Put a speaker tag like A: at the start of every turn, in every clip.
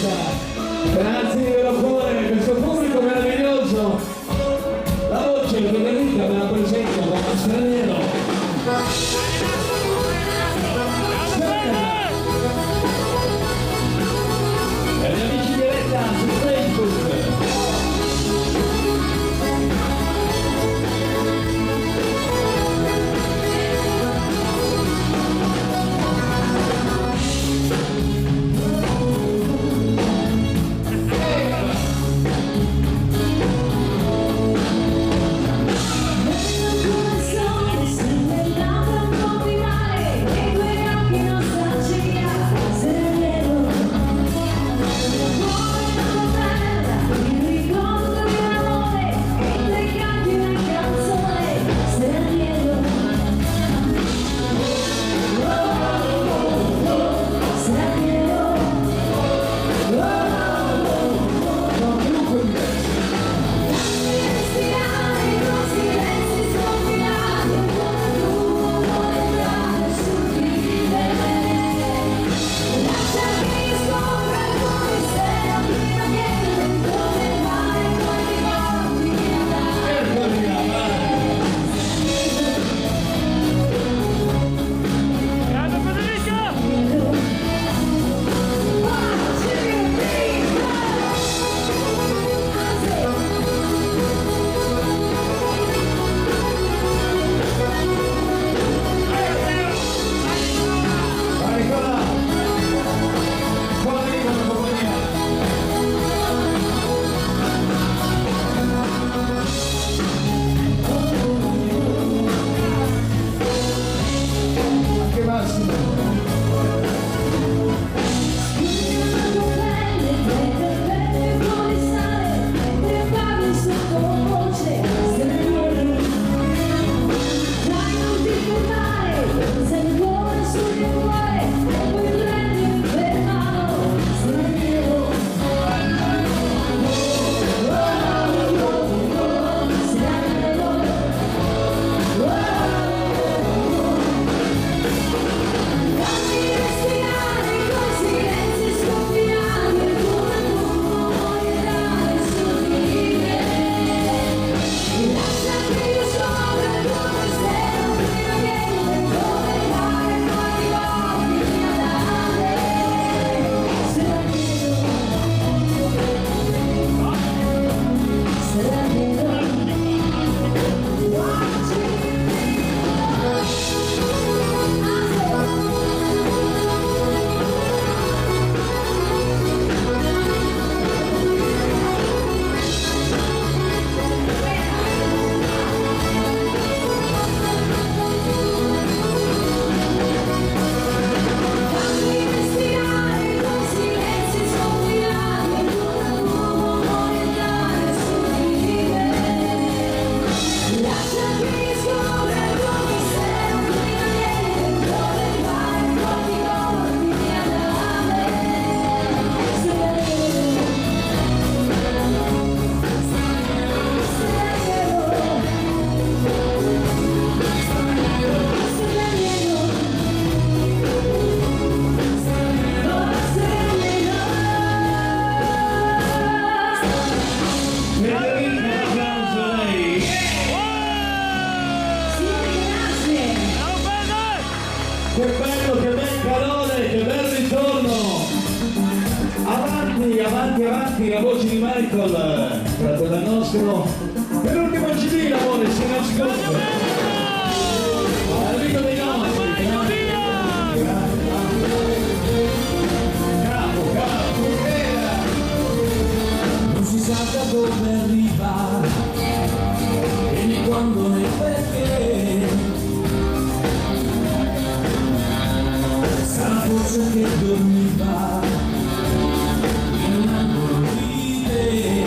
A: Grazie di vero cuore, questo pubblico meraviglioso. La voce che Federica me la presento come straniero. E gli amici di diretta su Facebook. Che bello, che bel calore, che bel ritorno! Avanti, avanti, avanti, la voce di Michael, fratello nostro, per l'ultimo CD, l'amore, si nasconde. Amico dei nostri, capo,
B: non si sa da dove arriva e né quando né perché. Sarà forse che dormiva in un angolo di te.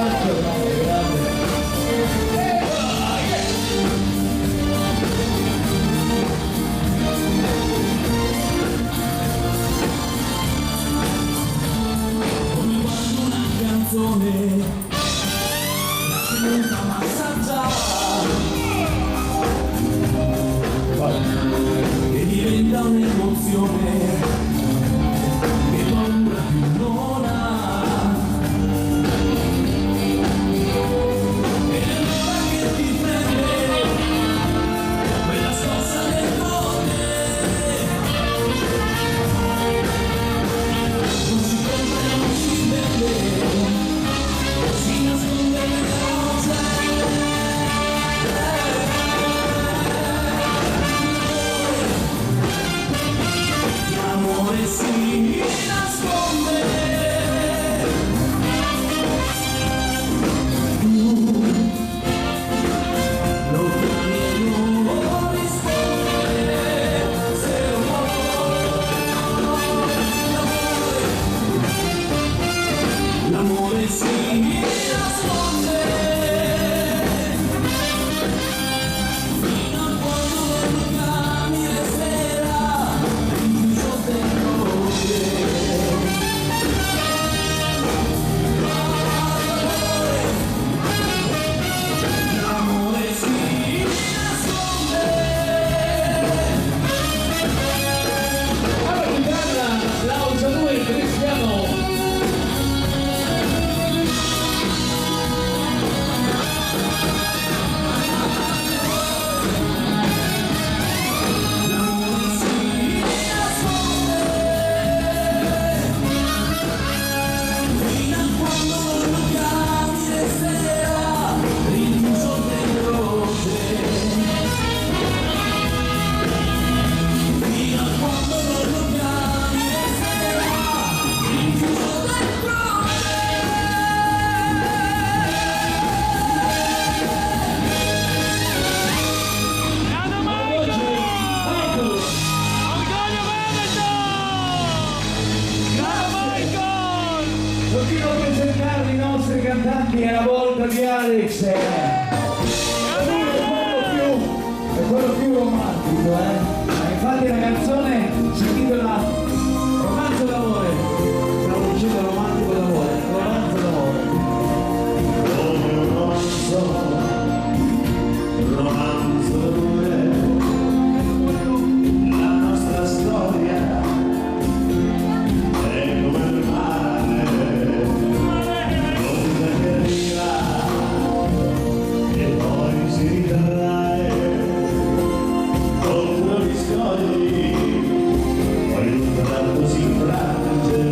A: abbraccio, grande.
B: Come quando una canzone lascia massaggiare e diventa un'emozione che paura più non ha. E allora che ti prende quella scossa dentro te, non si compra, non si vede, si nasconde nelle rose. L'amore si nasconde, tu lo chiami e non risponde, se l'amore si nasconde, fino a quando lo chiami resterà rinchiuso dentro te. L'amore si nasconde.
A: Alla chitarra la usa lui, Cristiano.
B: L'amore si nasconde, fino a quando lo chiami resterà rinchiuso dentro te. Fino a quando lo chiami resterà rinchiuso dentro
A: Oggi, Michael.
C: Orgoglio Veneto! Grande Michael!
A: Continuo a presentare i nostri cantanti e la volta di Alex. Lui è quello più romantico, infatti la canzone si intitola Romanzo d'amore. Stiamo dicendo romantico d'amore, romanzo d'amore.
D: Come un romanzo d'amore, la nostra storia è come il mare, l'onda che arriva e poi si ritrae, contro gli scogli, poi un tratto si infrange.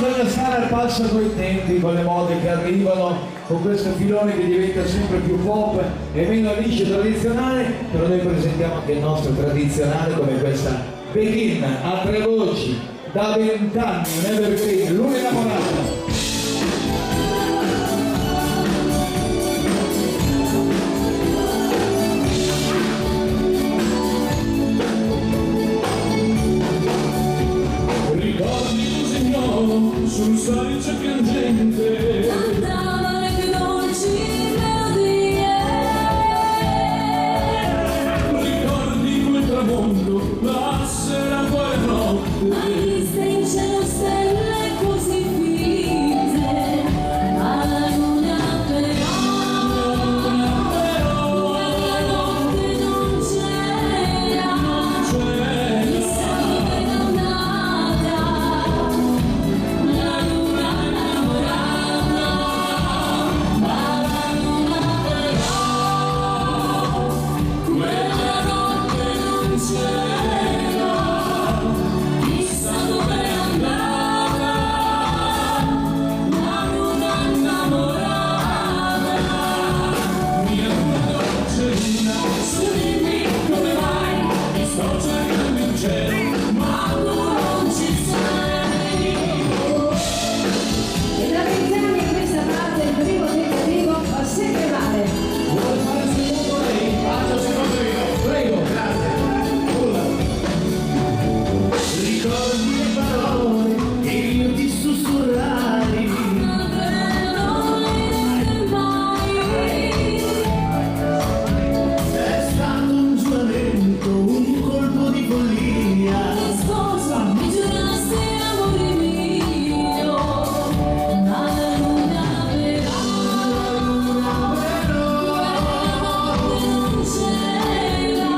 A: bisogna stare al passo coi tempi, con le mode che arrivano, con questo filone che diventa sempre più pop e meno liscio tradizionale, però noi presentiamo anche il nostro tradizionale come questa Begin a 3 voci, da 20 anni, un evergreen, lui innamorato.
B: Sul salice piangente
E: cantavano le più dolci melodie.
B: ricordi quel tramonto, la sera poi notte.
E: Hai visto in cielo stelle così finte, alla luna però quella notte non c'era, chissà dove è andata. La luna innamorata, ma la luna però quella notte non c'era, chissà dove è andata. La luna innamorata,
B: Mia luna dolce luna,
E: su dimmi come vai,
B: ti sto cercando in cielo,
E: ma tu non ci sei.
F: E da 20 anni a questa parte il primo tentativo fa sempre male.
A: Vuole fare il secondo lei?
D: Faccio il secondo io.
A: Prego.
D: Grazie.
A: Nulla.
D: Ricordi le parole che io ti sussurrai.
E: Ma credo niente mai.
D: È stato un giuramento, un colpo di follia.
E: Mi sposo, mi giurasti amore mio, ma la luna però quella notte non c'era,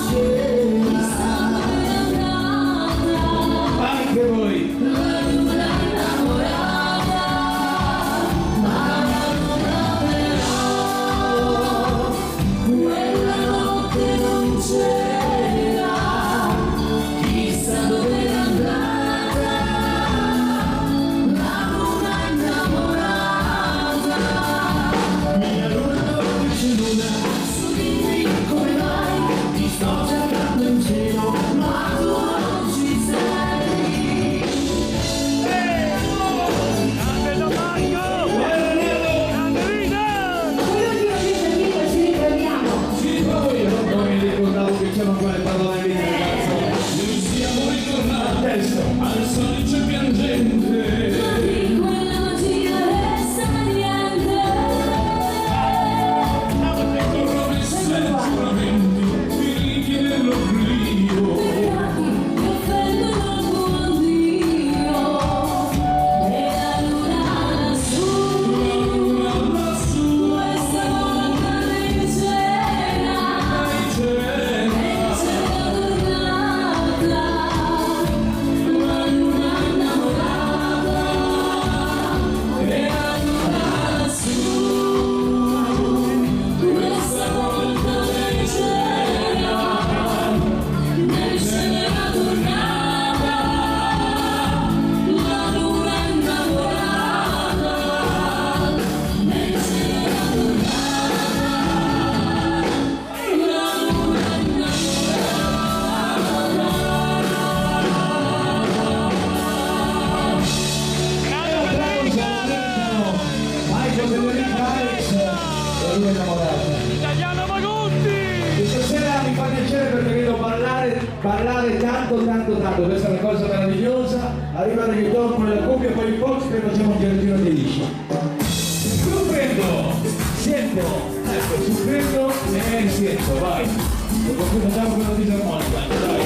E: chissà dove è andata.
A: Anche voi.
E: La luna innamorata, ma la luna però quella notte non c'era, chissà dove è andata. La luna innamorata,
D: Mia luna dolce luna,
E: su dimmi come vai,
D: ti sto cercando in cielo, ma
E: tu non ci sei.
C: Grande Domenico! Grande Rita!
F: Quell'ultimo tentativo ci ritroviamo.
A: Sì, ma voi non mi ricordavo che c'erano quelle parole lì, ragazzo.
B: noi siamo ritornati
A: Adesso.
B: al salice piangente.
E: Di quella magia resta niente.
B: Promesse e giuramenti, figli dell'oblio.
E: Peccati che offendono il buon Dio. E la luna lassù,
B: Lassù,
E: questa volta leggera,
B: c'era
E: c'è tornata. La luna innamorata, e la luna lassù, questa volta leggera, nel cielo era tornata. La luna innamorata, nel cielo era tornata. La luna
C: Grande Domenico!
A: Michael Federico Alex e lui innamorato.
C: Italiano Magutti!
A: Questa sera mi fa piacere perché vedo ballare tanto, questa è una cosa meravigliosa. Arriva il ritorno nella cuffia, poi il post e facciamo un giardino di liscio. Comprendo, siento, ecco, comprendo e siento, vai. Dopo cui facciamo quello di disarmonica, dai.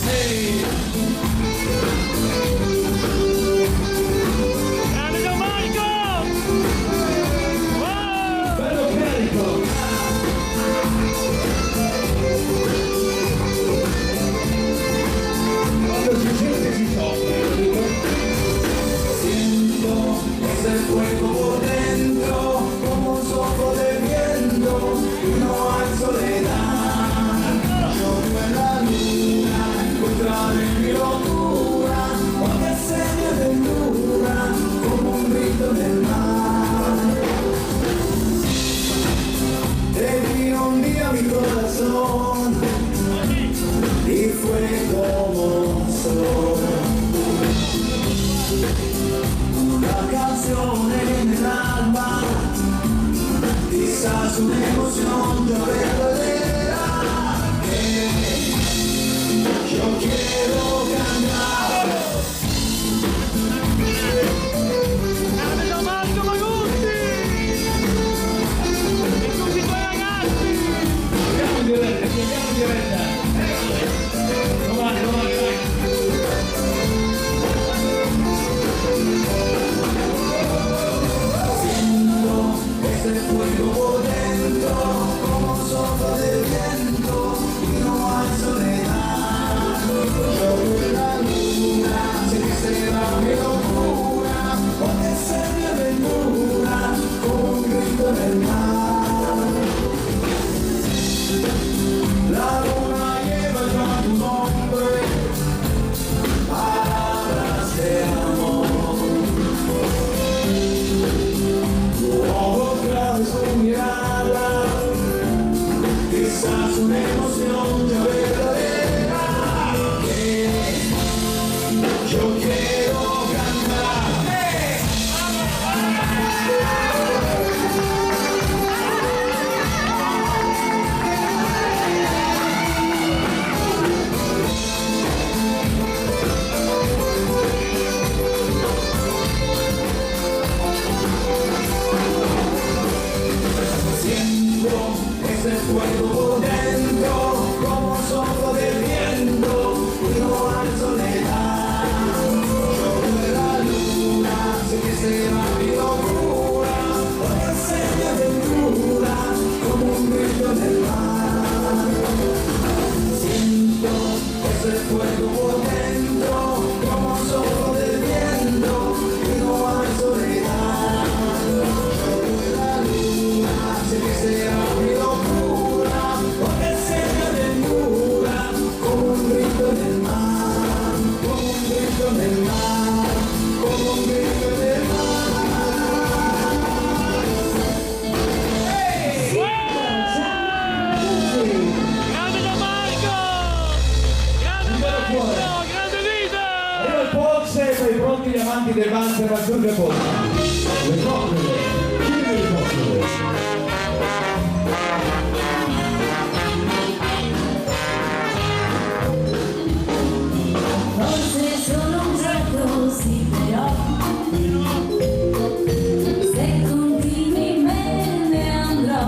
A: Ehi.
C: Grande Domenico! Wow!
A: Bello carico! Quando si sente si soffre,
D: siento ese fuego por dentro, como un soplo de viento, no hay soledad. Yo me la
B: una canzone nell'alma, quizás una emoción verdadera que yo quiero cantar.
C: Grande Gianmarco Magutti! E tutti i tuoi ragazzi!
A: Andiamo in diretta, andiamo in diretta. Domani, vai.
B: Siento este fuego por dentro, como soplo del viento, y no hay soledad. Yo veo la luna, sé que será mi locura, porque ser mi aventura, como un grito en el mar. La luna lleva ya tu nombre, palabras de amor. Otra vez tu mirada, quizás una emoción ya verdadera que yo quiero cantar. Siento ese fuego por dentro, como soplo del viento, y no hay soledad. Yo veo la luna, sé que será mi locura, porque ser mi aventura, como un grito en el mar. Siento ese fuego por dentro, como soplo del viento, y no hay soledad. Yo veo la luna, sé que será mi locura, porque ser mi aventura, como un grito en el mar, como un grito en el mar, como un grito en el mar.
C: Grande Gianmarco! Grande maestro! Grande leader!
A: Arriva il Pozze, poi pronti gli amanti del Banter a Giorgio Pozze. Le coccole, chiudi le coccole.
E: Forse sono un gioco, sì, però se continui me ne andrò.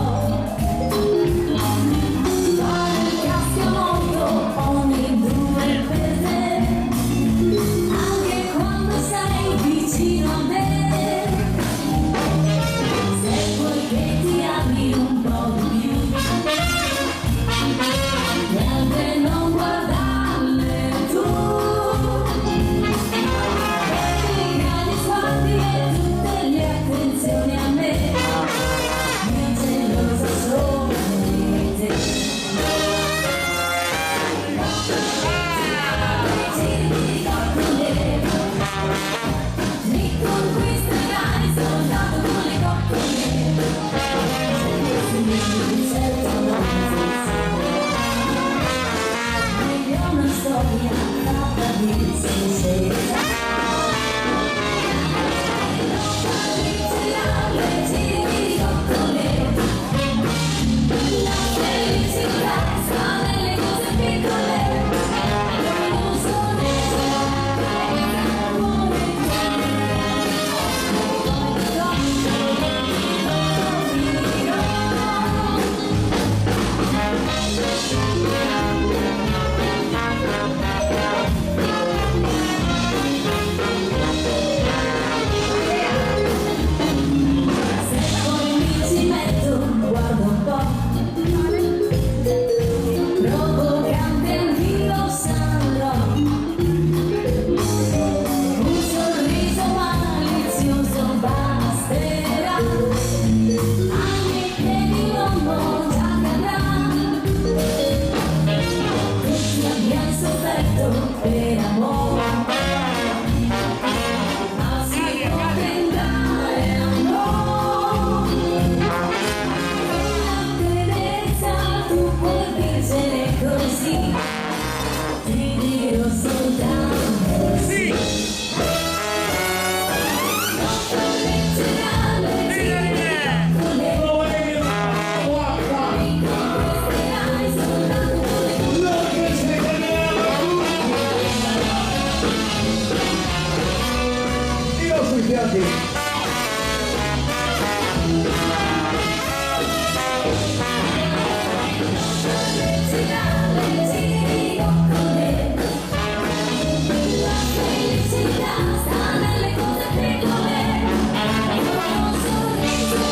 E: Fare il cascamoto ogni due per te, anche quando sei vicino a me. Se vuoi che ti
A: avanti.
E: Sta nelle cose piccole, un sorriso,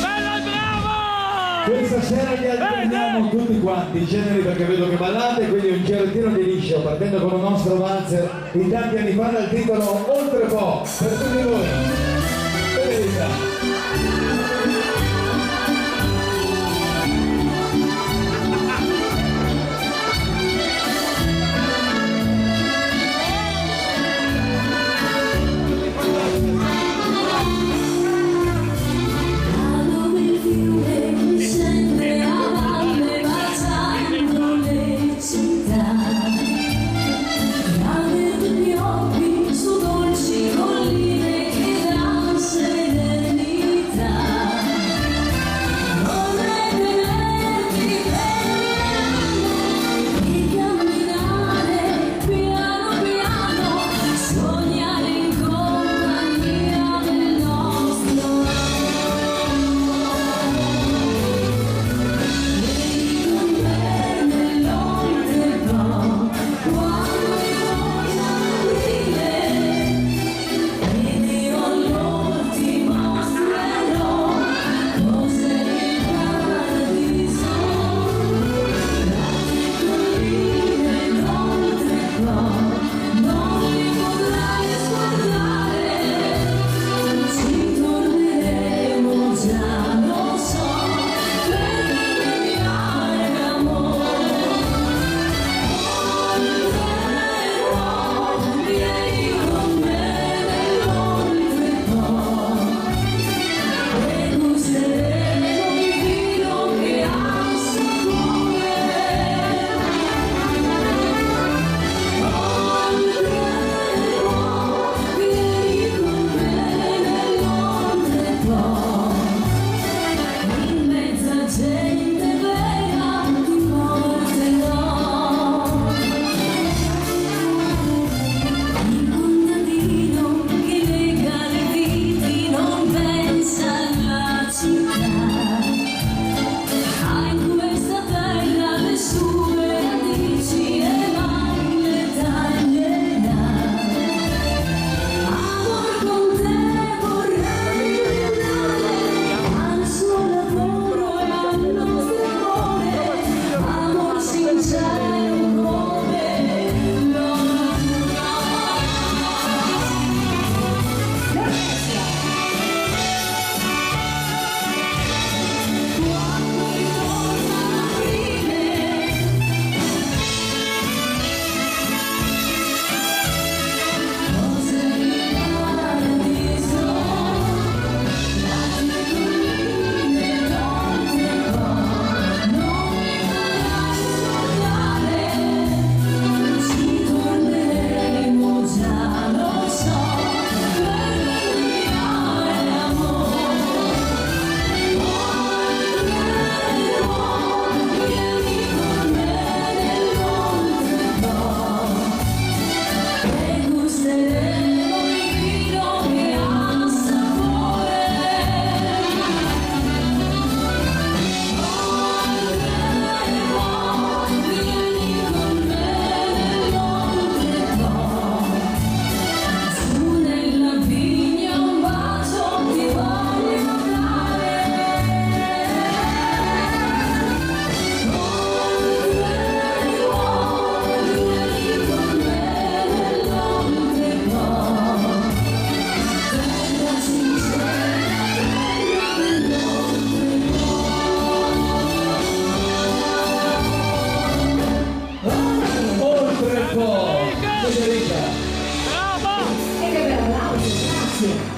C: Bella e brava!
A: Questa sera vi alterniamo tutti quanti i generi perché vedo che ballate, quindi un girettino di liscio partendo con un nostro valzer di tanti anni fa dal titolo Oltre Po per tutti voi. Benedetta.
E: dove il fiume scende a valle baciando le città. Avete gli occhi su dolci colline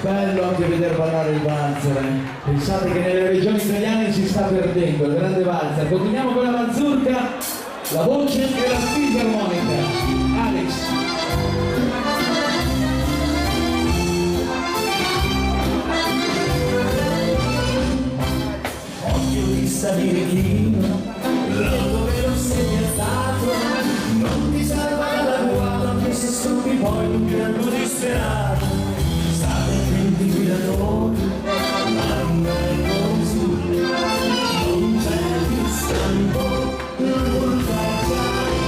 A: Bello anche vedere ballare il valzer. Pensate che nelle regioni italiane si sta perdendo il grande valzer. Continuiamo con la mazurka, la voce e la fisarmonica. Alex.
B: Occhio di salire chino, dove non sei piazzato, non ti salva dalla guarda, anche se stupi poi un pianto disperato. State attenti guidatori, quando è così, non c'è più stampo, non facciai.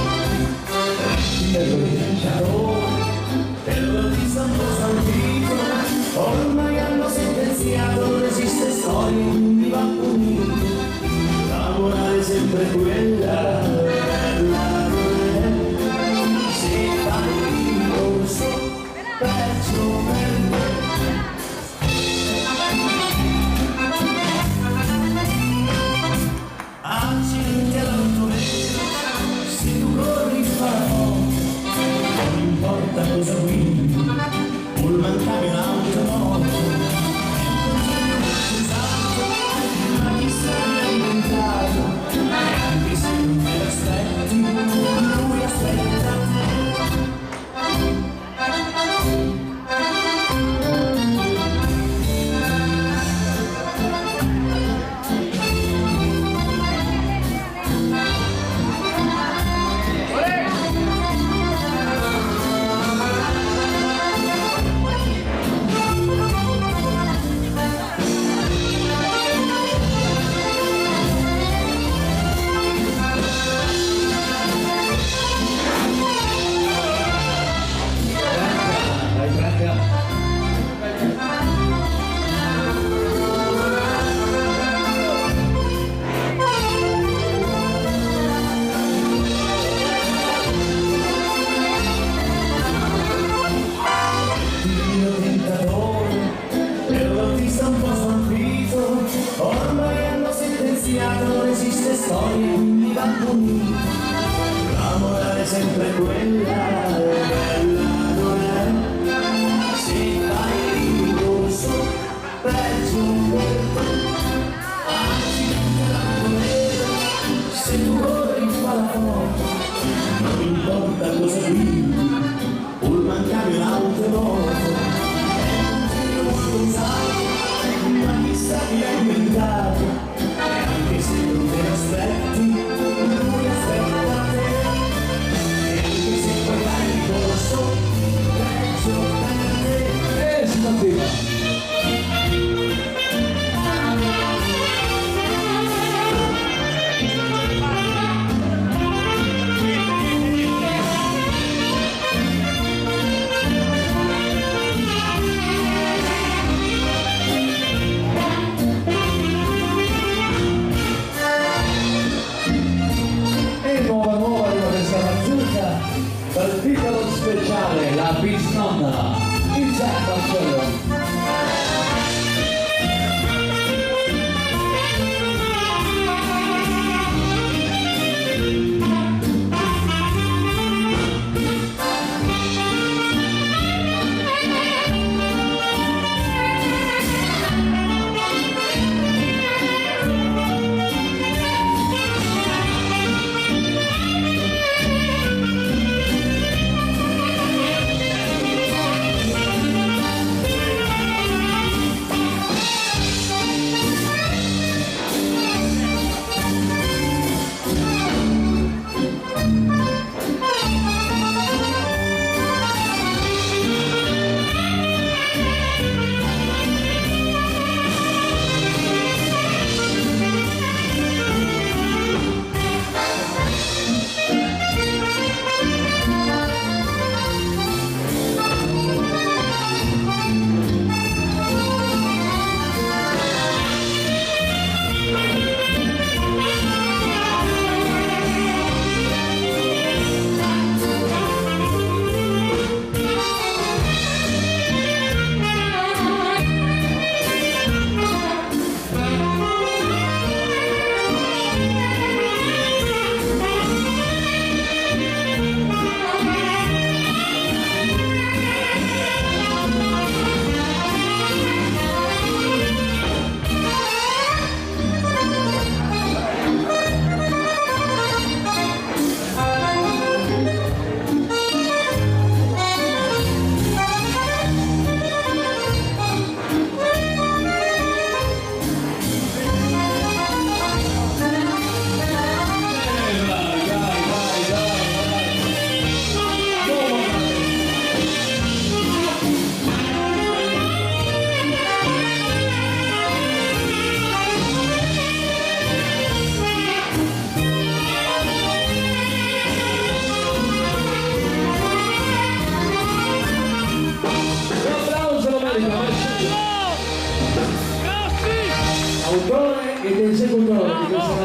B: Per l'autista un po' stantito, ormai hanno sentenziato, non esiste storia, quindi va punito. La morale è sempre quella, se fai il corso, perso per me. Accidenti all'automobile, se tu corri farò, non importa cosa guidi, pullman, camion, automobile. Ma chi sa che ha inventato, e anche se non te l'aspetti, lui aspetta te.
A: Vai Franca.
B: Dio tentatore, per l'autista un po' stampito, ormai hanno sentenziato, non esiste storia, quindi va punito. La morale è sempre quella, bella non è, se fai il corso, peggio per te. Accidenti all'automobile, se tu corri fa la foto, non importa cosa guidi, pullman, camion, automoto, ma chissà chi l'ha inventato, e anche se non te l'aspetti, lui aspetta te, e anche se poi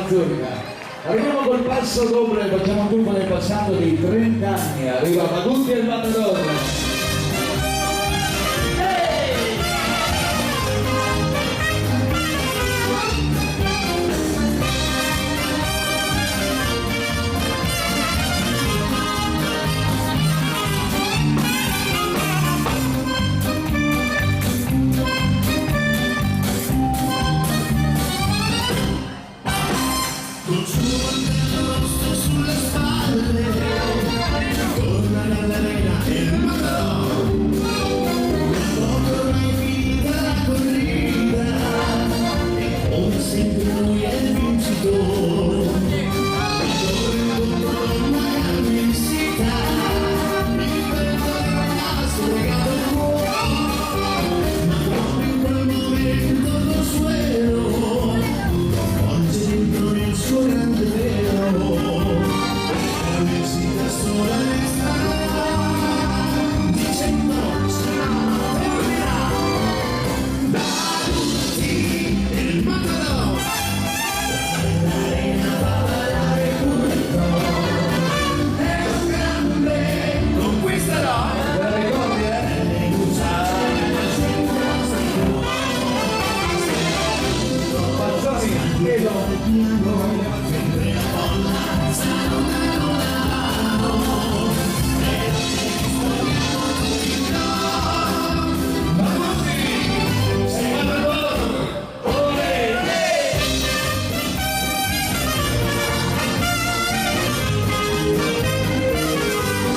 A: Mazurka. Arriviamo col passo doppio e facciamo un tuffo nel passato di 30 anni. Arriva Magutti e il Matador.
D: Col suo rosso sulle spalle, torna nell'arena e il Matador. Poco ormai finita la corrida, e come sempre lui è il vincitore. Corre contro una grande immensità, il vento ha stregato il cuore, ma proprio in quel momento lo suero porge dentro nel suo grande vero, la vestita sola resta, dicendo se no terminerà. Magutti e il Matador, l'arena va a ballare punto, è un grande conquistador.
A: Te la ricordi, Pazzoni, chiedo.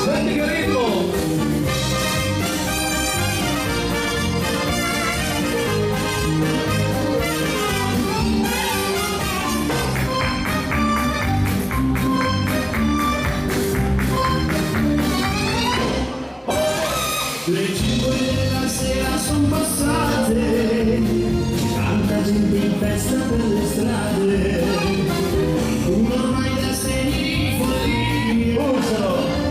A: Senti che ritmo!
D: Le 5 della sera son passate, tanta gente in festa per le strade, un ormai da segni follia,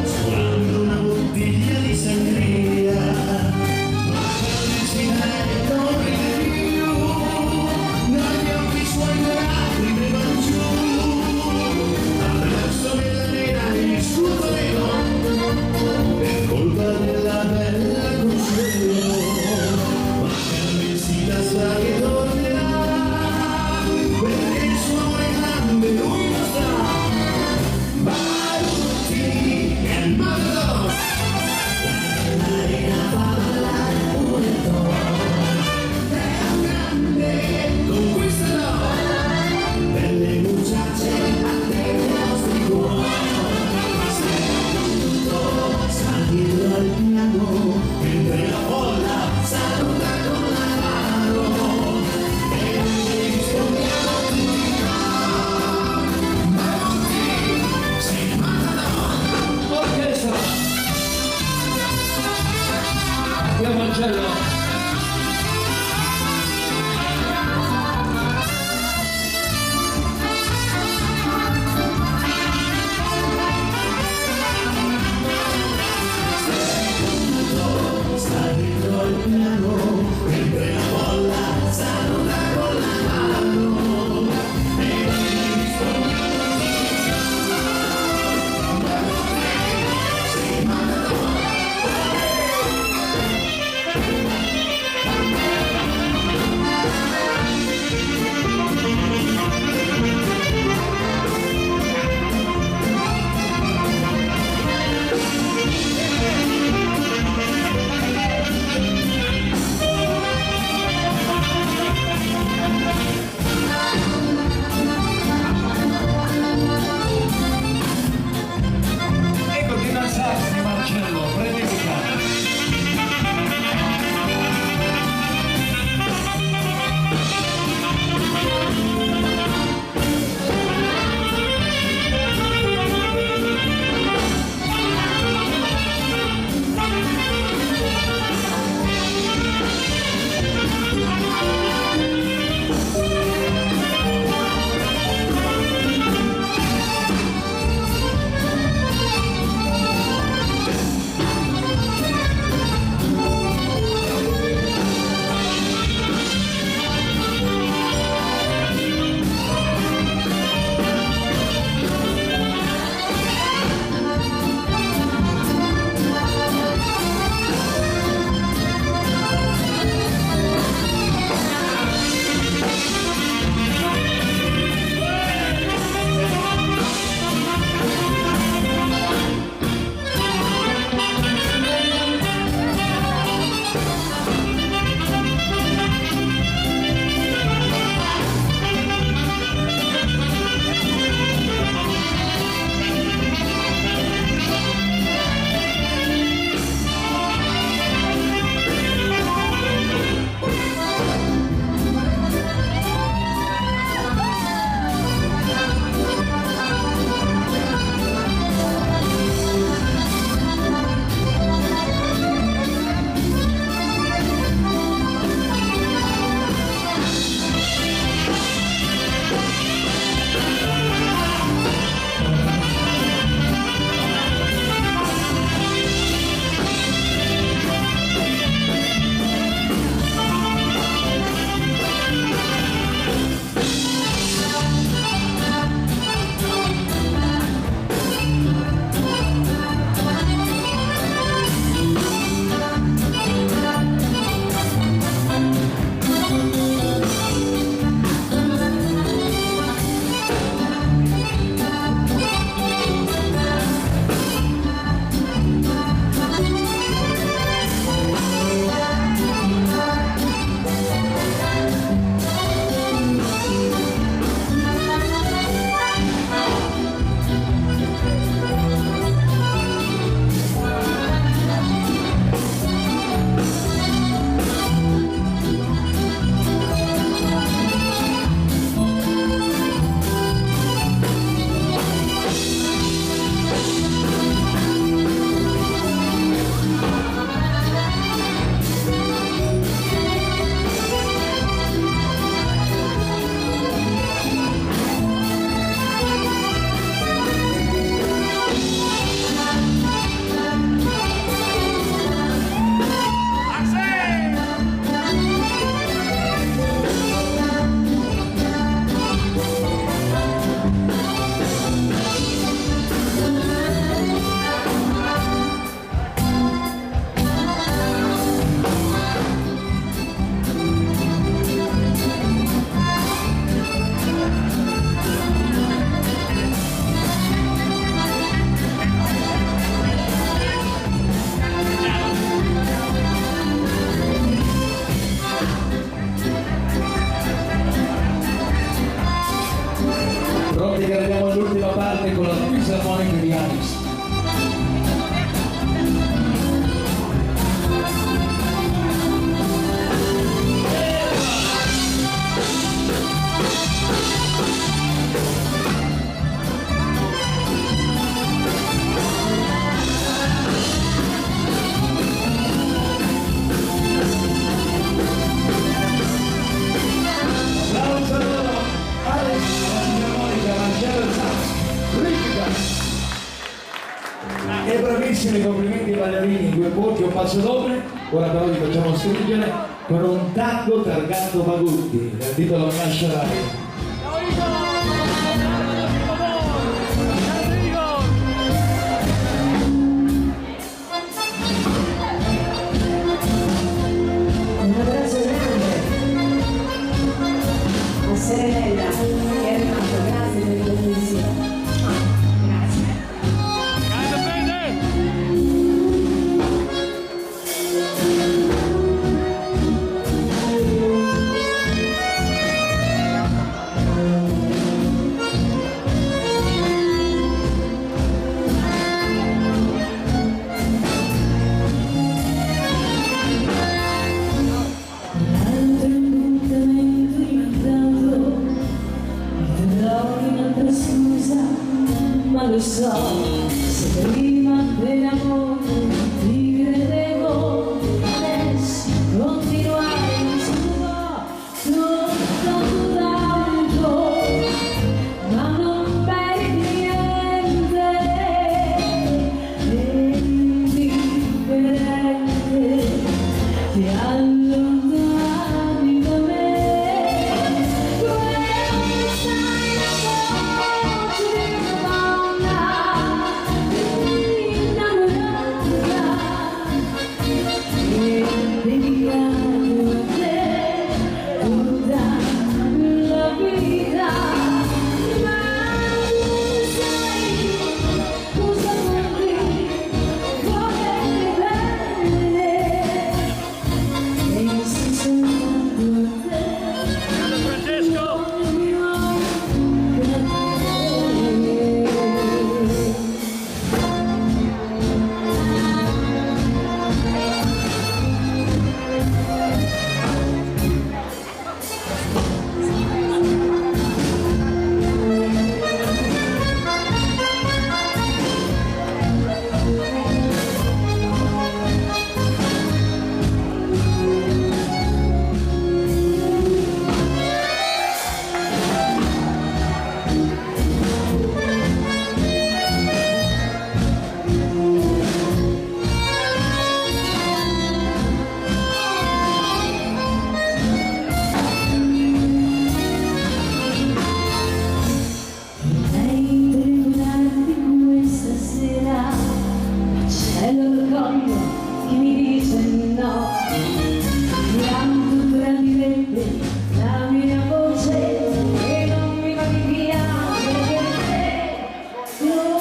D: suonando una bottiglia di sangria, ma Carmencita non ride più, dagli occhi suoi le lacrime van giù, attraverso nell'arena il suo torero, per colpa della bella Consuelo, ma Carmencita sa che tornerà,
A: Alex. E bravissimi, complimenti ai ballerini, due volti, un passo doble. Ora però li facciamo stringere con un tango targato Magutti, dal titolo Nasce l'aria.
F: Un abbraccio grande a Serenella e Renato, grazie per il bellissimo. Grazie.
E: Ma lo so, se prima dell'amore ti credevo, adesso continuare in suo tutto tanto, ma non perdi niente, è indifferente, ti allontani da me. È l'orgoglio che mi dice no, quanto tradirebbe la mia voce e non mi va di via perché te l'ho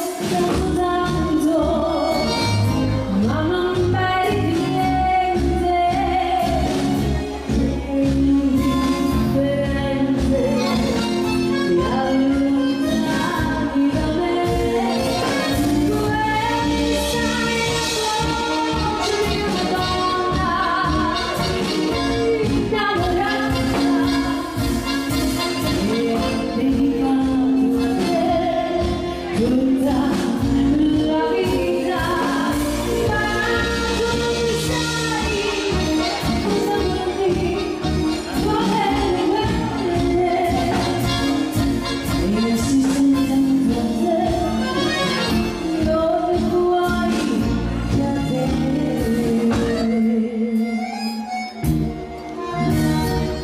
E: tanto, ma non perdi niente, è indifferente, ti allontani da me.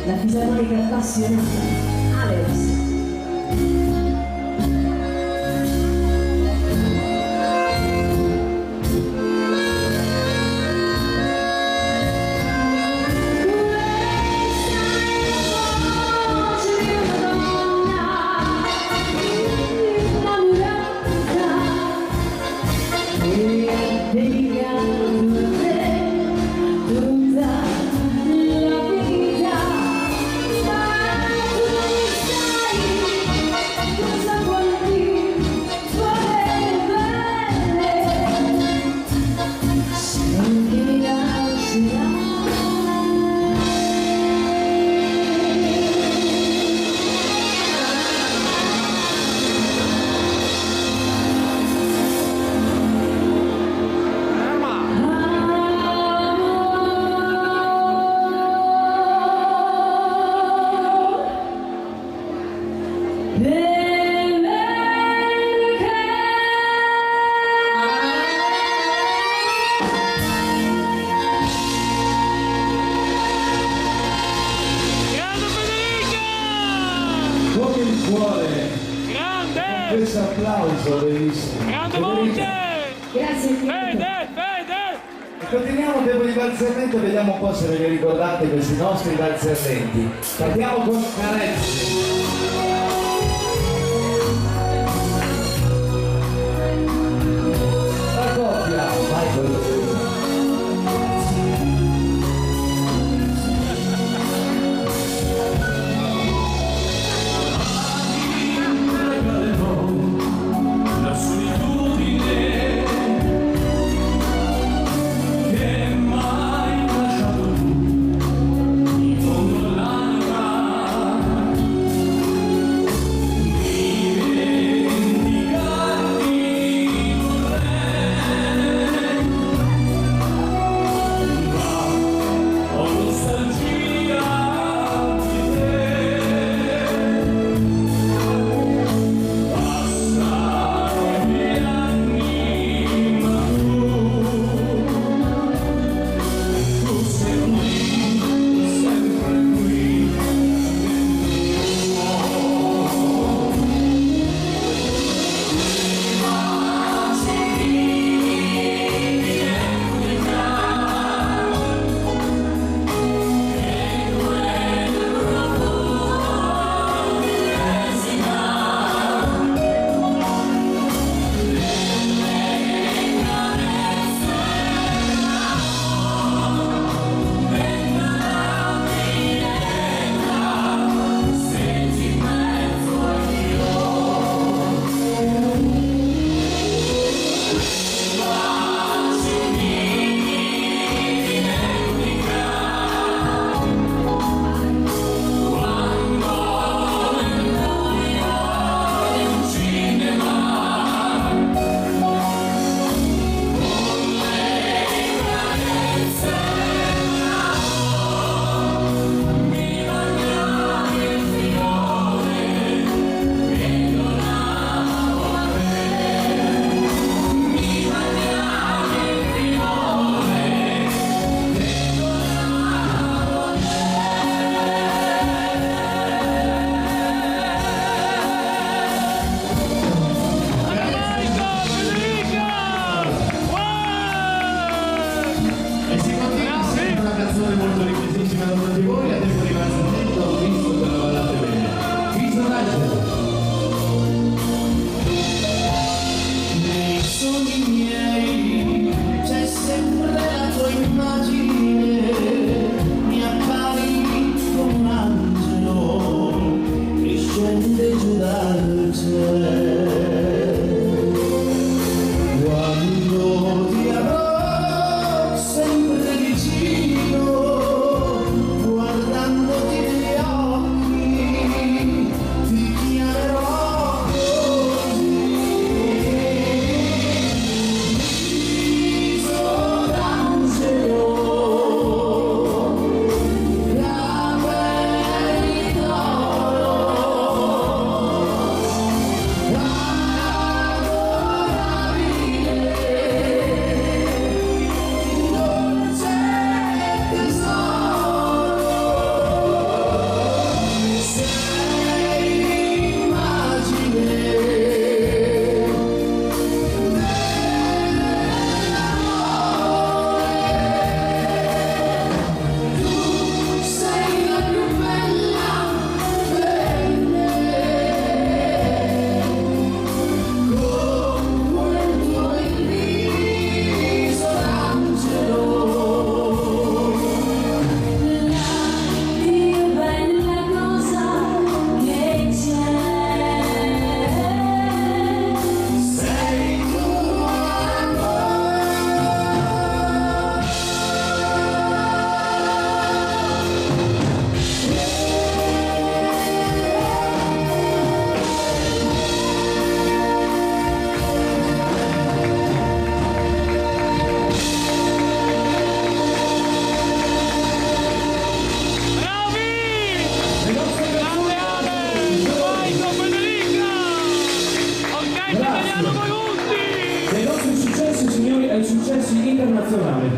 E: La fisarmonica appassionata, Alex.
A: questo applauso bellissimo.
C: Grande Monte!
F: Grazie mille.
C: Fede, Fede!
A: Continuiamo tempo di valzerletto, vediamo un po' se ve li ricordate questi nostri valzerletti. Partiamo con Carezzi. La coppia, Michael.
B: La solitudine che mai lasciato in fondo all'anima, dimenticarti vorrei, ma ho nostalgia di te. Passano gli anni, ma tu sei qui, sempre qui nel
D: E si continua sempre una canzone molto richiestissima da tutti voi, a tempo di valzerletto, visto che la ballate bene. Visto d'angelo.
B: Nei sogni miei c'è sempre la tua immagine, mi appari come un angelo che scende giù dal cielo. Quando ti avrò sempre vicino, guardandoti negli occhi, ti chiamerò così. Viso d'angelo, capelli d'oro,
A: internazionale.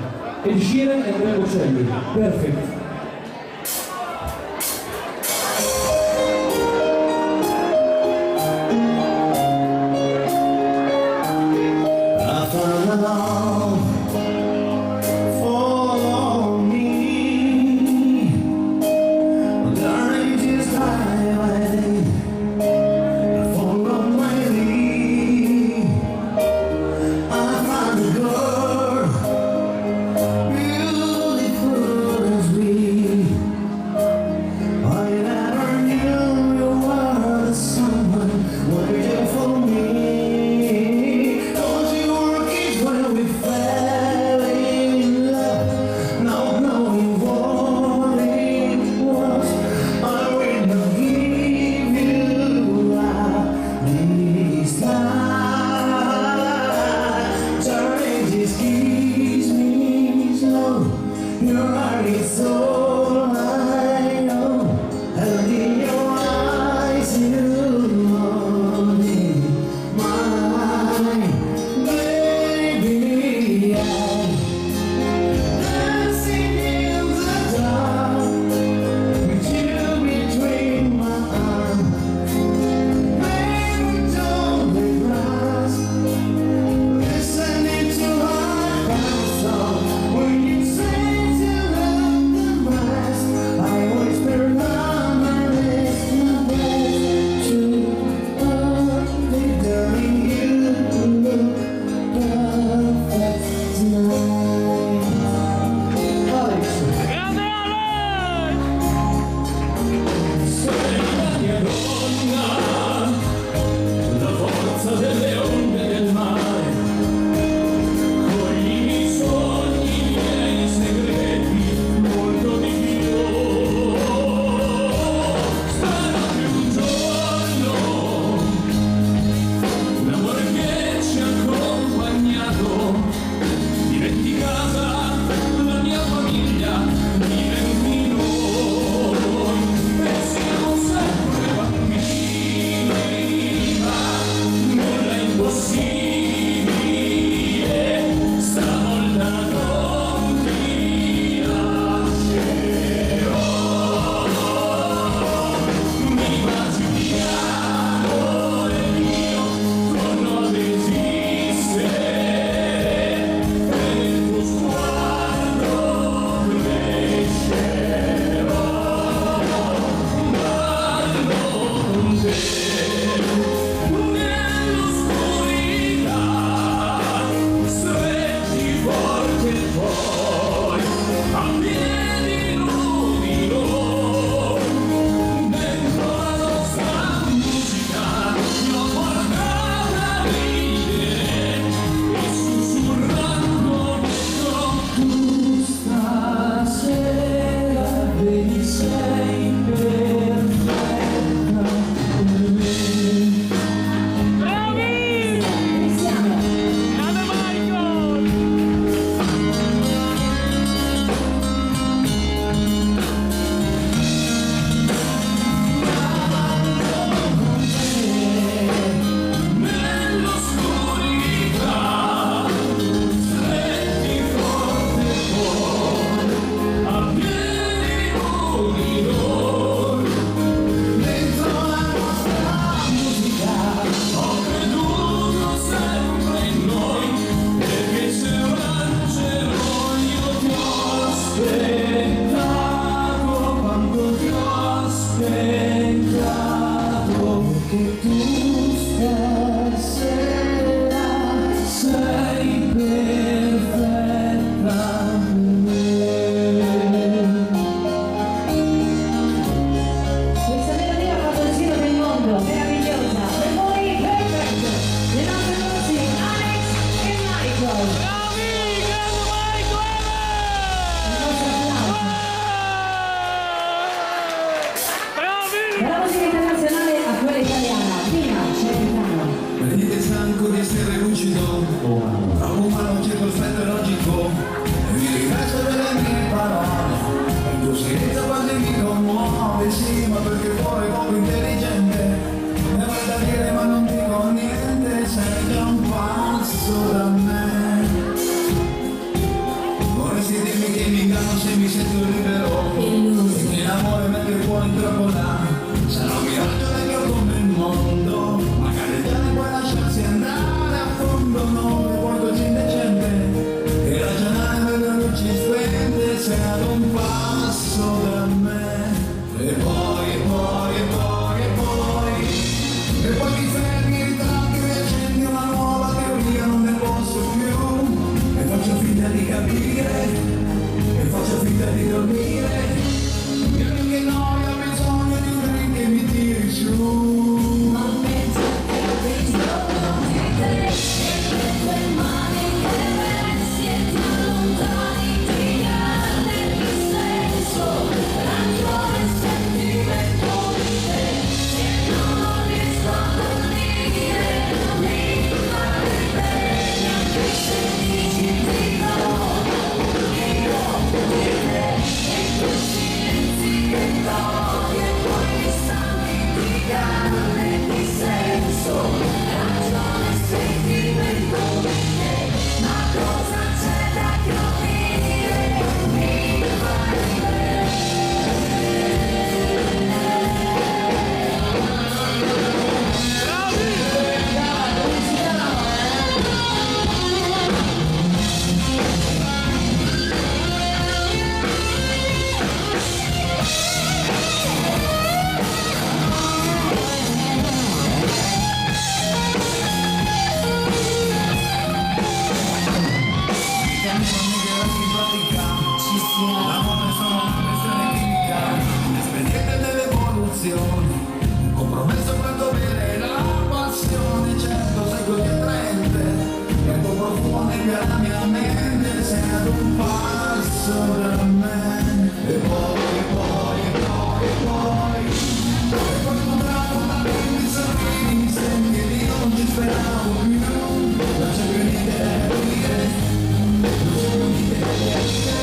A: Ed Sheeran e Andrea Bocelli. Perfetto.
B: di noi, dentro la nostra musica, ho creduto sempre in noi, perché sei un angelo, io ti ho aspettato, quando ti ho aspettato, che tu stasera sei perfetta per me.
F: Questa melodia ha fatto il giro del mondo, meravigliosa. Per voi, perfect. Le nostre voci, Alex e Michael.
C: Bravi, grande Michael!
F: Il nostro applauso.
C: Bravi!
F: Dalla musica internazionale a quella italiana, prima Celentano.
B: Venite stanco di essere lucido, trovo umano circospetto e logico, e mi rifaccio delle mie parole, il tuo silenzio quasi mi commuove, sì, ma perché fuori è poco intelligente, ne vuoi da dire ma non dico niente, sei già un passo da me. Vorresti dirmi che mi inganno se mi sento libero, che l'amore mette il cuore in trappola, sarà un miraggio dentro come il mondo, magari già ne puoi lasciarsi andare a fondo, non mi vuoi così indecente, e ragionare nelle luci spente, sei ad un passo da me, e poi, e poi, e poi, e poi, e poi ti fermi, ritratti, riaccendi una nuova teoria, non ne posso più, e faccio finta di capire, e faccio finta di dormire, dimmi che noia, ho bisogno di un drink che mi tiri su.
E: Ma penso che ho bisogno di te, e le tue mani che resti e ti allontani, ti grande dissenso, ragione sentimento di te, se non riesco a dormire, mi fai bene, anche se dici di no, io di te, e tu silenzi che togli e poi mi sangue di grande dissenso, ragione sentimento di te, ma cosa c'è da capire, mi fai bene.
B: L'amore è solo una questione chimica, l'espediente dell'evoluzione, un compromesso per dovere la passione, certo sei così attraente, e il tuo profumo nebbia la mia mente, sei ad un passo da me, e poi, e poi, e poi, e poi, e poi incontrato da quindi sorridi, mi senti e io non ci speravo più, non c'è più niente da dire, non c'è più niente da dire.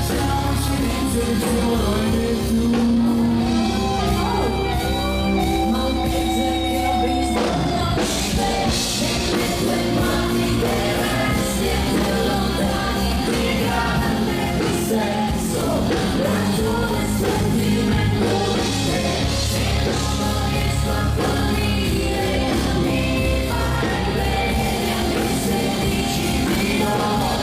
B: Siamo in silenzio il solo e tu.
E: Ma penso che ho bisogno di te, e le tue mani che resti e ti allontani, di grande dissenso, ragione sentimento di te, se non riesco a dormire, mi fai bene, anche se dici di no.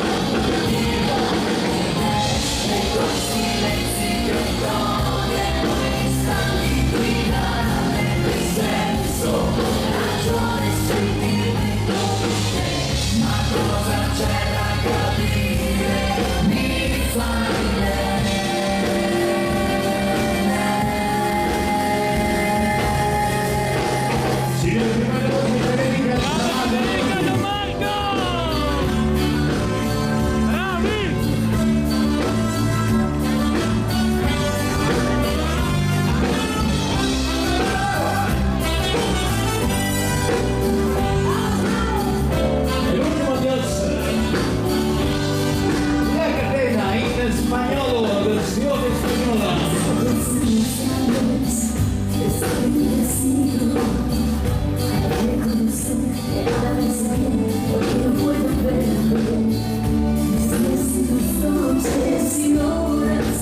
E: Con silenzi che toglie, poi stanno qui nel dissenso, ragione sentimento di te, ma cosa c'è da capire, mi fai bene.
D: Signori, prima di tutto, Federica,
C: Grande Marco! Bravi!
A: E l'ultimo di essere La Catena in spagnolo, versione spagnola.
E: Estoy decidido a reconocer a veces porque no puedo verlo. Mis noches y horas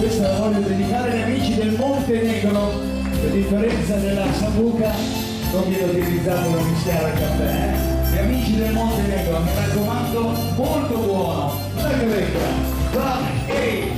A: Questa la voglio dedicare agli amici del Montenegro, a differenza della Sambuca non viene utilizzato da mischiare al caffè, Gli amici del Montenegro, mi raccomando, molto buono. Dai che venga, va, ehi!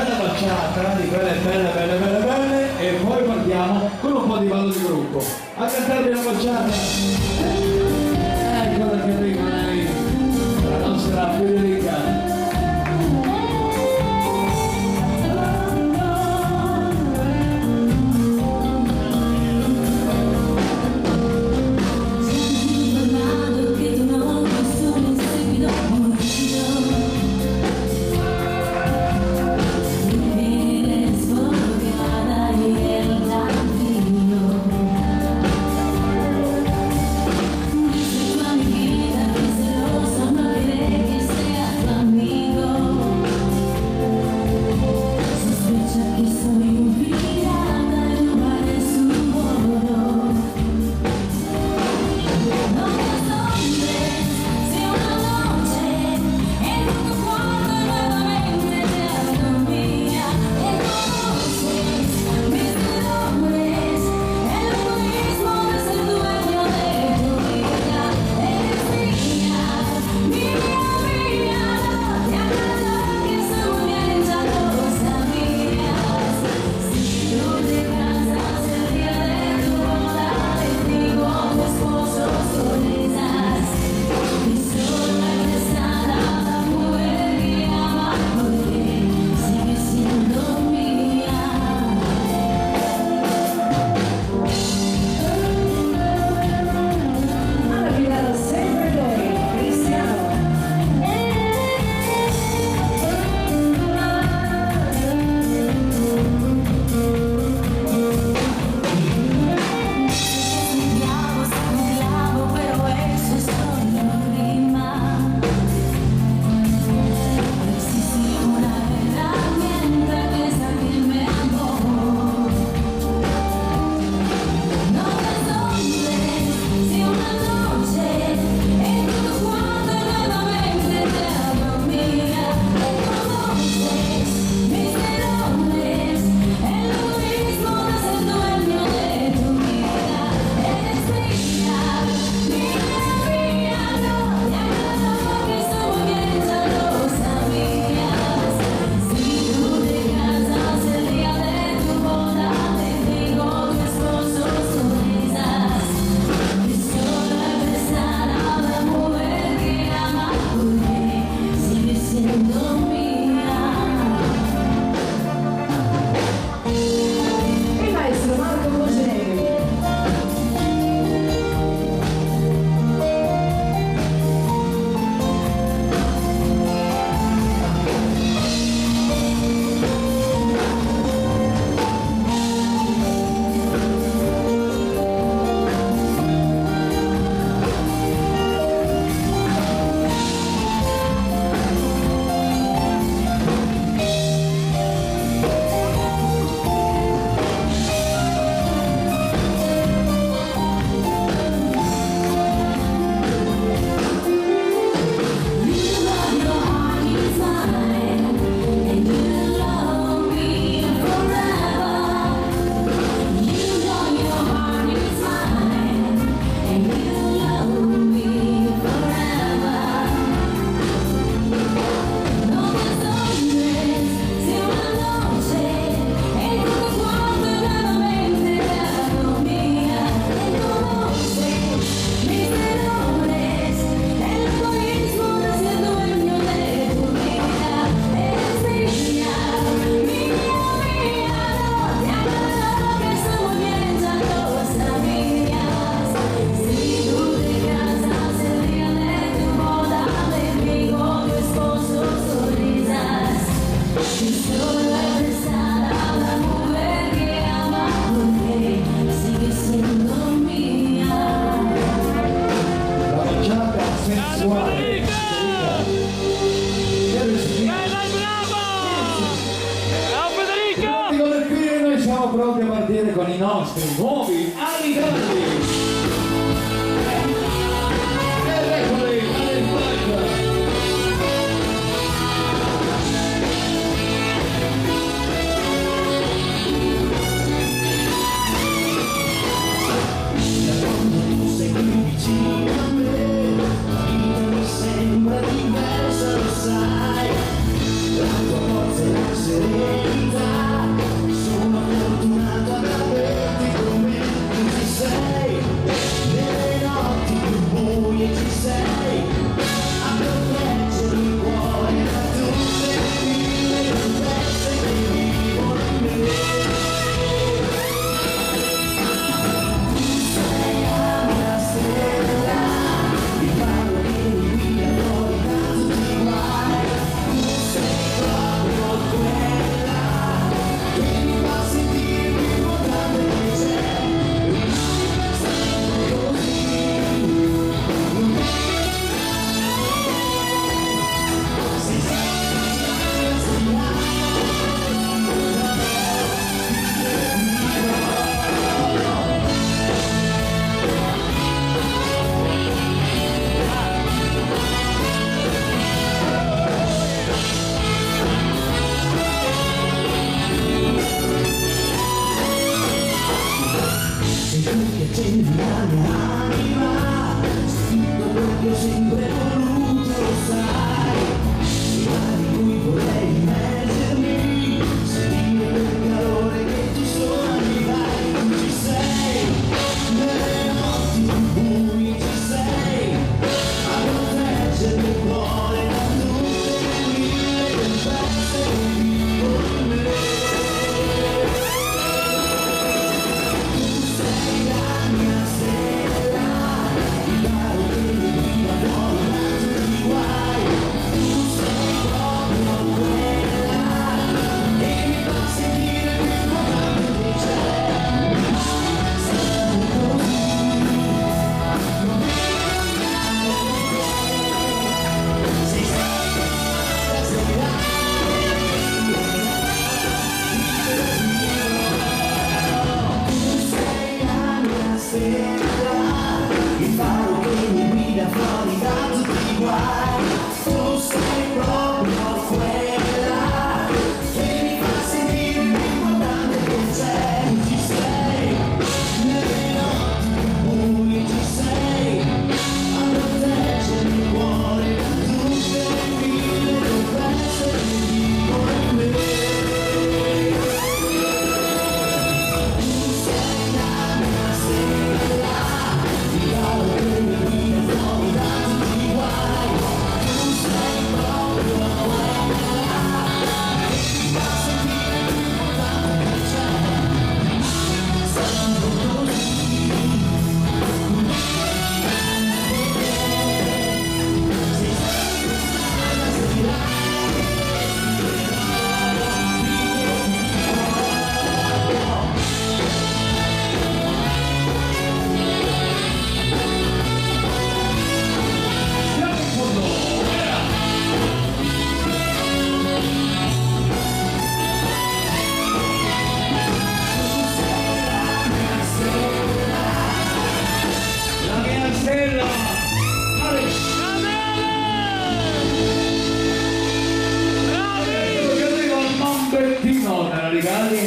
A: bella baciata, di quelle belle, e poi partiamo con un po' di ballo di gruppo. A cantarvi una baciata. Eccola che arriva lei, la nostra Federica. Pronti a partire con i nostri nuovi alicanti. Ed eccoli, alle spalle.
B: Sembra diversa, lo sai, la tua forza è la serena.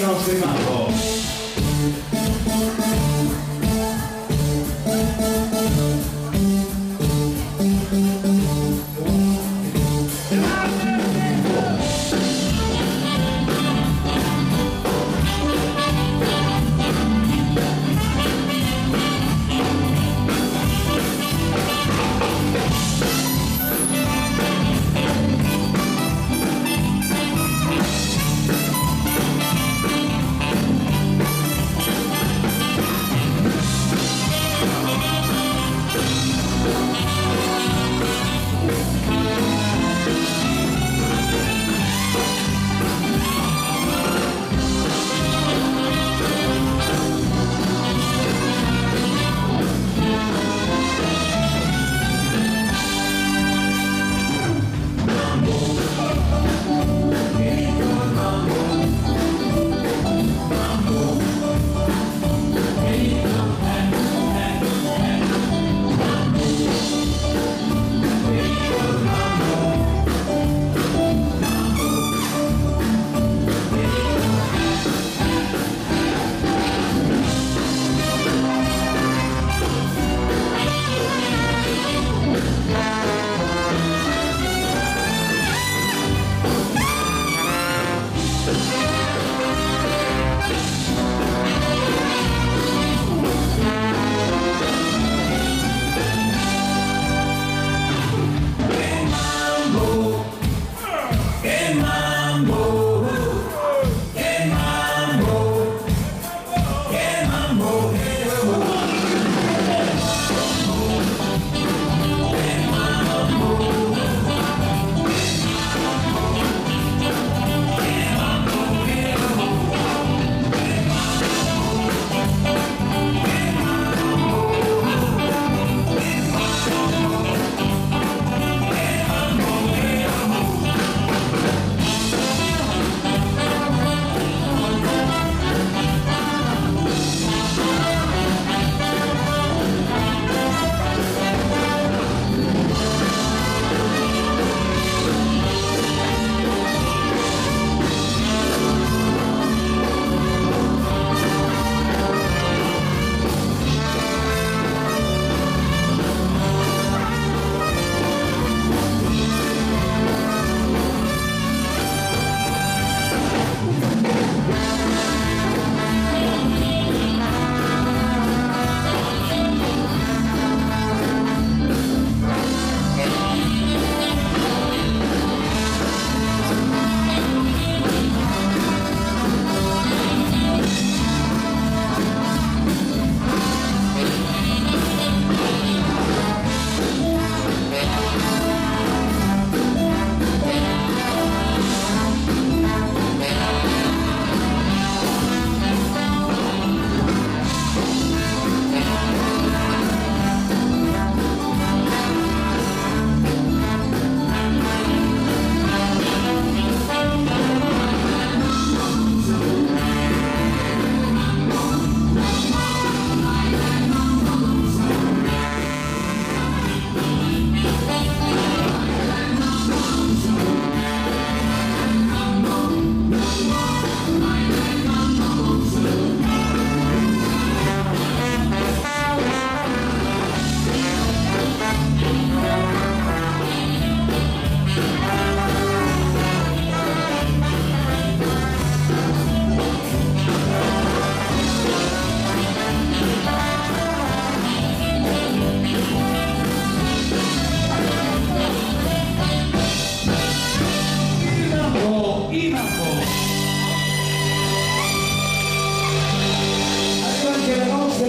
A: nostri Marco.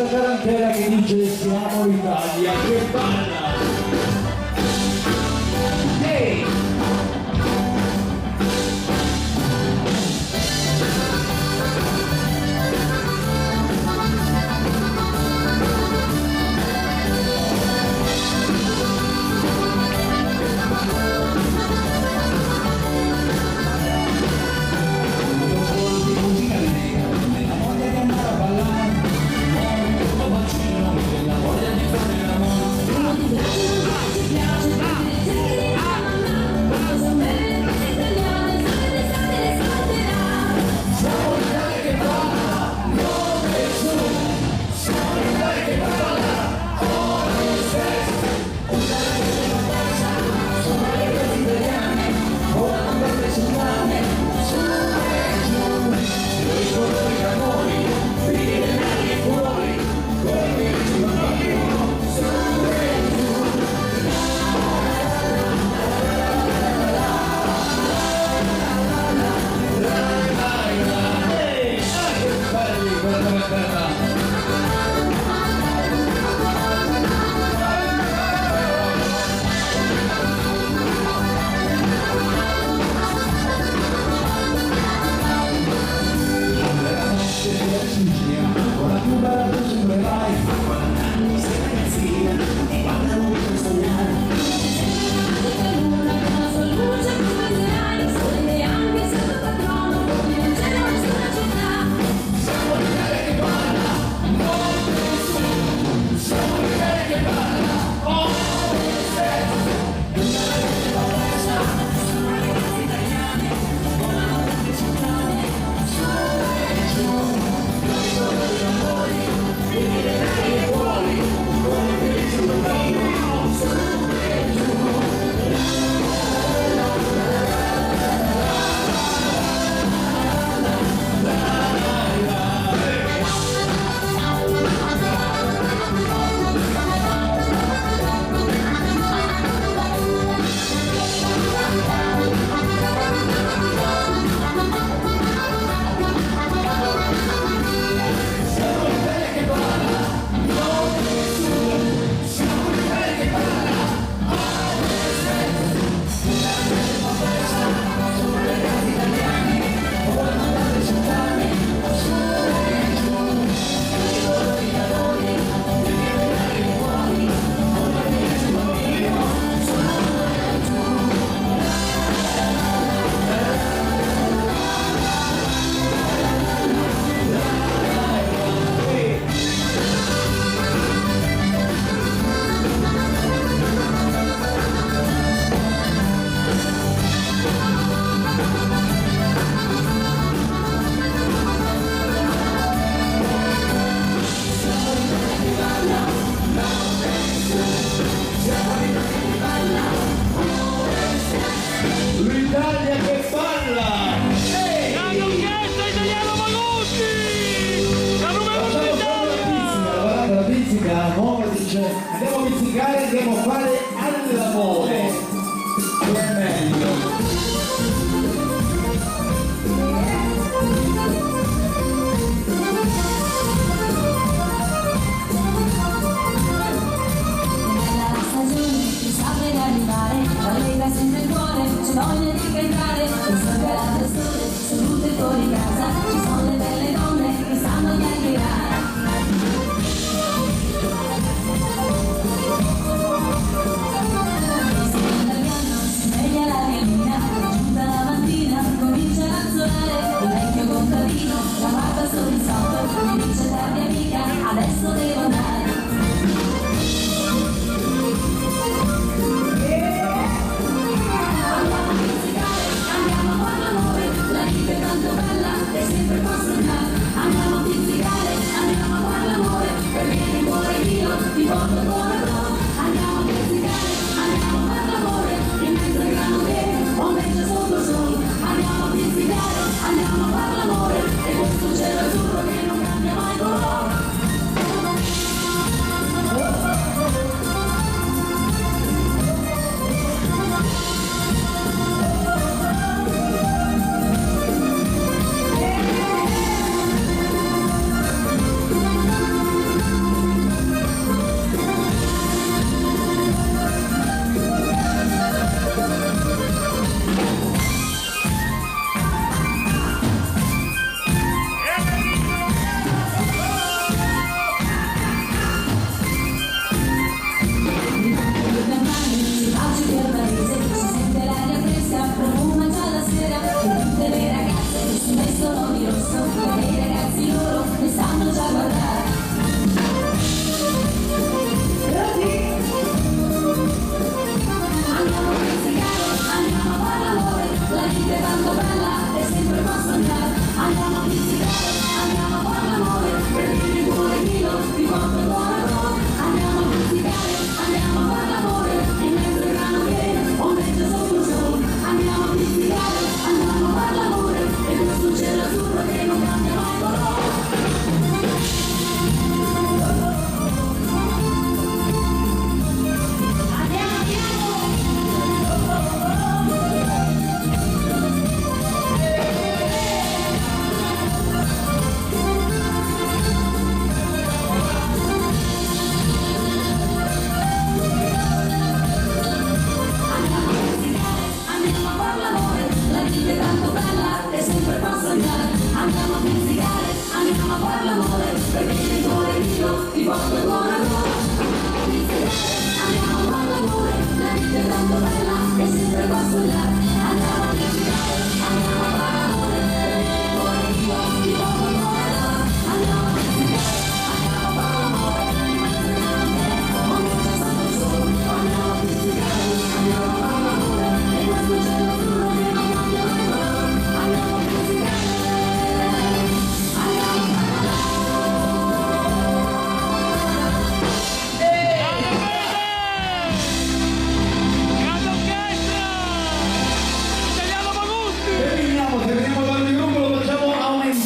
A: Tarantella che dice siamo l'Italia che balla. Ehi!
B: Voglia di fare l'amore, Sicilia, con la più bella voce dove vai, ma 40 anni sei ragazzina, e guarda non puoi sognare. Siamo l'Italia che parla, non nessuno, siamo l'Italia che parla, oh,
A: L'Italia che balla!
C: l'orchestra italiana Magucci! La numero uno d'Italia!
A: La pizzica, amore, dice, andiamo a pizzicare, andiamo a fare all'amore. Che è meglio.
E: Nella stagione che sta per arrivare, la lega sempre il cuore, c'è voglia di cantare, il sole al sole, salute fuori casa, ci sono le belle donne che sanno chiacchierare.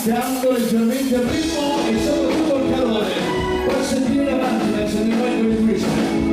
A: rischiando leggermente il ritmo e soprattutto il calore. Puoi sentire avanti verso il livello di Luisa.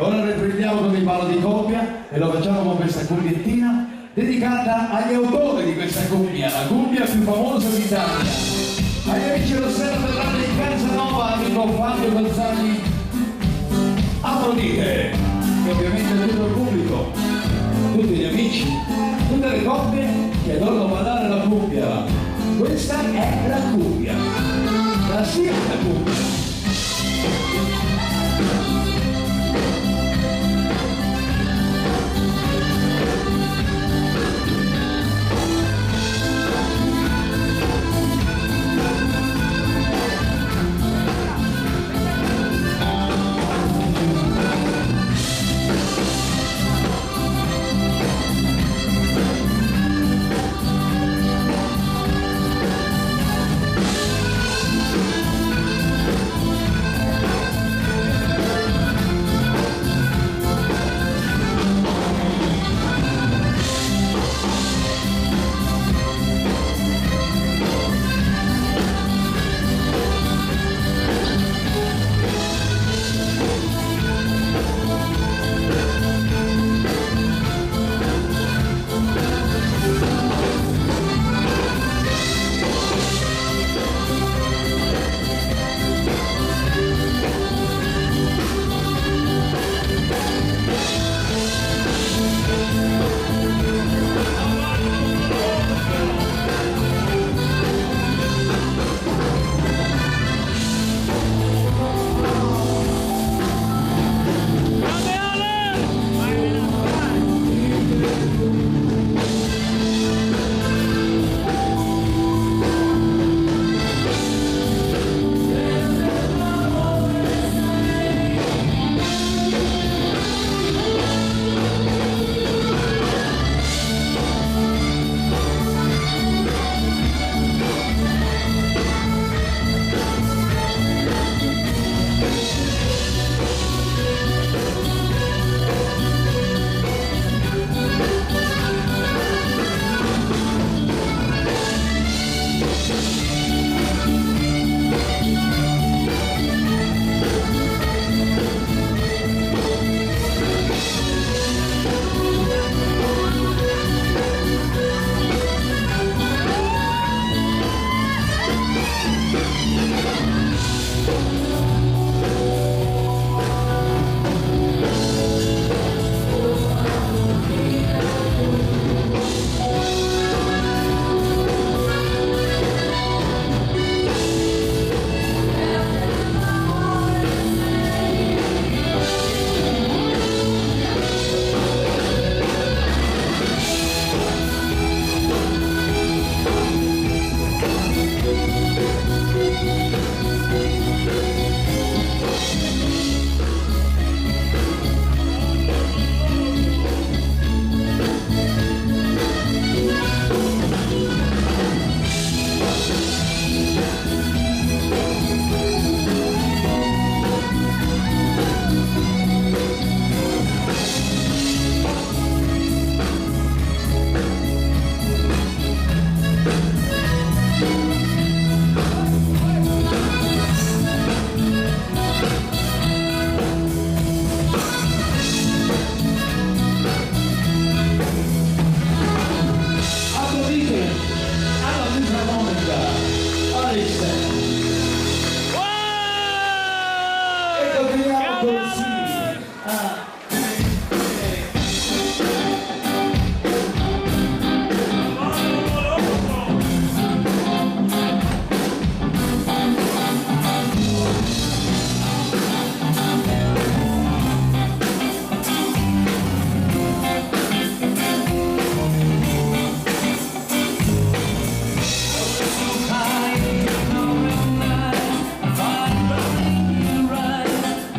A: Ora riprendiamo con il ballo di coppia e lo facciamo con questa cumbiettina dedicata agli autori di questa cumbia, la cumbia più famosa d'Italia. Agli amici dell'Osserva della Casa
D: con Fabio Gonzali.
A: Applaudite! E ovviamente tutto il pubblico, tutti gli amici, tutte le coppie che adorano ballare la cuffia. Questa è la cuffia, la sigla cuffia.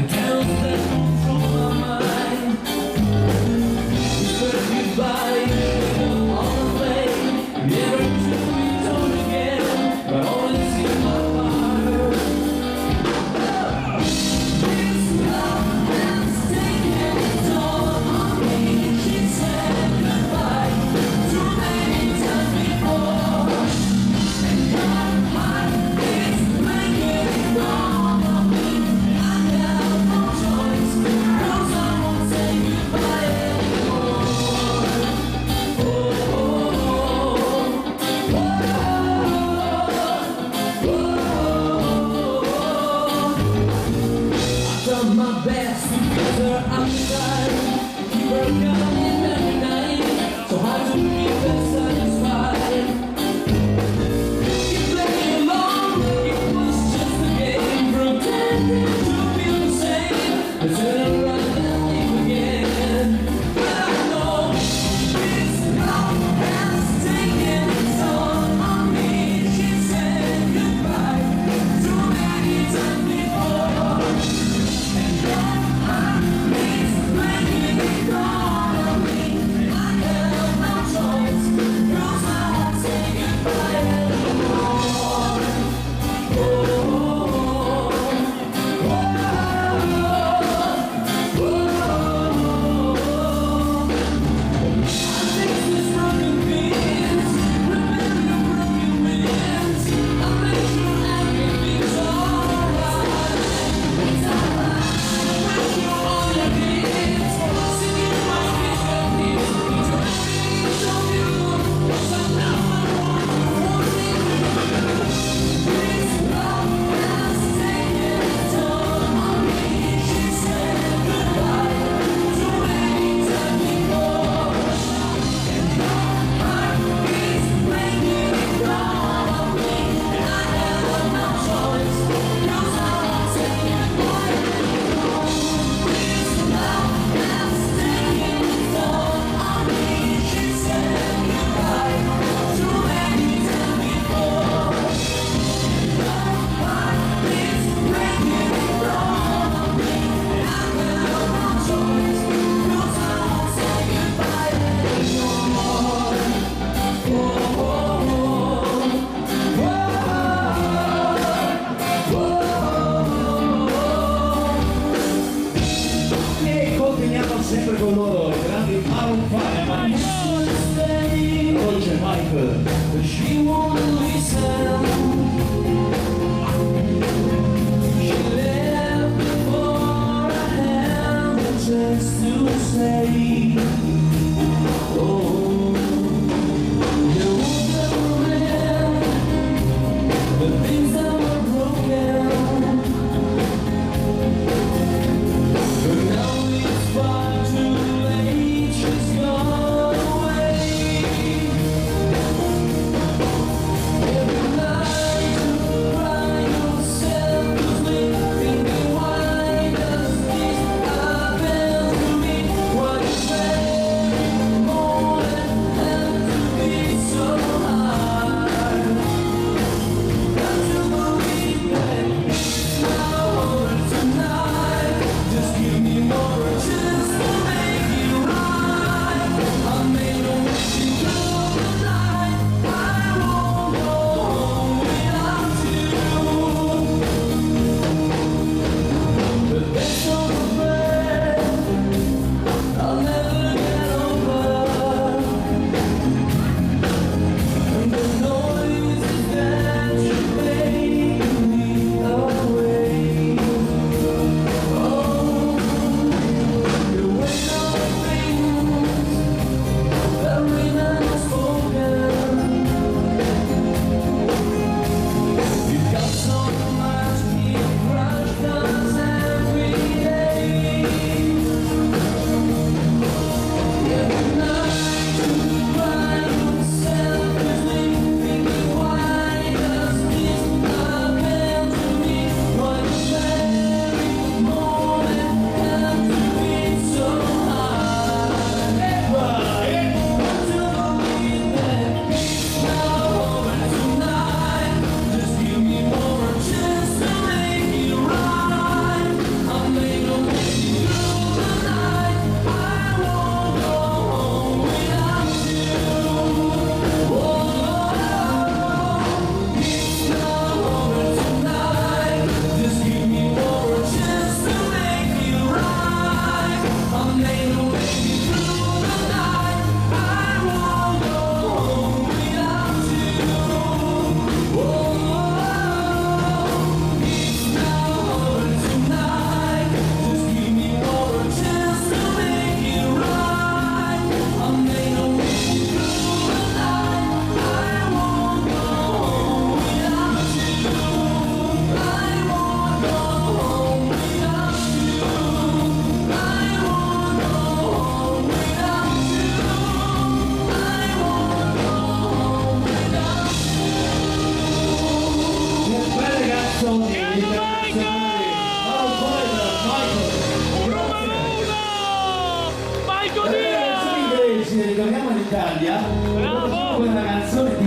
B: Tell that won't throw my mind. her outside, keep her coming every night. So hard to keep her satisfied. You play along, it was just a game, pretending to be the same. But turn around and leave again. But I know this love has taken its toll on me. She said goodbye too many times before. And then my knees playing it on me. I have no choice.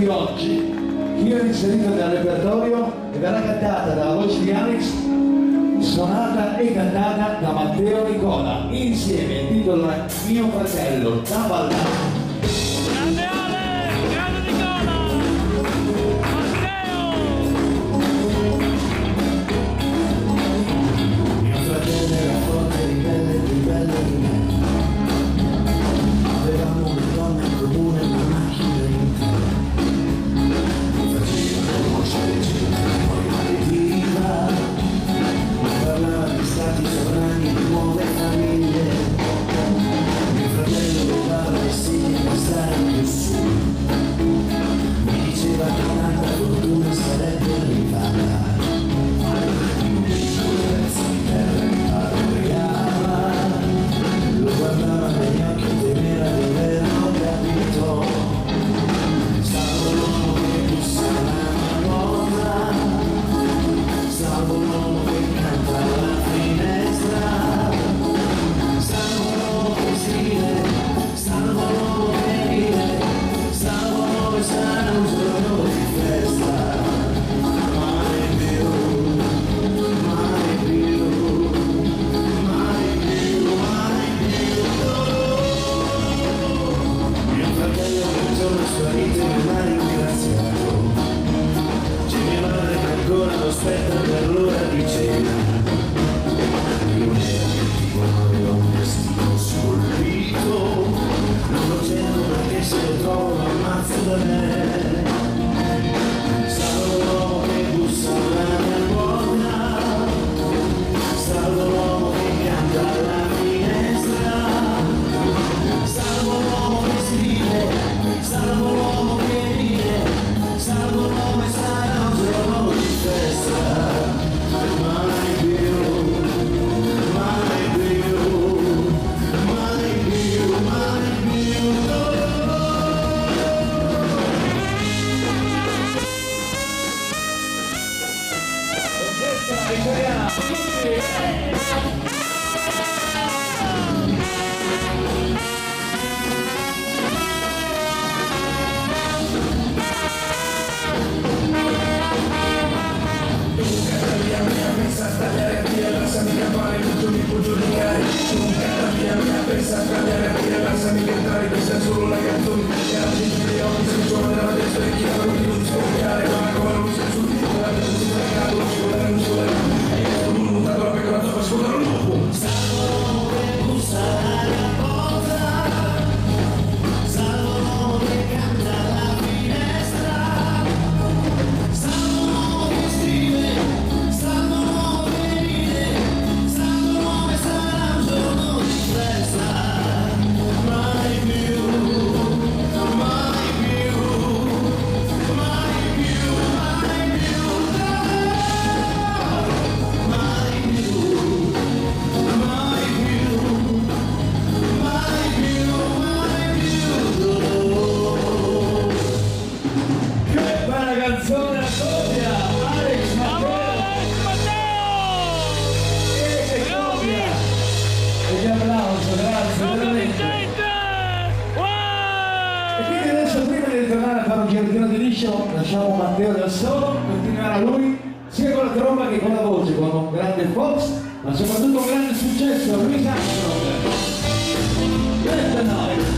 A: di oggi, io ho inserito nel repertorio e verrà cantata dalla voce di Alex, suonata e cantata da Matteo Nicola. Insieme il titolo è Mio fratello da ballare.
C: Grande Ale, grande Nicola, Matteo.
B: Mio fratello era forte, ribelle, più bello di me. Avevamo una donna in comune, una macchina in tre. Mi faceva voce leggera, poi maletiva. Mi parlava di stati sovrani, di nuove famiglie. Mio fratello volava vestiti per stare più su. Mi diceva che tanta fortuna sarebbe arrivata. Lo guardava negli occhi e temeva di averlo capito. Salvo l'uomo che bussa alla mia porta, salvo l'uomo che canta alla finestra, salvo l'uomo che scrive, salvo l'uomo che ride, salvo l'uomo che sarà un giorno di festa. Mai più, mai più. Mio fratello un giorno sparito e mi ha ringraziato. C'è mia madre che ancora lo aspetta per l'ora di cena. Io non ero cattivo, ma avevo un destino scolpito. Non lo cerco perché se lo trovo lo ammazzo da me. Salvo l'uomo che bussa alla mia porta, salvo l'uomo che canta alla finestra, salvo l'uomo che scrive, salvo l'uomo che ride, salvo l'uomo che sarà un giorno di festa. Mai più, mai più, mai più, mai più.
A: Ricordiamo tutti. Canzone a coppia, Alex
C: Bravo
A: Matteo
C: Alex, Matteo.
A: e coppia. E vi applauso, grazie
C: Cosa
A: veramente.
C: vincente.
A: E quindi adesso prima di ritornare a fare un girettino di liscio lasciamo Matteo da solo, continuerà lui sia con la tromba che con la voce, con un grande Fox, ma soprattutto un grande successo, Louis Armstrong. Let the night.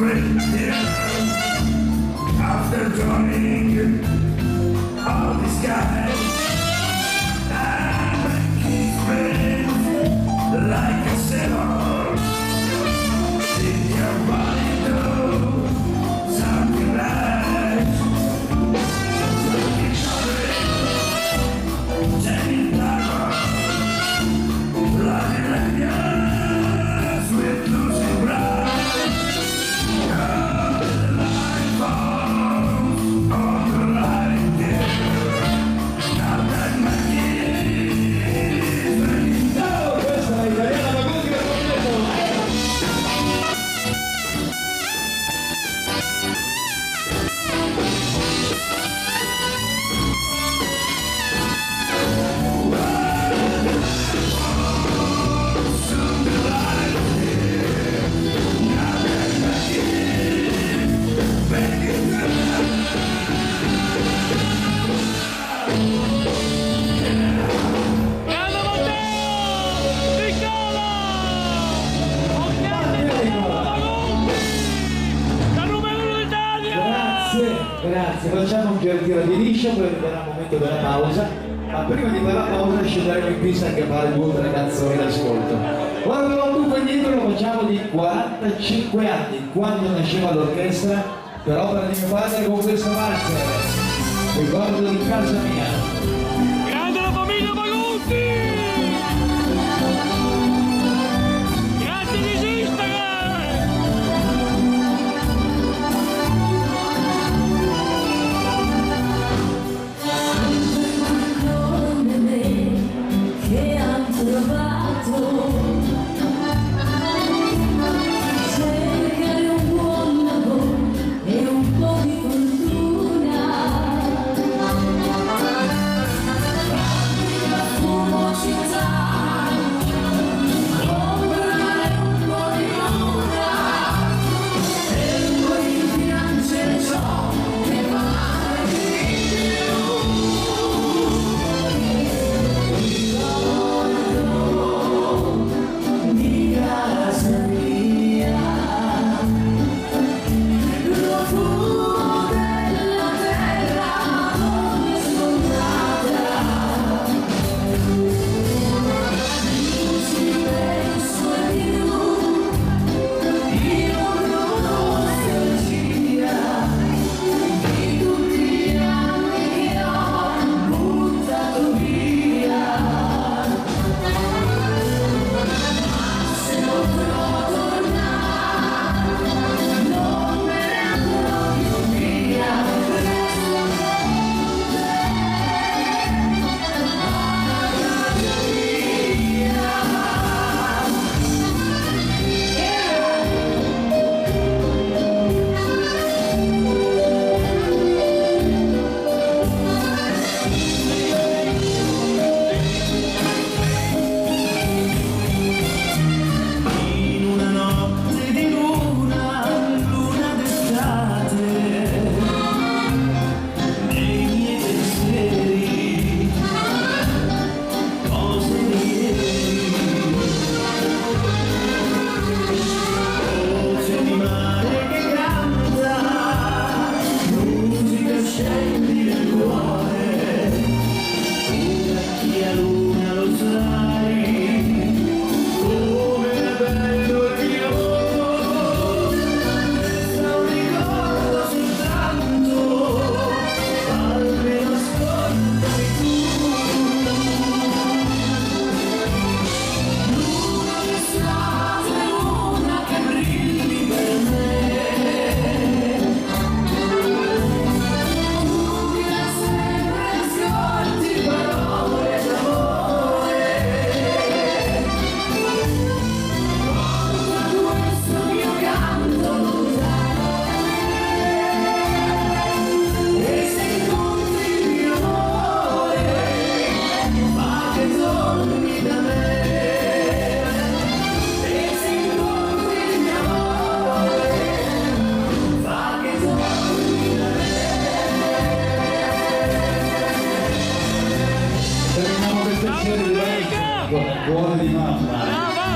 B: spring here. After joining all the skies, and keep spinning like a sailor. Did your body do something like looking shorty, taking power, bloody legends with losing breath.
A: Questa è Italiana Maguti del completo.
C: Grande Matteo! Piccola! La numero 1 d'Italia!
A: Grazie, facciamo un giro di liscio, poi arriverà il momento della pausa, ma prima di quella pausa scenderemo in pista anche a fare 2 o 3 canzoni d'ascolto. Ora abbiamo tutto indietro, lo facciamo di 45 anni, quando nasceva l'orchestra, per opera di mio padre con questo valzer, ricordo di casa mia.
C: Grande la famiglia Maguti! Grazie di esistere!
E: Come me che han trovato cercare un buon lavoro e un po' di fortuna. Fumo città, comprare un po' di luna e poi piangere ciò che vale di di casa mia, profumo della terra come scontata. Ci penso e io non ho nostalgia di tutti gli anni che ho buttato via. Se non provo a tornare, non me ne andrò più via. In una notte di luna d'estate, nei miei pensieri, cose di ieri, voce di mare che canta, musica scendi nel cuore, una chia luna lo sai. Come è bello il mio amore, resta un ricordo soltanto, almeno ascoltami tu. Luna d'estate, luna che brilli per me, tu mi dai sempre ascolti parole d'amore. Questo mio canto lontano e se incontri il mio amore, fa che torni da me. E se incontri il mio amore, fa che torni da me.
A: Terminiamo questa serie di valzer, cuore di mamma.
C: Brava!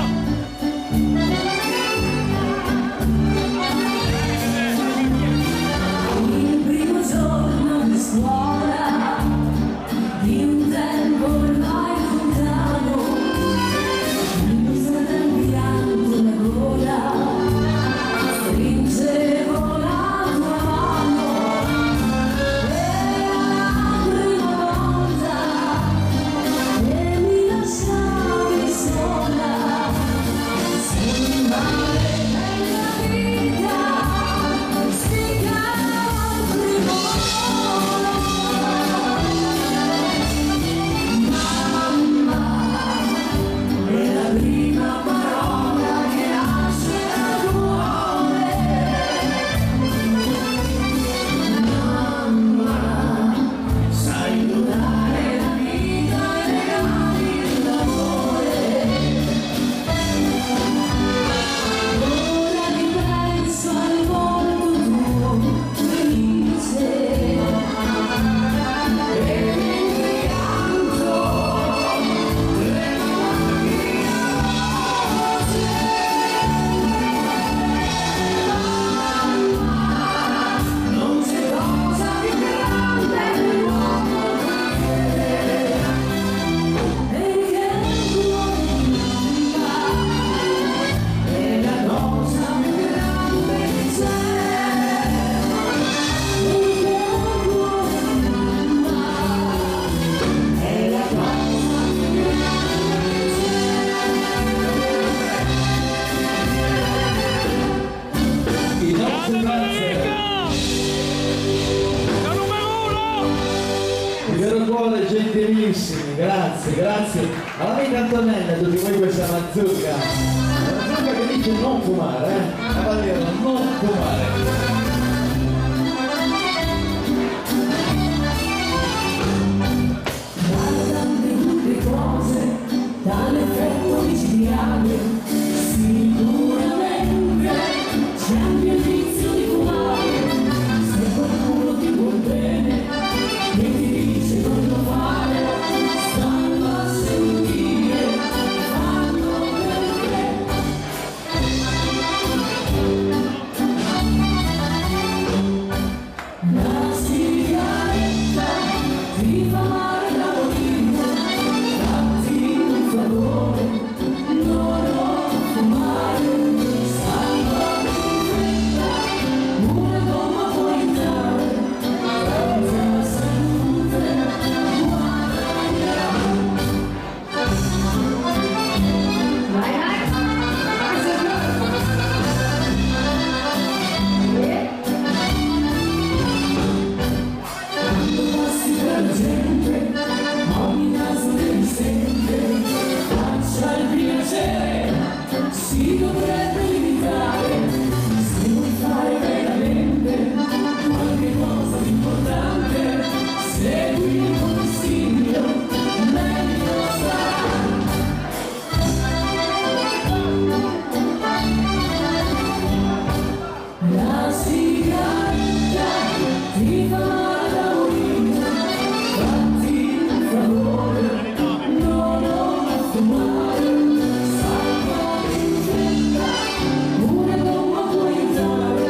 A: grazie. All'amica Antonella, tutti voi questa mazzucca. La mazzucca che dice non fumare, Cavaliero, non fumare.
E: Dall'effetto micidiale sicuramente c'è anche il vizio di fumare. Se qualcuno ti vuol bene e ti dice non lo fare, stanno a sentire, fanno perché. La sigaretta ti fa male da morire, fatti un favore, non fumare, salva in fretta, una gomma puoi entrare, senza salute, guadagnerai.
F: Vai, vai. Vai, Sergio.
E: Quando passi per la gente, ogni naso devi sempre, faccia il piacere, si dovrebbe limitare, se vuoi fare veramente qualche cosa di importante, segui il consiglio, meglio sarà. La sigaretta ti fa male da morire, fatti un favore, non fumare, salva in fretta, una gomma puoi entrare,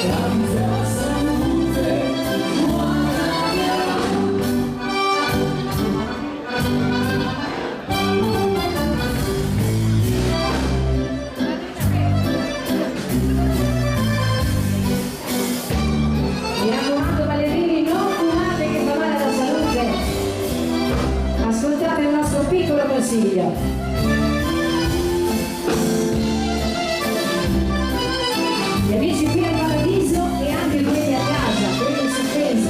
E: senza salute, guadagnerai.
F: Mi raccomando ballerini, non fumate che fa male alla salute. Ascoltate il nostro piccolo consiglio. Gli amici qui al paradiso e anche quelli a casa, quelli in sospeso.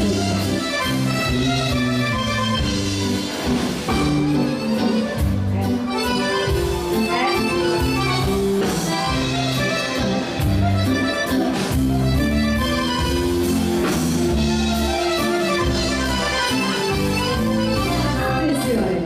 F: Attenzione.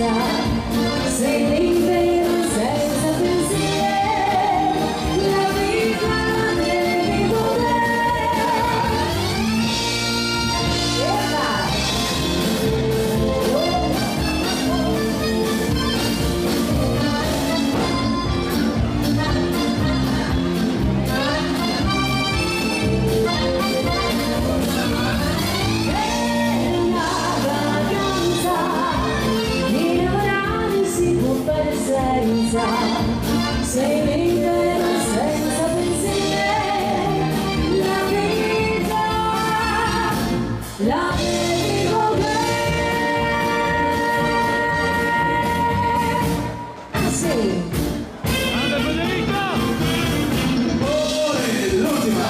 F: speranza, sei libero senza pensieri, la vita devi godere. E vai! Sei libero senza pensieri, la vita la devi godere. Ah sì!
C: Grande Federica!
D: L'ultima.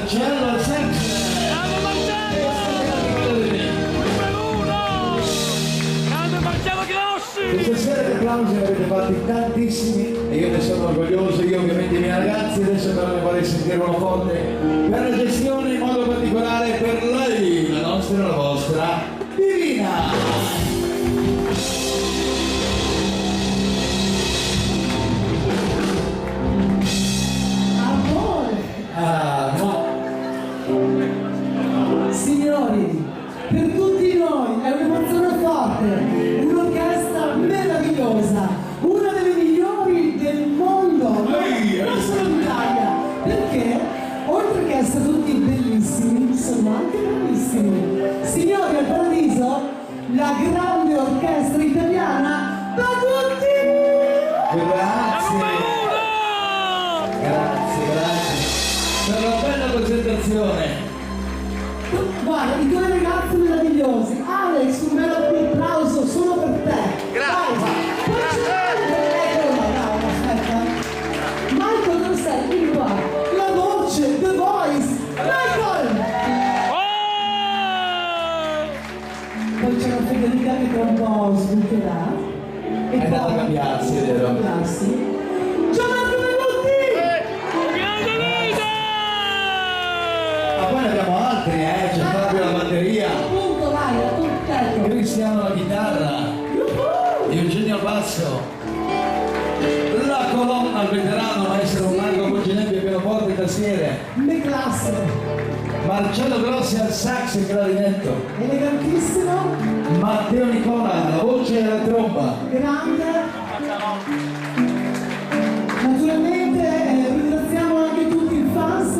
A: Marcello sempre!
C: Grande Marcello! Numero uno! Grande Marcello Grossi!
A: Questa sera di applausi ne avete fatti tantissimi e io ne sono orgoglioso, io ovviamente i miei ragazzi, adesso però ne vorrei sentire una forte per la gestione, in modo particolare per lei, la nostra e la vostra Divina!
G: Signori, per tutti noi è un'emozione forte, un'orchestra meravigliosa, una delle migliori del mondo, non solo d'Italia, perché oltre orchestra, tutti bellissimi, sono anche bravissimi. Signori al Paradiso, la grande orchestra italiana Bagutti!
A: Grazie, per la bella presentazione.
G: Guarda, i due ragazzi meravigliosi. Alex, un bel applauso solo per te. Grazie. Poi c'è eccolo là, aspetta. Michael, dove sei? Vieni qua. La voce, The Voice. Michael! Poi c'è la Federica che tra un po' sbucherà.
A: È andata a cambiarsi, è vero?
G: Gianmarco Benutti!
A: Ma poi ne abbiamo altri, c'è Fabio la batteria,
G: Appunto, vai, appunto.
A: Cristiano la chitarra, Eugenio al basso, la colonna al veterano maestro Marco Conginelli al pianoforte e tastiere,
G: Le classe.
A: Marcello Grossi al sax e clarinetto,
G: Elegantissimo.
A: Matteo Nicola la voce e la tromba.
G: Grande. Naturalmente ringraziamo anche tutti i fans,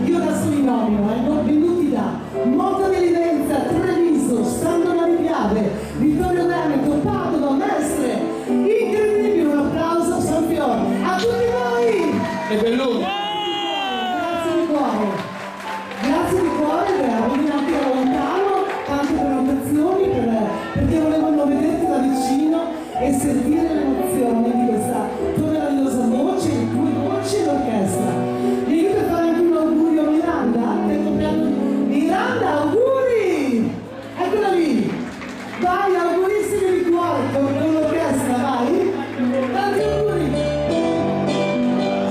G: io adesso li nomino, venuti da Monte dell'Evidenza, Treviso, San Donat di Piave, Vittorio Veneto, Padova, Mestre, incredibile, un applauso a San Fiore, a tutti voi!
A: E Belluni.
G: Grazie di cuore per venire anche da lontano, tante prenotazioni perché volevano vederti da vicino e sentire l'emozione di questa tua meravigliosa voce, le tue voci e l'orchestra. Mi aiuta a fare anche un augurio a Miranda? Che compleanno. Miranda, auguri! Eccola lì! Vai, augurissimi di cuore con l'orchestra, vai! Tanti auguri!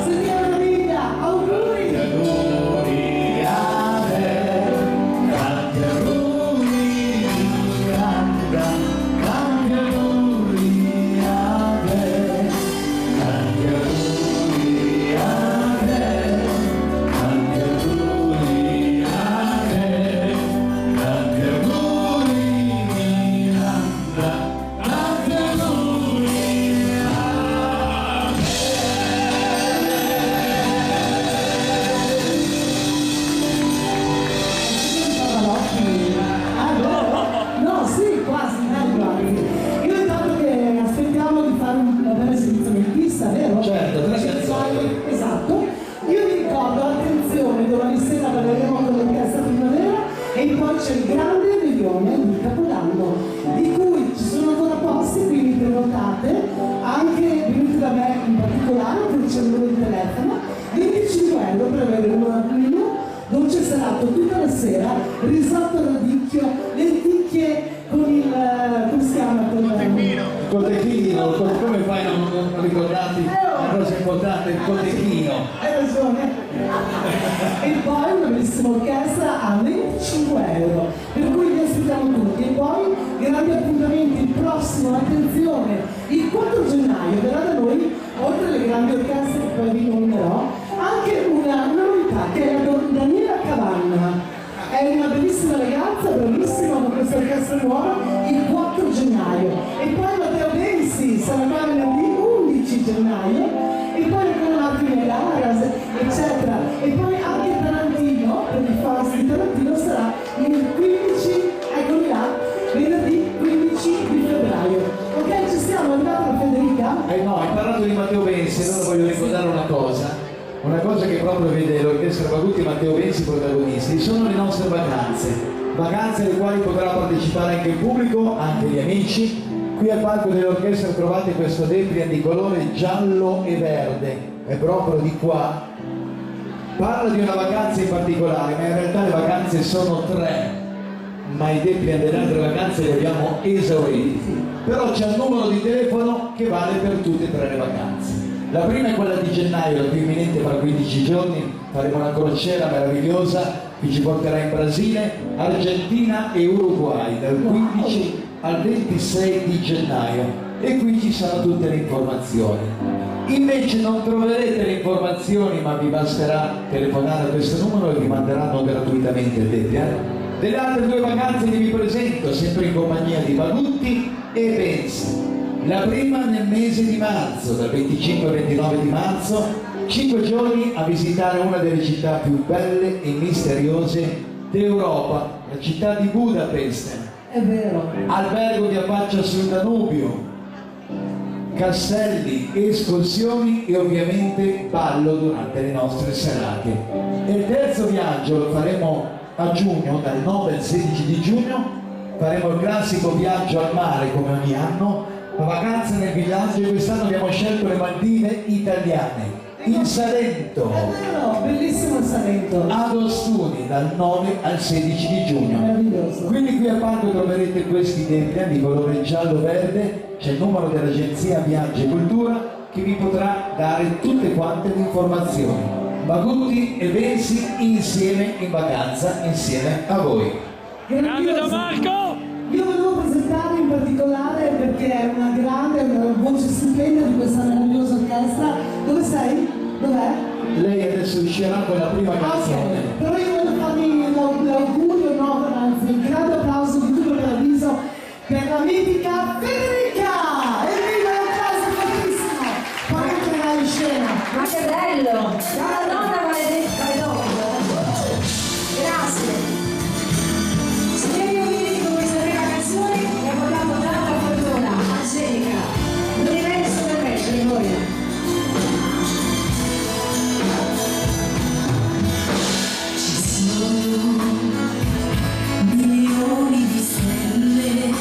G: Sentiamo la meraviglia, auguri!
A: Auguri a te, tanti auguri, Miranda, tanti auguri a te, tanti auguri a te, tanti auguri a te, tanti auguri Miranda, tanti auguri a te.
G: No, sì, quasi, quasi. Io intanto che aspettiamo di fare una bella esibizione in pista, vero?
A: Certo, 3 canzoni.
G: Esatto. Io vi ricordo, attenzione, domani sera balleremo con l'orchestra Primavera e poi c'è il grande milione di Capodanno, di cui ci sono ancora posti, quindi prenotate, anche venuti da me in particolare, perché c'è il numero di telefono, 25 euro per avere un menù, dolce salato tutta la sera, risotto radicchio, lenticchie con il, come si chiama? Con
A: Cotechino, come fai a non ricordarti una cosa importante, il cotechino?
G: Hai ragione. E poi una bellissima orchestra a 25 euro, per cui vi aspettiamo tutti. E poi grandi appuntamenti, il prossimo, attenzione, il 4 gennaio verrà da noi, oltre alle grandi orchestre che poi vi nominerò, anche una novità che è la Daniela Cavanna. È una bellissima ragazza, bravissima, con questa orchestra nuova, il 4 gennaio. E poi Matteo Bensi sarà qua venerdì 11 gennaio. E poi ancora altri Megaras, eccetera. E poi anche Tarantino, per i fans di Tarantino, sarà il 15, eccoli là, venerdì 15 di febbraio. Ok, ci siamo, è arrivata la Federica?
A: No, hai parlato di Matteo Bensi, allora voglio ricordare una cosa che proprio vede l'orchestra Bagutti e Matteo Bensi protagonisti, sono le nostre vacanze alle quali potrà partecipare anche il pubblico, anche gli amici. Qui al palco dell'orchestra trovate questo Deprian di colore giallo e verde, è proprio di qua. Parlo di una vacanza in particolare, ma in realtà le vacanze sono 3, ma i Deprian delle altre vacanze li abbiamo esauriti. Però c'è un numero di telefono che vale per tutte e 3 le vacanze. La prima è quella di gennaio, la più imminente, fra 15 giorni faremo una crociera meravigliosa che ci porterà in Brasile, Argentina e Uruguay dal 15 al 26 di gennaio, e qui ci saranno tutte le informazioni. Invece non troverete le informazioni, ma vi basterà telefonare a questo numero e vi manderanno gratuitamente il Deprian. Delle altre 2 vacanze che vi presento, sempre in compagnia di Bagutti e Bensi. La prima nel mese di marzo, dal 25 al 29 di marzo, 5 giorni a visitare una delle città più belle e misteriose d'Europa, la città di Budapest.
G: È vero.
A: Albergo che affaccia sul Danubio, castelli, escursioni e ovviamente ballo durante le nostre serate. E il terzo viaggio lo faremo a giugno, dal 9 al 16 di giugno, faremo il classico viaggio al mare come ogni anno, la vacanza nel villaggio, e quest'anno abbiamo scelto le Maldive italiane, in Salento,
G: È vero, bellissimo il Salento.
A: ad Ostuni, dal 9 al 16 di giugno.
G: Meraviglioso.
A: Quindi qui a Parco troverete questi templi di colore giallo-verde, c'è il numero dell'agenzia Viaggi e Cultura che vi potrà dare tutte quante le informazioni. Magutti e Bensi insieme in vacanza, insieme a voi.
C: Grande
G: Grandioso.
C: Gianmarco!
G: Io volevo presentare in particolare perché è una voce stupenda di questa meravigliosa orchestra. Dove sei? Dov'è?
A: Lei adesso uscirà con la prima
G: Ah,
A: canzone.
G: ok. Però io voglio farvi l'augurio, no, anzi, un grande applauso di tutto il paradiso per la mitica Federica! Evviva un applauso fortissimo! Poi entrerà in scena.
F: Ma che bello! La donna maledetta e dopo. Grazie. Signori, io vi dico questa prima canzone che ha portato tanta fortuna. Angenica, l'universo del me, per voi. Ci sono milioni di stelle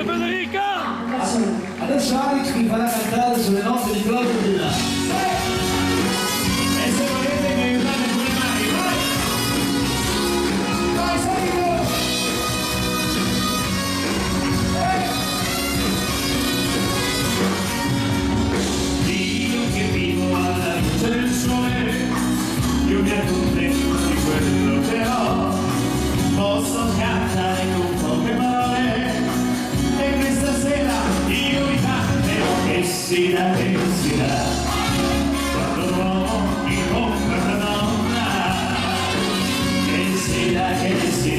C: Federica!
A: Adesso Alex mi farà cantare sulle note di Claudio Di là.
B: E se volete mi aiutate con le mani, vai! Vai, Sergio! Io che vivo alla luce del sole, io mi accontento di quello che ho, posso cantare con poche parole, e questa sera io vi canterò che si dà, quando l'uomo incontra una donna, che si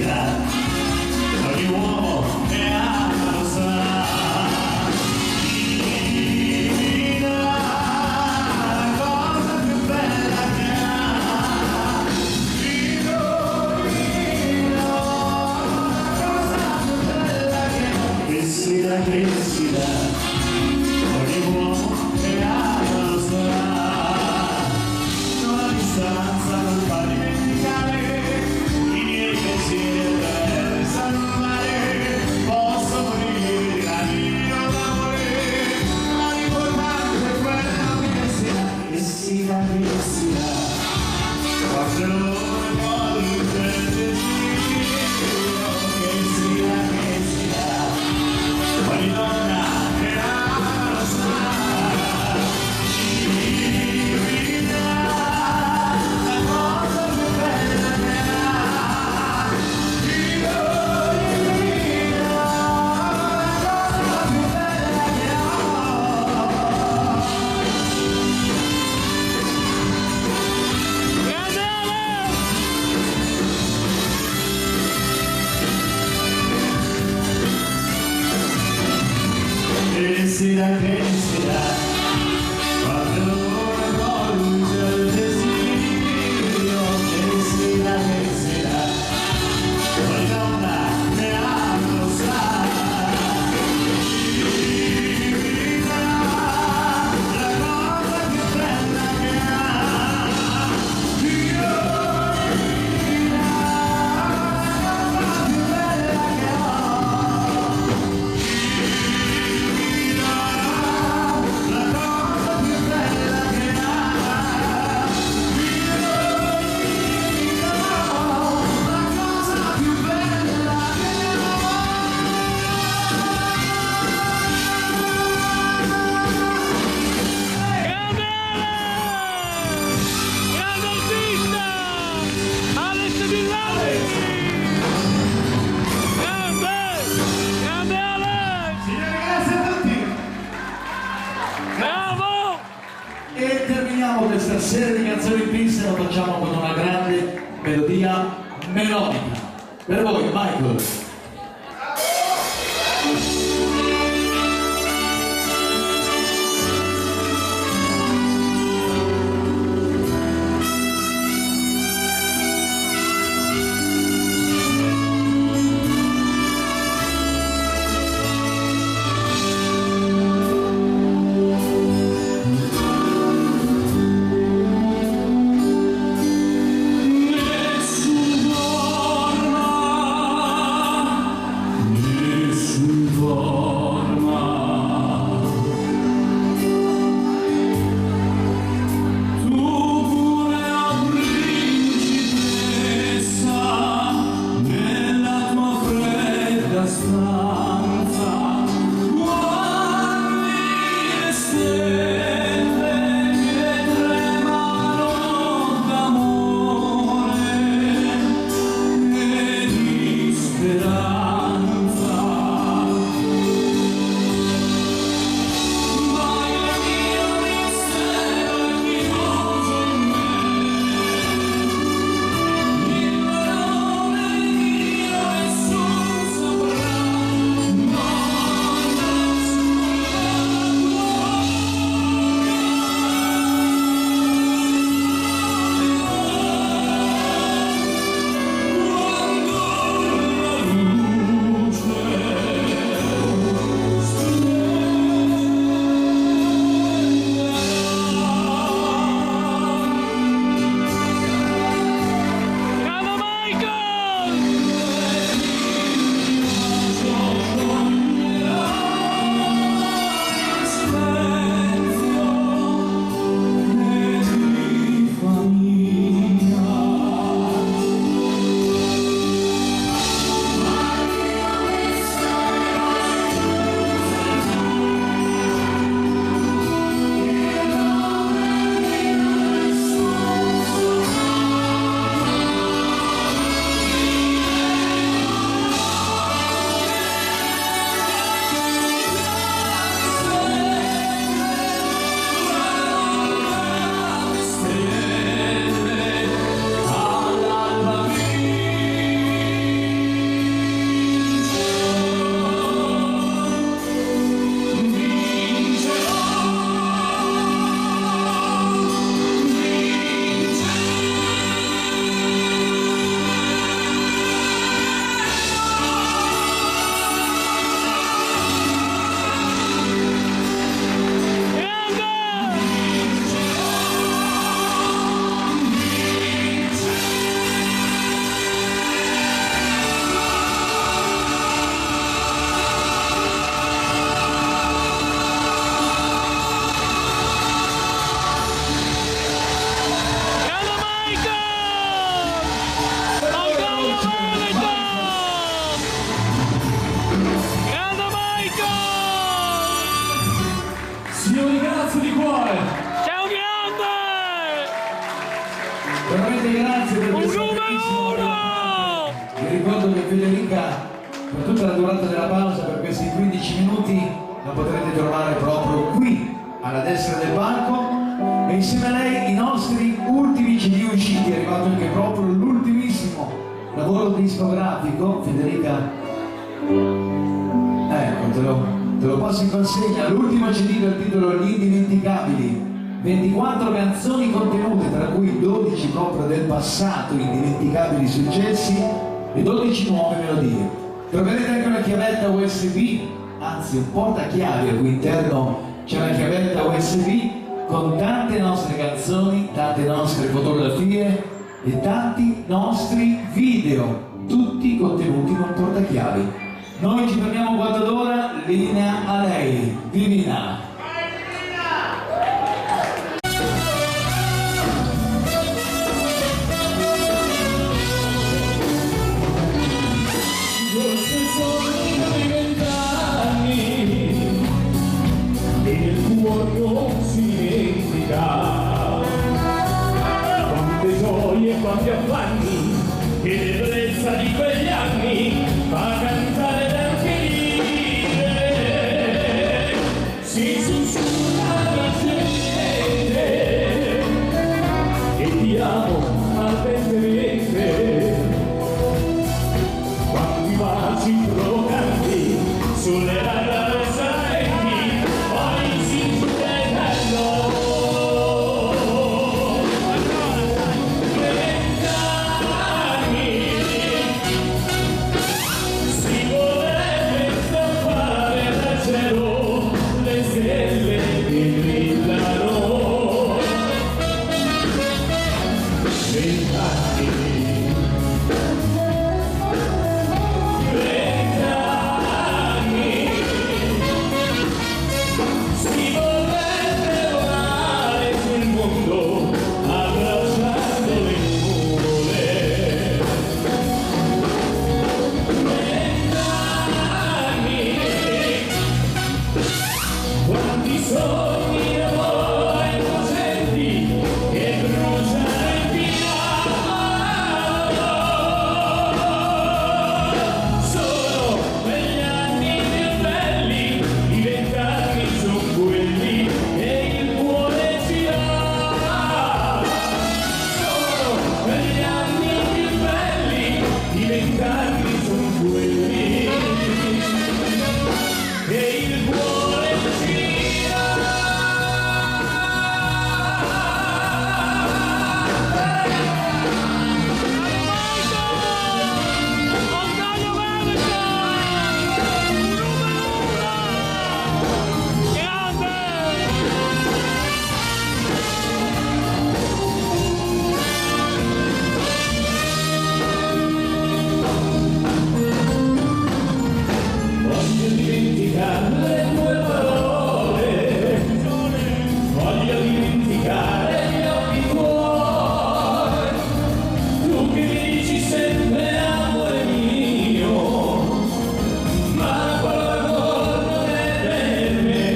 B: dà, ogni uomo che ama lo sa. Che si dà, ogni uomo che ama lo sa, non ha distanza non fa dimenticare, i miei pensieri restano male, posso morire di cammino d'amore, ma l'importante è quello che si dà, quando l'uomo vuole il desiderio, che si dà, ogni donna che ama lo sa, mi dà la cosa più bella che ha, mi dà la cosa più bella che ha.
C: Grande Ale!
B: Che si dà, quando l'uomo luce il desiderio, che si dà, ogni donna che ama lo sa, mi dà la cosa più bella che ha, mi dà la cosa più bella che ha.
C: Grande Ale! Grande artista! Alex Villani! Grande Alex!
B: Grazie a tutti!
C: Bravo!
A: E terminiamo questa serie di canzoni in pista e lo facciamo con una grande melodia melodica. Per voi, Michael.
B: Nessun giorno
A: Federica per tutta la durata della pausa, per questi 15 minuti, la potrete trovare proprio qui, alla destra del palco, e insieme a lei i nostri ultimi CD usciti. È arrivato anche proprio l'ultimissimo lavoro discografico. Federica, ecco, te lo passo in consegna, l'ultimo CD dal titolo Gli Indimenticabili, 24 canzoni contenute, tra cui 12 proprio del passato, indimenticabili successi, e 12 nuove melodie. Troverete anche una chiavetta USB, anzi un portachiavi, al cui interno c'è una chiavetta USB con tante nostre canzoni, tante nostre fotografie e tanti nostri video, tutti contenuti in un portachiavi. Noi ci fermiamo un quarto d'ora, linea a lei, Divina.
C: Forse sono i 20 anni e il cuore non si dimentica quante gioie e quanti affanni che l'ebbrezza di quegli anni fa cantare da felice. Si sussurra la gente e ti amo ardentemente. Quanti baci provocanti sulle labbra resarenti, poi si chiuderanno. 20 anni si vorrebbe stampare dal cielo le stelle che brillano. 20 anni. Si vorrebbe volare sul mondo abbracciando le nuvole. 20 anni, quanti sogni d'amore innocenti che bruciano in piano. Sono quegli anni più belli, i 20 anni sono quelli che il cuore ci dà. Sono quegli anni più belli, i 20 anni sono quelli che il cuore ci dà. Antonio Veneto, numero 1, grande! Voglio dimenticare le tue parole, voglio dimenticare gli occhi tuoi, tu che mi dici sempre amore mio, ma quell'amore non è per me.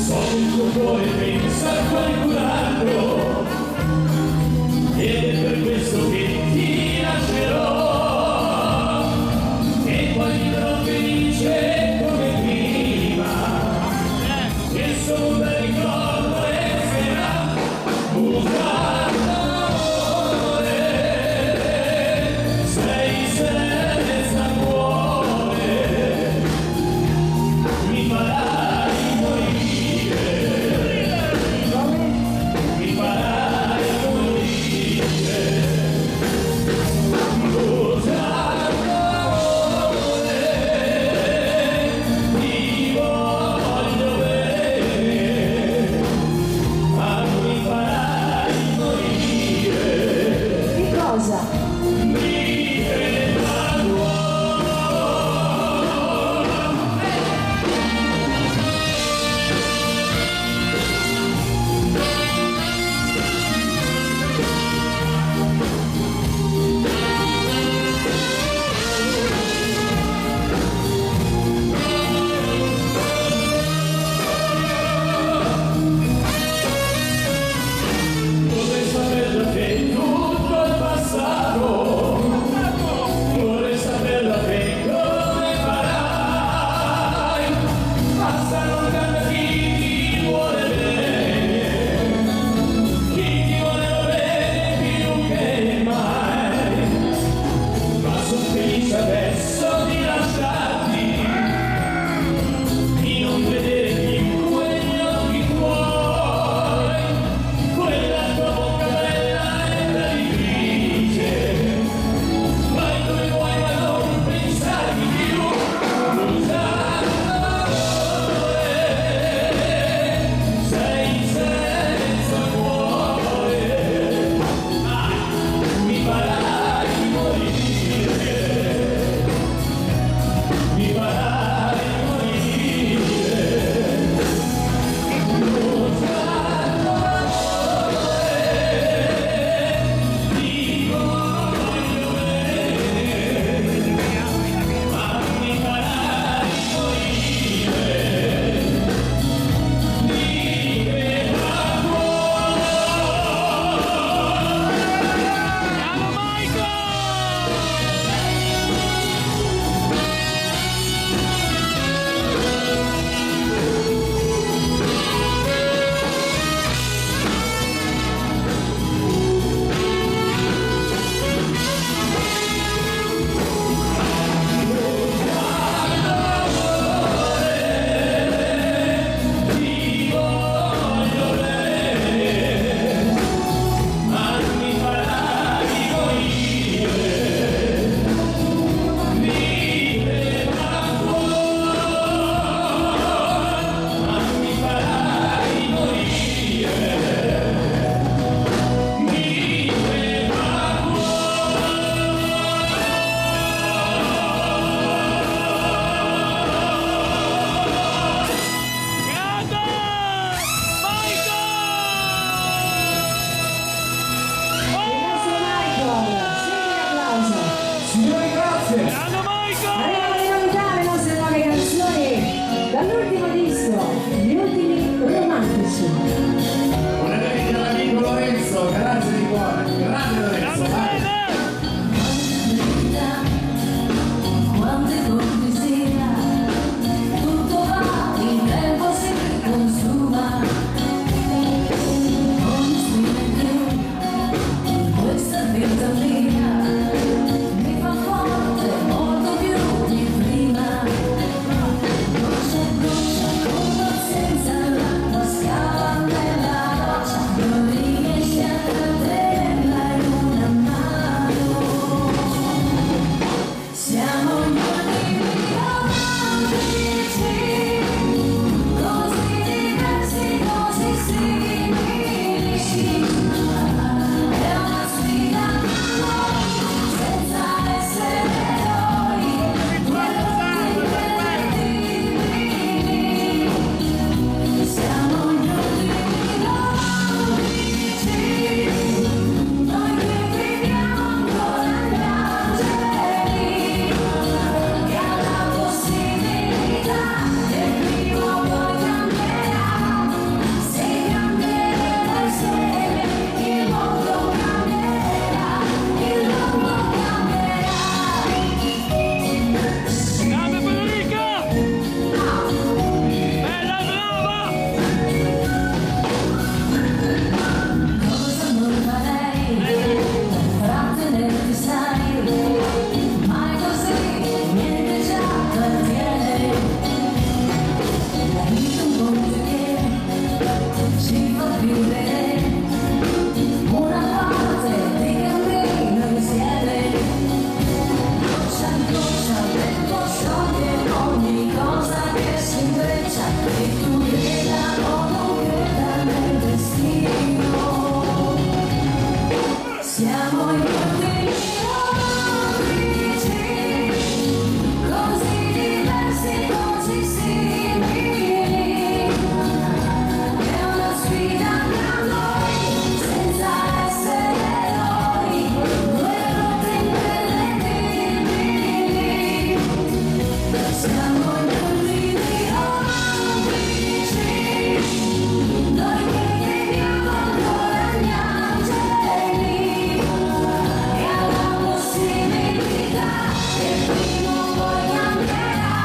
C: So che il tuo cuore pensa a qualcun altro, ed è per questo che ti lascerò. E poi non felice come prima, che solo un bel ricordo resterà, usando amore. Sei senza cuore, mi farai morire.
F: dall'ultimo disco, Gli ultimi romantici.
D: Una dedica all'amico Lorenzo, grazie di cuore, grande Lorenzo, vai!
E: Quante ipocrisia, tutto va, il tempo si consuma. Ogni sfida che questa vita mia mi fa forte molto più di prima. Goccia a goccia, con pazienza, l'acqua scava nella roccia, non riesci a trattenerla in una mano. Siamo gli ultimi romantici, così diversi, così simili. È una sfida tra noi, senza essere eroi, due lotti imprevedibili. Siamo gli ultimi romantici, noi che viviamo ancora gli angeli, che ha la possibilità che prima o poi cambierà. Se cambieremo insieme, il mondo cambierà, il mondo cambierà.
C: Grande Federica! Bella, brava!
E: Cosa non farei per trattenerti, sai, mai così, niente ci appartiene. La vita un ponte che ci fa vivere una parte di cammino insieme. Goccia a goccia, il tempo scioglie ogni cosa che si intreccia, e tu creda o non creda nel destino. Siamo gli ultimi romantici, così diversi, così simili. È una sfida tra noi, senza essere eroi, due lotti imprevedibili. Siamo gli ultimi romantici, noi che crediamo ancora agli angeli, e alla possibilità che prima o poi cambierà.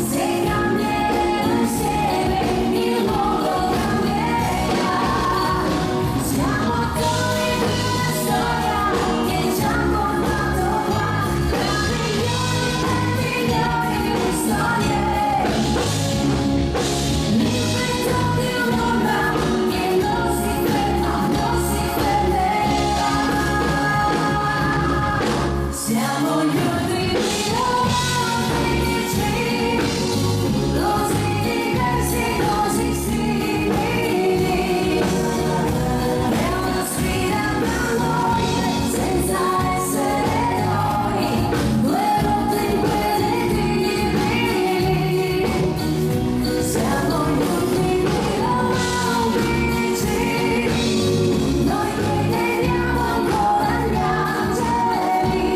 E: Se cambieremo insieme, il mondo cambierà. Siamo attori di una storia che ci ha portato qua, tra milioni di storie. L'invento di un'onda che non si ferma, non si fermerà. Siamo gli ultimi romantici, così diversi, così simili. È una sfida tra noi, senza essere eroi, due lotti imprevedibili. Siamo gli ultimi romantici, noi che crediamo ancora agli angeli,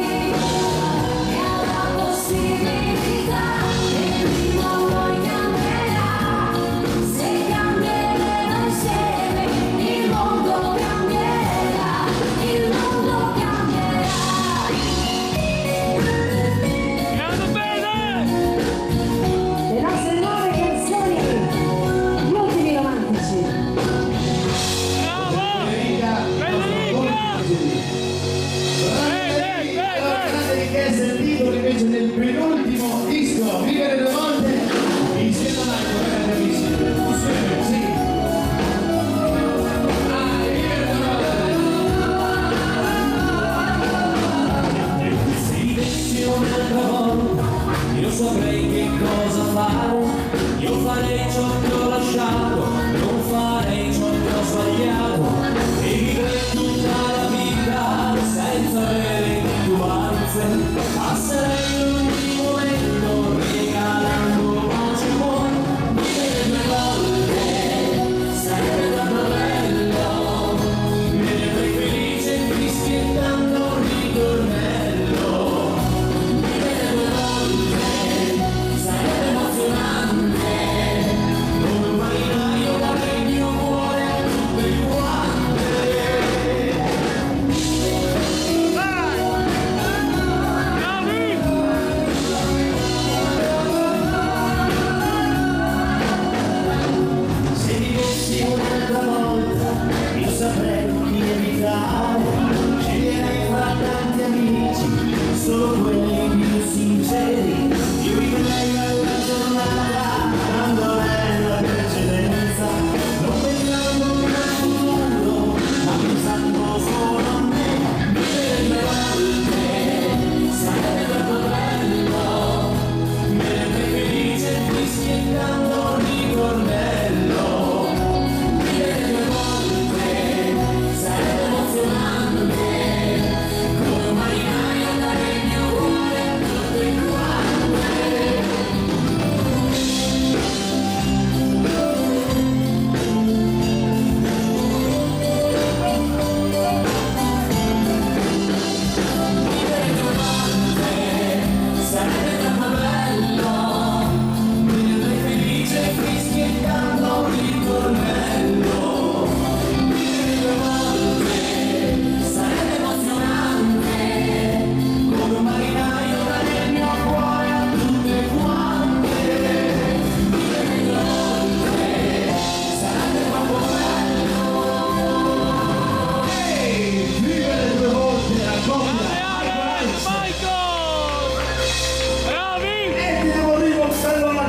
E: e alla possibilità che prima o poi cambierà. Se cambieremo insieme, il mondo cambierà, il mondo cambierà.
C: Grande bene!
F: Le nostre nuove canzoni, Gli ultimi romantici.
C: Brava!
D: Federica! Grande richiesta il titolo invece del penultimo disco, Vivere due volte, insieme a Marco, bravissimo. Sì. Vivere due volte.
A: Se vivessi un'altra volta, io saprei che cosa fare. Io farei ciò che ho lasciato, non farei ciò che ho sbagliato, e vivrei tutta la vita senza avere titubanze. Passerei ogni momento regalando voce buona. Vivere due volte sarebbe tanto bello, vedere felice fischiettando un ritornello. Vivere due volte sarebbe emozionante.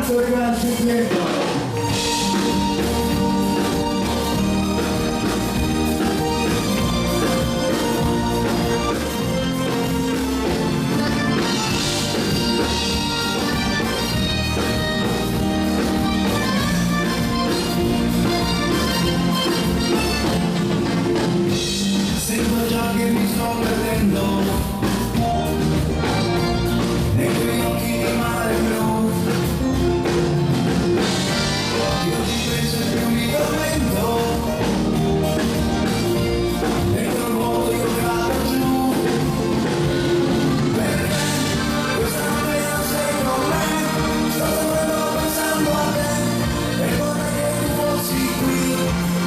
A: applauso ragazzi, pieno.
B: Sento già che mi sto perdendo nei tuoi occhi di mare blu. Io ti penso e più mi tormento, dentro il vuoto io cado giù. Perché questa notte non sei con me, sto soffrendo pensando a te e vorrei che tu fossi qui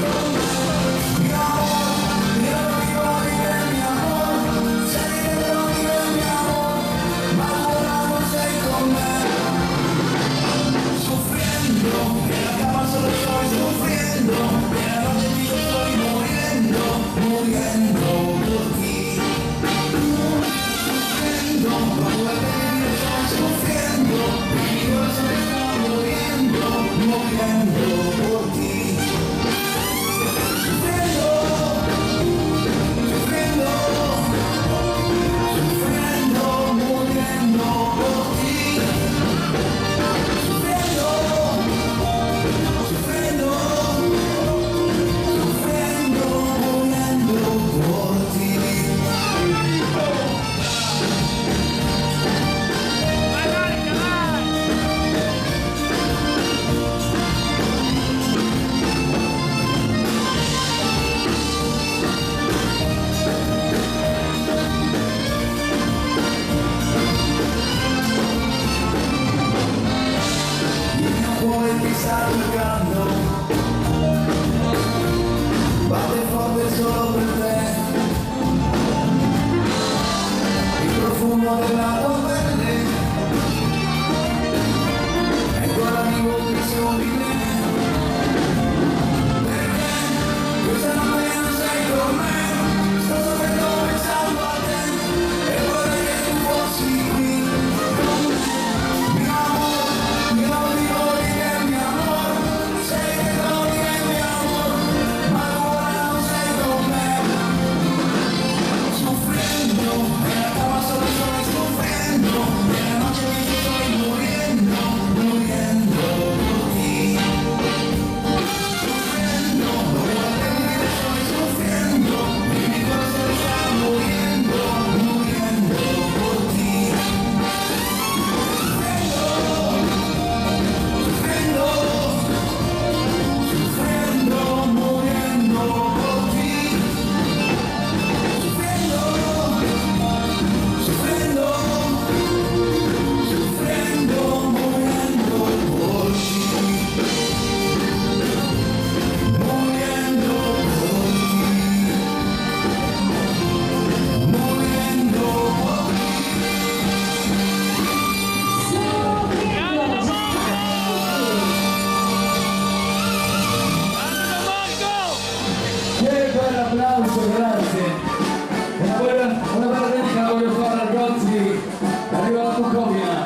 B: con me. Mi amore, io non mi voglio del mio amore, sei dentro di me mi amore, ma ora non sei con me. Soffriendo, nella cama solo sto soffriendo, nella notte ti sto morendo, morendo per ti. Soffriendo, paura che io sto soffriendo, il mio corazone sta morendo, morendo per ti. Soffriendo, soffriendo, soffriendo, morendo per ti. Soffriendo, soffriendo, soffriendo, morendo per ti. Il mio cuore ti sta toccando, batte forte solo per te. Il profumo della tua pelle è ancora vivo qui su di me. Perché questa notte non sei con me, sto soffrendo pensando a te e vorrei che tu fossi qui con me. Mio amore, io non mi voglio del mio amore, sei dentro di me mio amore, ma ora non sei con me. Soffrendo, nella cama solo sto soffrendo, nella notte mi sto morendo, morendo per ti. Soffrendo, ora che mi sto soffrendo, il mio corazone sta morendo, morendo per ti. Soffrendo, soffrendo, morendo per ti. Soffrendo, soffrendo, soffrendo, morendo per ti. Morendo per ti. Morendo per
A: Che bel applauso, grazie. Una bella dedica la voglio fare al Gozzi, arriva la Bucovina.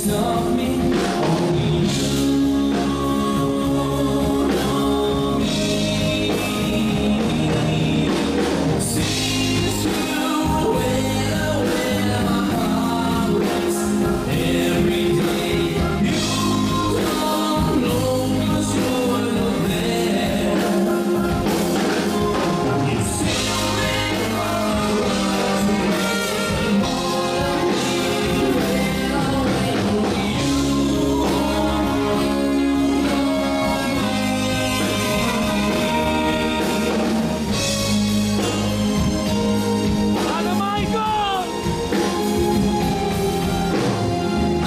C: piece of me. Only you know me. Seems to where my heart races every day. You don't know 'cause you're not there. You still make my world to make more of me. When I wait for you, Anna Michael!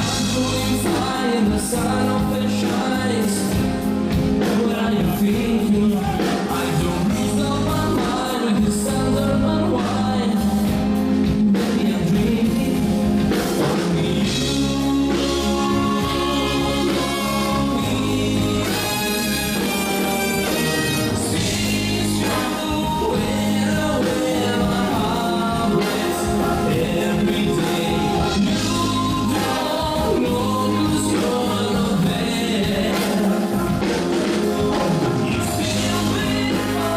C: I'm going fly in the sun often shines. What are you thinking? I don't lose up my mind with this thunder and wine. Maybe I'm dreaming. Only you know me. Seems you where my heart races every day. You don't know 'cause you're not there. You still make my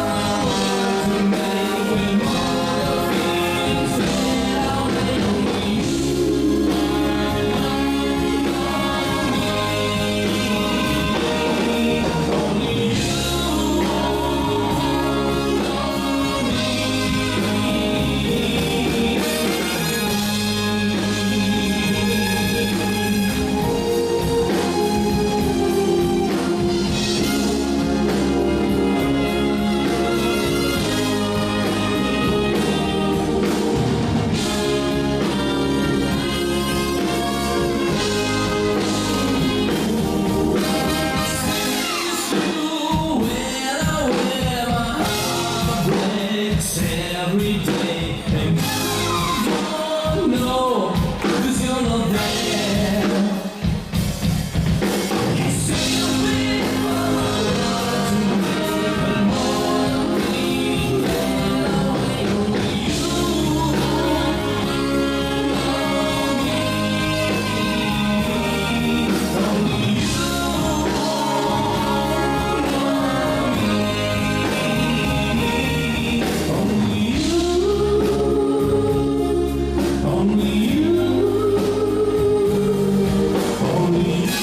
C: world to make way more of things that I'll make only you. Only every day, and you don't know 'cause you're not there. You still make my world to make more of me. When I wait only you know me. Only Only you, only you.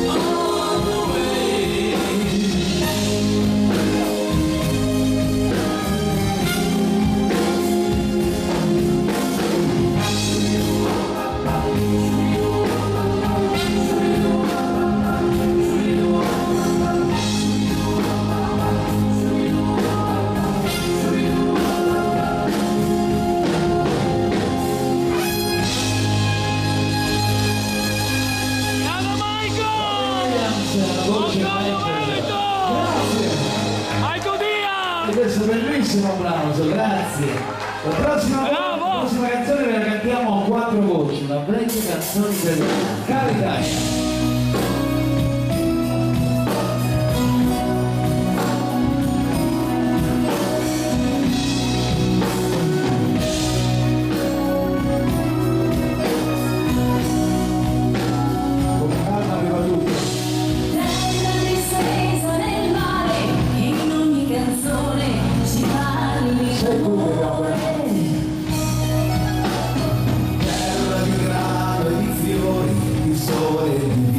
C: On the way. Anna Michael! Antonio Veneto! Michael Diaz!
A: E questo bellissimo applauso, grazie. La prossima canzone ve la cantiamo a 4 voci, una vecchia canzone italiana. Cara Italia. Come calma aveva tutto.
E: Terra distesa nel mare, in ogni canzone ci parli d'amore.
B: Terra di grano e di fiori, di sole e di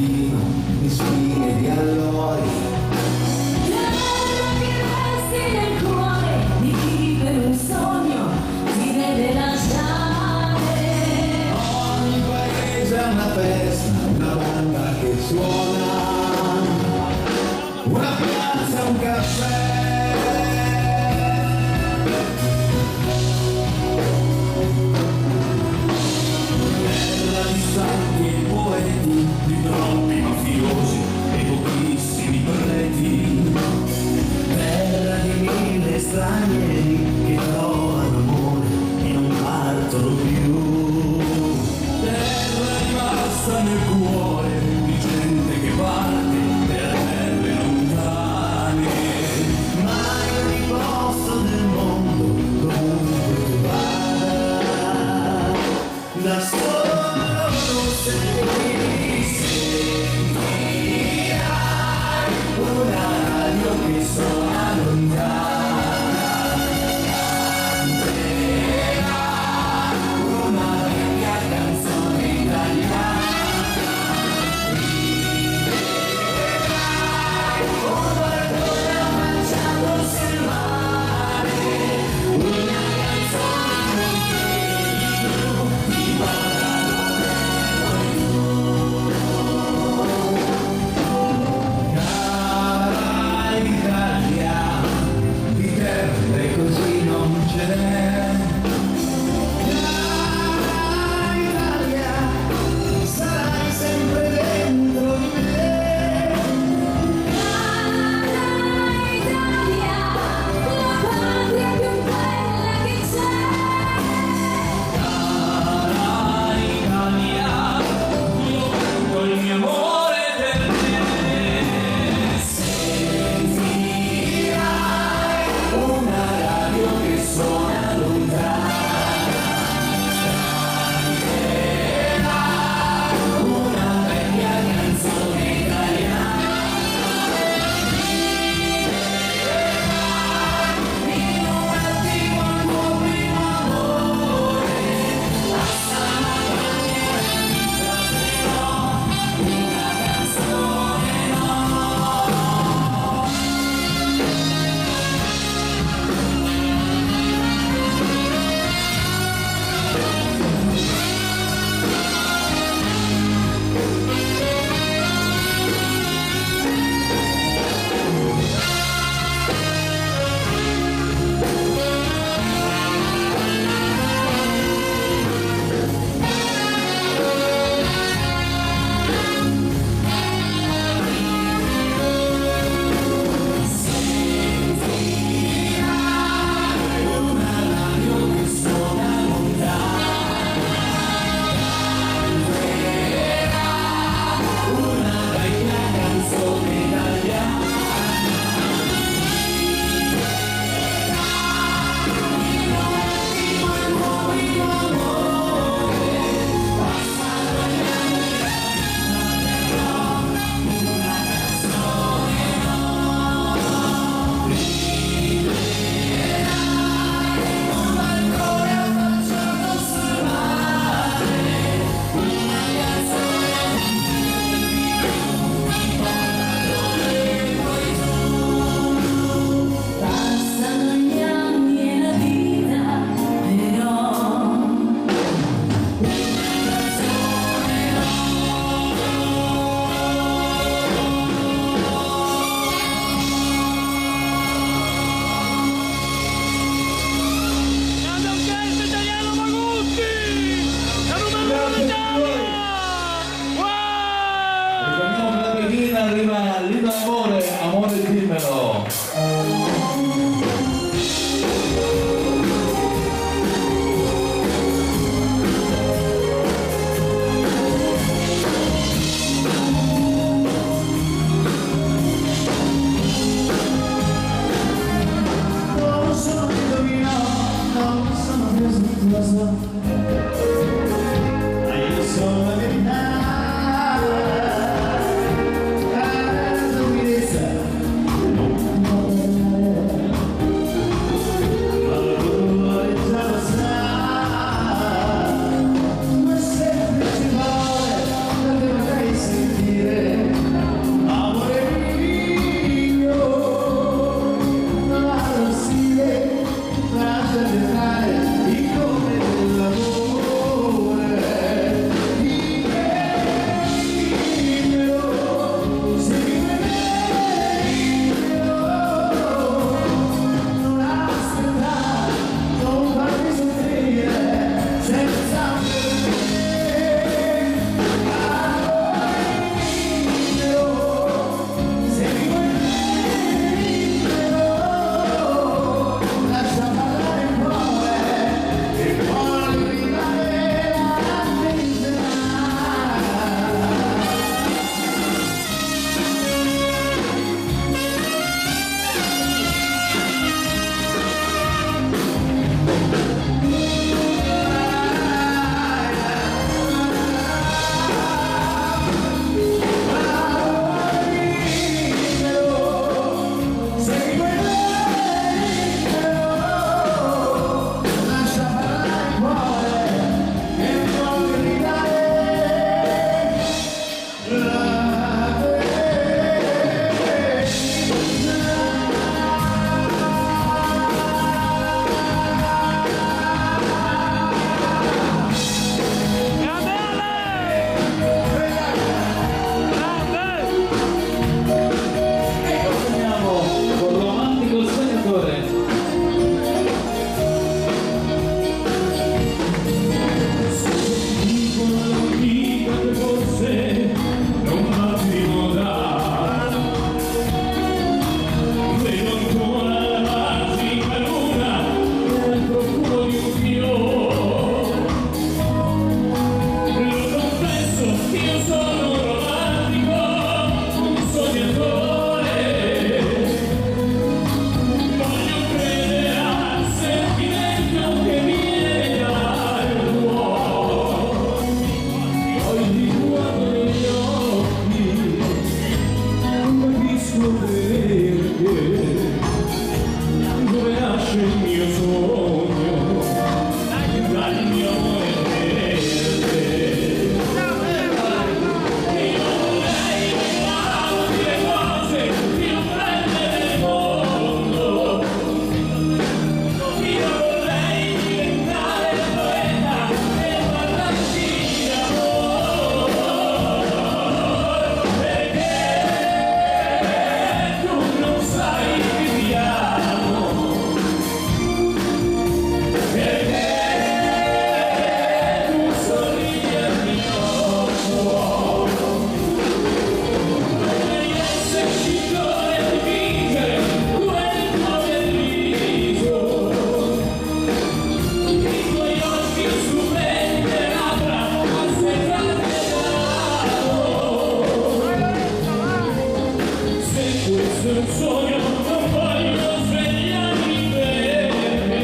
C: questo è un sogno, non voglio svegliarmi per me.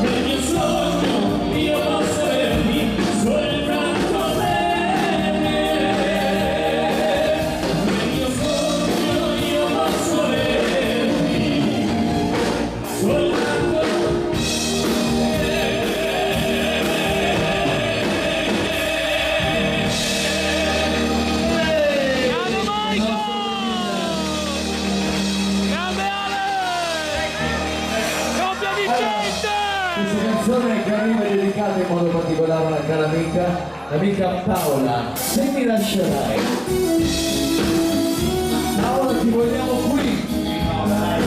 C: Nel mio sogno io posso avermi soltanto bene. Nel mio sogno io posso avermi soltanto
D: Questa canzone che arriva è dedicata in modo particolare a una cara amica, l'amica Paola. Se mi lascerai. Paola, ti vogliamo qui.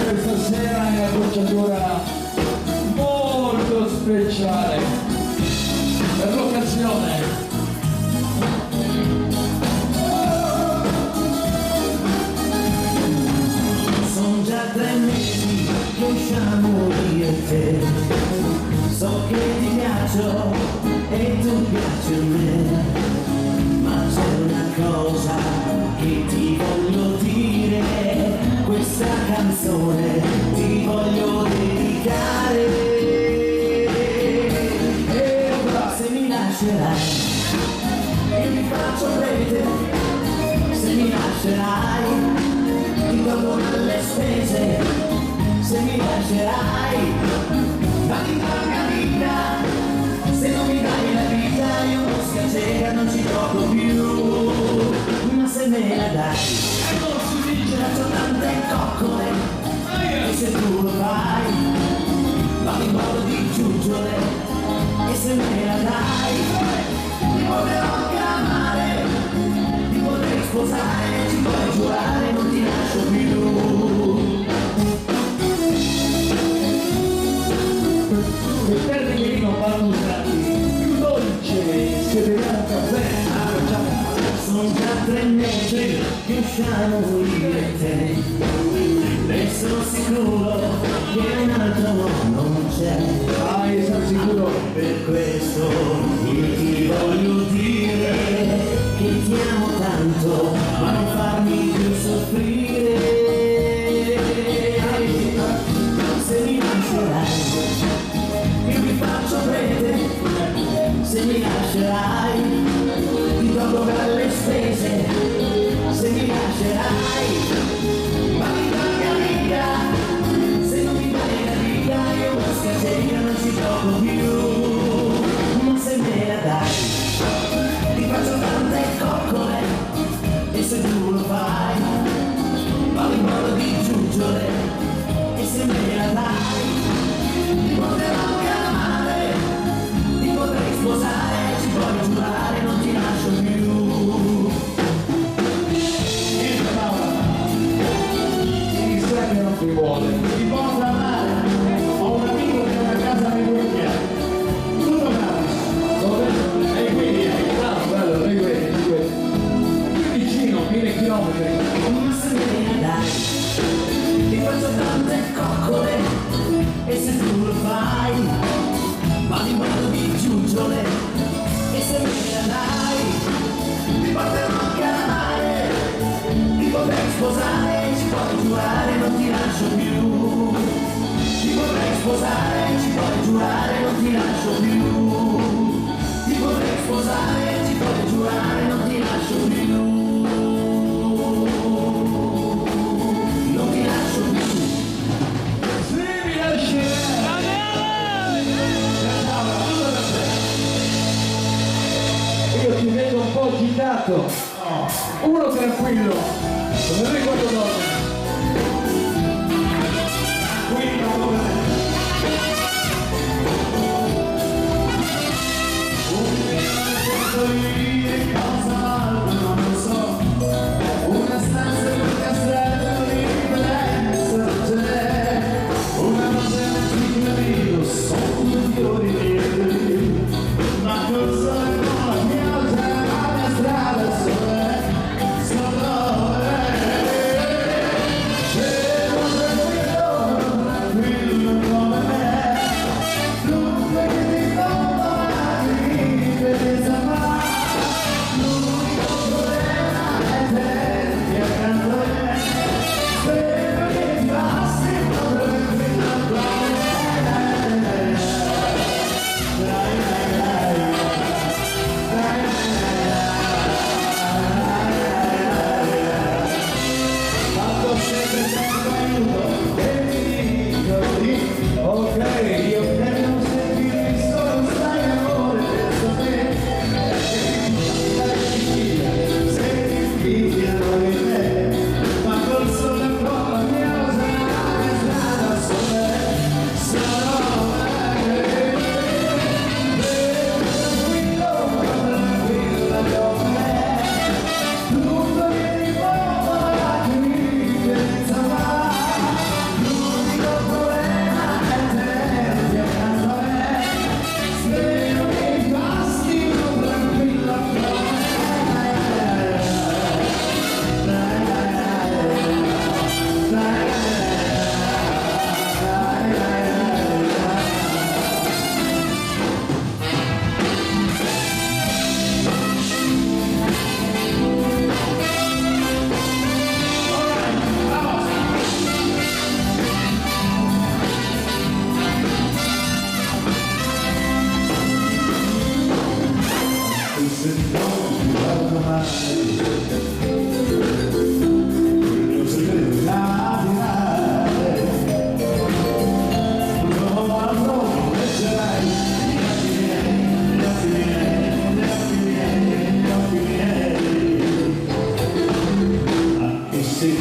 D: Questa sera è una bocciatura molto speciale per l'occasione.
B: Sono già 3 mesi che usciamo io e te. So che ti piaccio e tu piaci a me. Ma c'è una cosa che ti voglio dire. Questa canzone ti voglio dedicare. E ora se mi lascerai io mi faccio prete. Se mi lascerai ti tolgo dalle spese. Se mi lascerai ma ti tolga vita. Se non mi dai la vita io mosca cieca non ci gioco più. Ma se me la dai non si dice faccio tante coccole. E se tu lo fai vado in modo di giuggiole. E se me la dai ti potrò anche amare. Ti potrei sposare, ci puoi giurare, non ti lascio più.
D: I termini non vanno usati. Più dolce, se beviamo un caffè.
B: Sono già 3 mesi che usciamo io e te. E sono sicuro che un altro non c'è.
D: Vai, sono sicuro.
B: Per questo io ti voglio dire che ti amo tanto, ma non farmi più soffrire. Se mi lascerai io mi faccio prete. Se mi lascerai ti tolgo dalle spese. Se mi lascerai ma mi tolga vita. Se non mi dai la vita io mosca cieca non ci gioco più. Ma se me la dai ti faccio tante coccole. E se tu lo fai vado in modo di giuggiole. E se me la dai ti potrò anche amare. Ti potrei sposare, ci puoi giurare, non ti lascio più.
D: Ti sa che non ti vuole.
C: Ti posso amare, ho un amico che ha una casa nei Guardia. Tutto gratis.
D: Dove?
C: E quindi
D: Bello, lei vedi. Qui vicino, 1000 chilometri.
B: Ma se me la dai ti faccio tante coccole. E se tu lo fai vado in modo di giuggiole. E se me la dai ti potrò anche amare. Ti potrei sposare, ci puoi giurare, non ti lascio più. Ti potrei sposare, ci puoi giurare, non ti lascio più. Ti potrei sposare, ci puoi giurare, non ti lascio più. Non ti lascio più.
D: Se mi lascerai. Io ti vedo un po' agitato. Uno tranquillo. Non mi guardo donne.
B: Una stanza in un castello di differenza c'è. Una cosa è un figlio, sono 2 fiori neri. Ma cosa è la mia strada sola?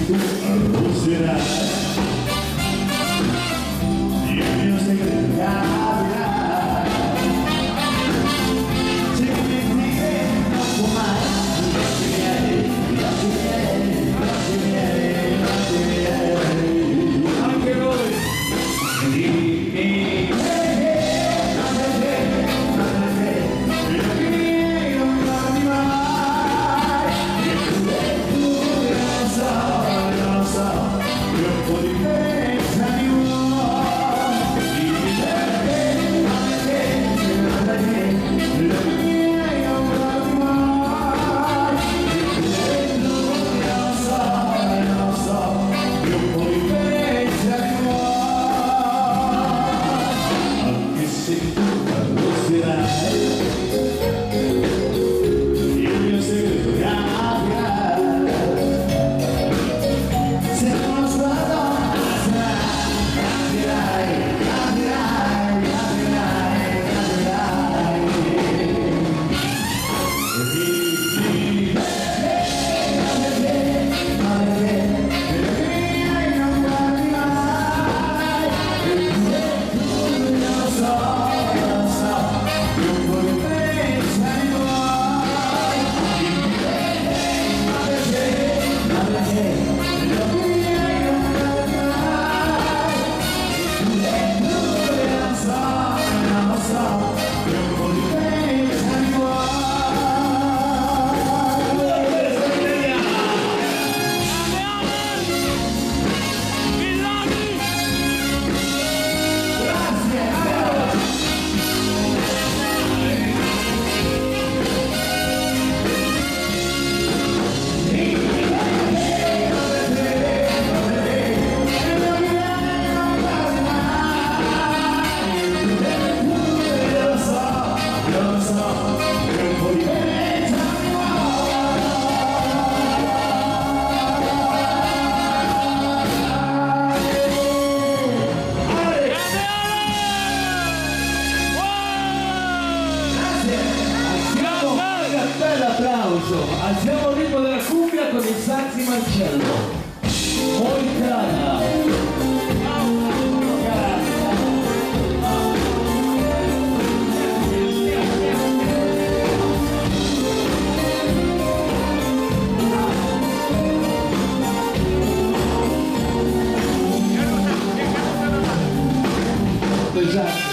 C: tu arrosserai il mio segreto capirai. Se mi metti non può mai, lasci miei, lasci miei, lasci miei, lasci miei. Anche voi dimmi alziamo il ritmo della cumbia con il sax di Marcello. Moicana. Esatto.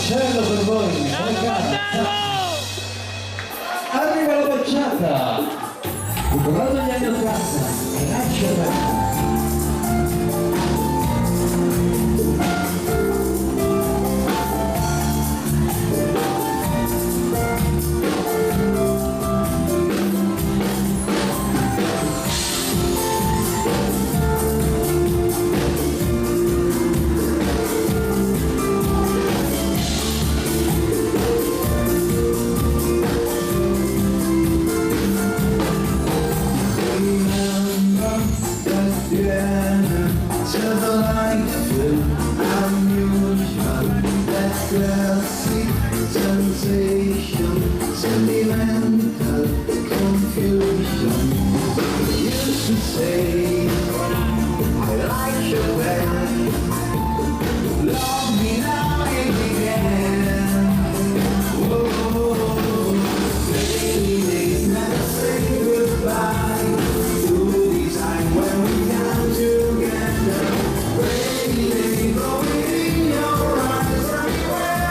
A: Marcello per voi. Arriva la bocciata. Ricordato gli anni 80. Lascia perdere.
B: Sentimental confusion. You used to say I like your band. Love me now and again. Whoa, baby, days never say goodbye. To the time when we come together. Baby, growing in your eyes everywhere.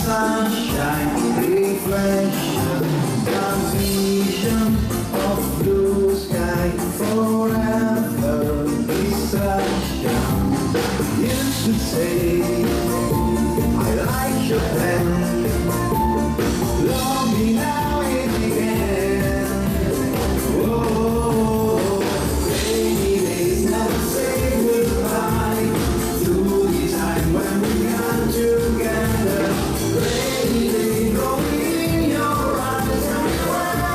B: Sunshine, reflection, transmission of blue sky, forever distraction. Used to say, I like your pen, love me now and again. Oh, rainy days never say goodbye to the time when we come together. Baby, growing in your eyes everywhere.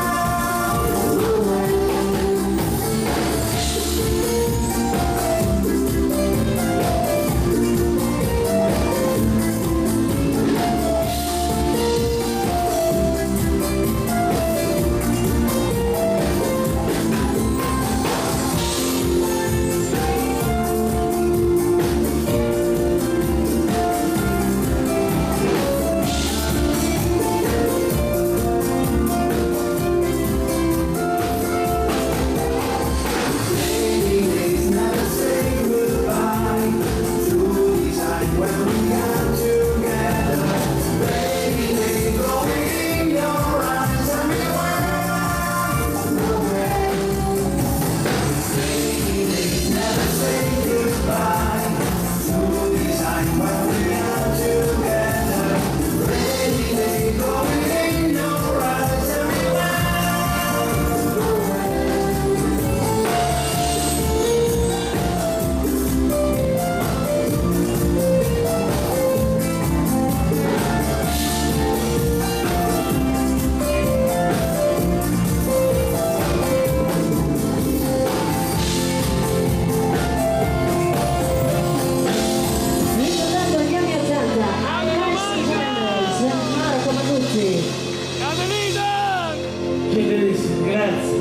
A: Generissimo, grazie.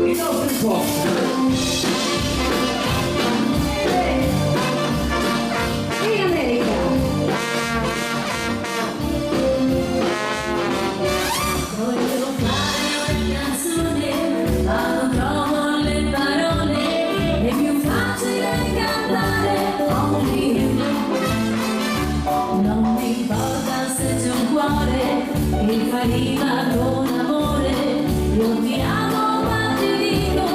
A: I nostri posti.
F: In America.
E: Voglio fare una canzone, ma non trovo le parole, è più facile cantare only you. Non mi importa se c'è un cuore che fa rima con amore, io ti amo ma ti dico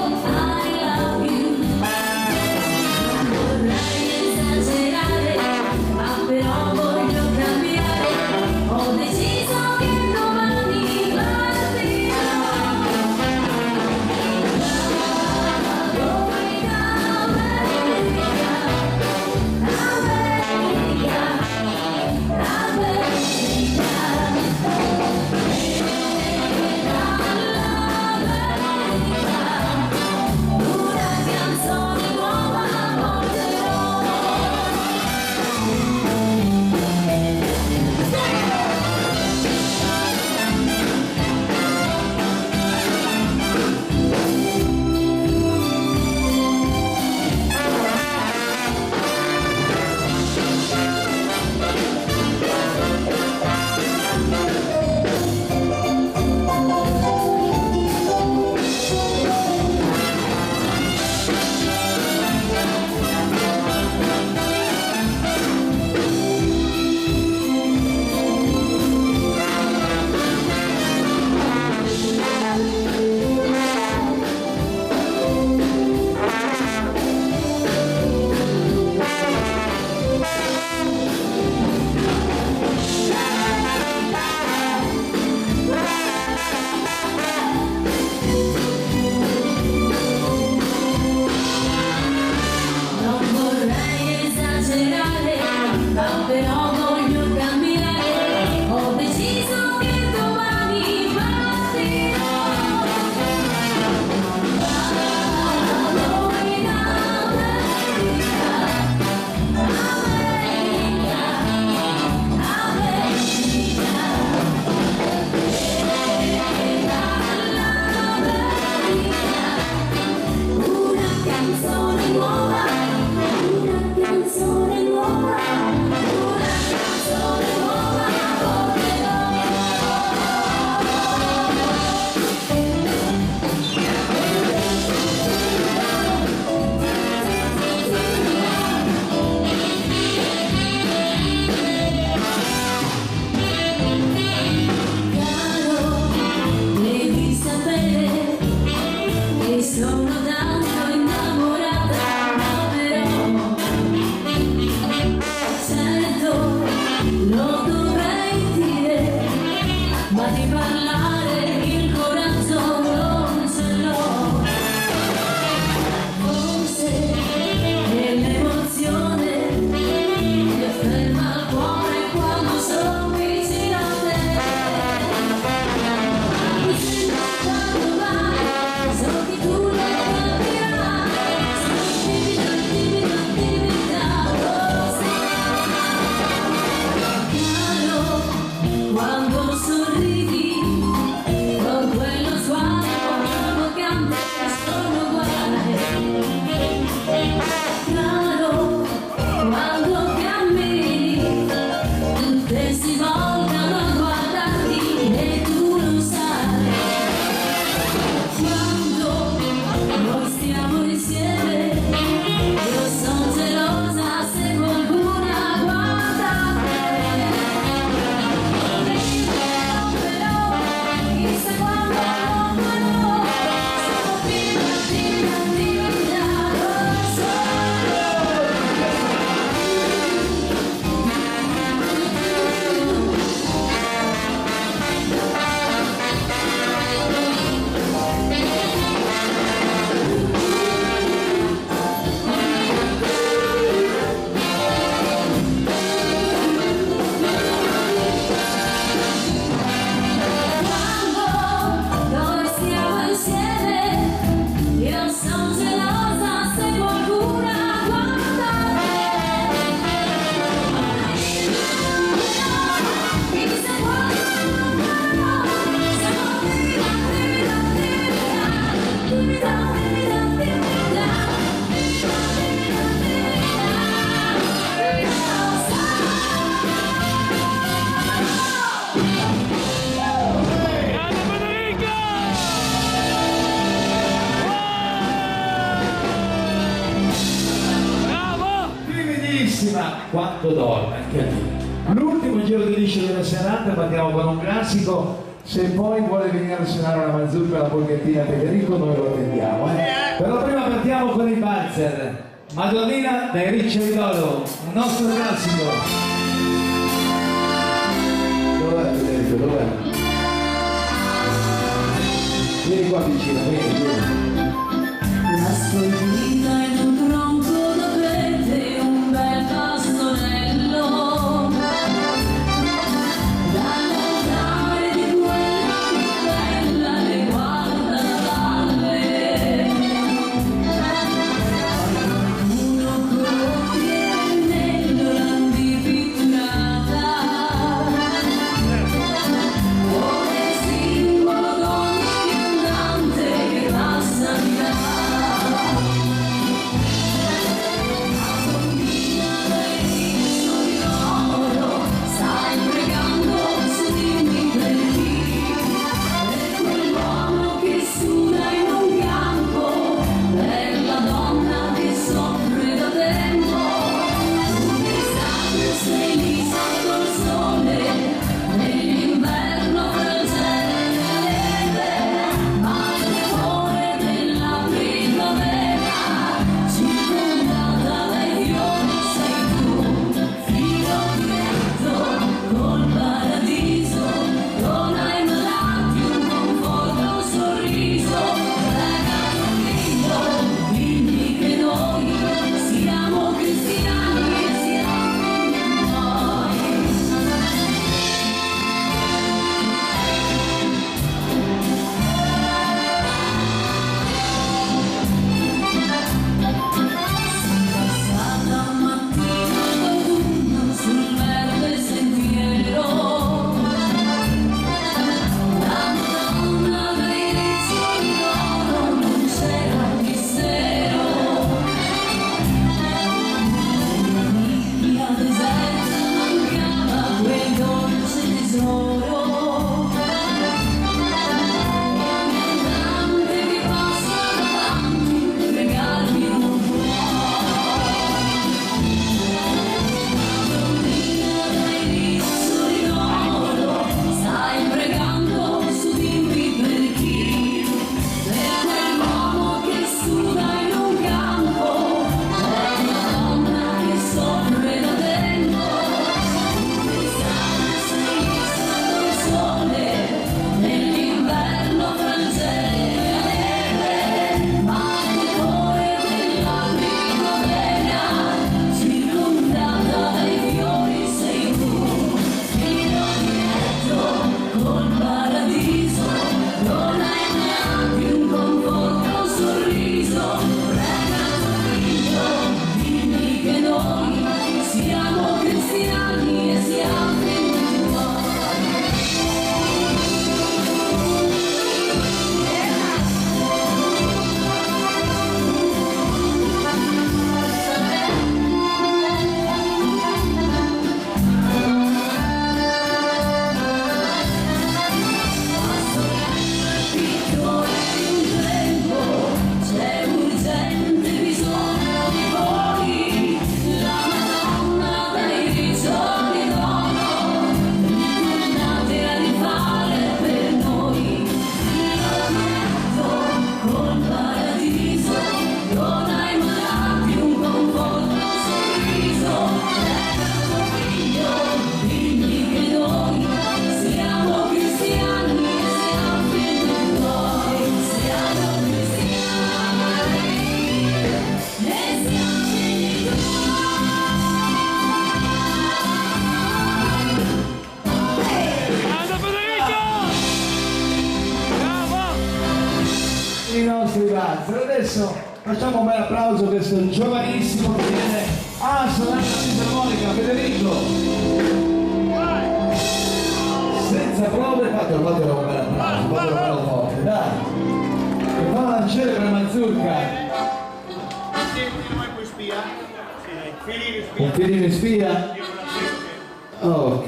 E: sono tanto innamorata, però certo lo dovrei dire, ma di parlare il coraggio non ce l'ho. Forse è l'emozione che ferma il cuore quando sono vicino a te. Mi sembra tanto male, so che tu lo capirai, sono timida, lo sai. Caro, quando sorridi, con quello sguardo provocante sono uguale. Caro, quando cammini, tutte si voltano a guardarti e tu lo sai. Quando noi stiamo insieme, io sono gelosa se qualcuna guarda te. Però, chissà quando lo farò, sono timida, lo so. Quando noi stiamo insieme, io sono gelosa se qualcuna guarda te. Chissà quando lo farò, sono timida,
A: Timidissima quanto dorme, anche lì. L'ultimo giro di liscio della serata, partiamo con un classico. Se poi vuole venire a suonare una mazurka alla Borghettina Federico, noi lo attendiamo. Però prima partiamo con i Balzer. Madonnina dai Ricci e Lolo, un nostro classico. Dov'è Federico? Dov'è? Vieni qua vicino, vieni.
E: la scolpita in un tronco d'abete, un bel castello. Da lontano di quella più bella le guarda la valle. Uno corriere pitturata, come simbolo d'ogni viandante che passa di là.
A: nostri valzer. Adesso facciamo un bel applauso a questo giovanissimo che viene a suonare la fisarmonica, Federico. Senza prove, fatelo un bel applauso, fatelo forte, dai. E fa la celebre mazurka. Un filino in spia? Ok.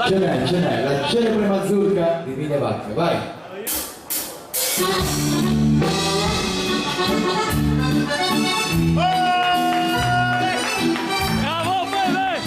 A: Ce n'è, la celebre mazurka di Emilia Vacca, vai.
C: Bravo, bebe!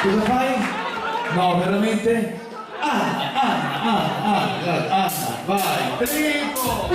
A: Cosa fai? No, veramente? Anna, vai, prego!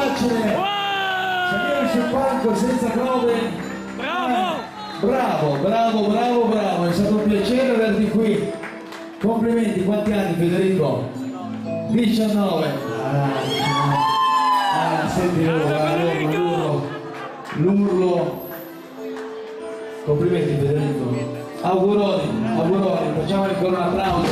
A: facile. Salire sul palco senza prove. Bravo, è stato un piacere averti qui. Complimenti, quanti anni Federico? 19. Senti l'urlo. Complimenti Federico. Auguroni, facciamo ancora un applauso.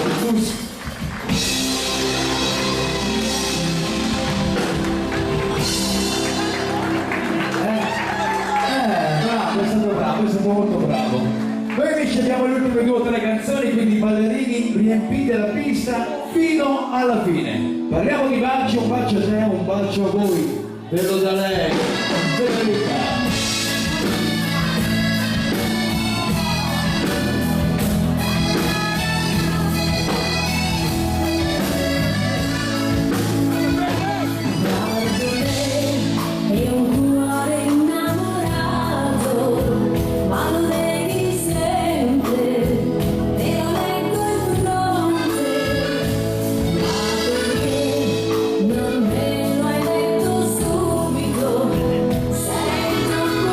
A: Bravo, è stato molto bravo. Noi invece abbiamo le ultime 2 o 3 canzoni, quindi ballerini riempite la pista fino alla fine. Parliamo di bacio, un bacio a te, un bacio a voi. Vedo da lei, Federica.
E: E un cuore innamorato, ma lo devi sempre, te lo leggo in fronte, ma perché non me lo hai detto subito, sei troppo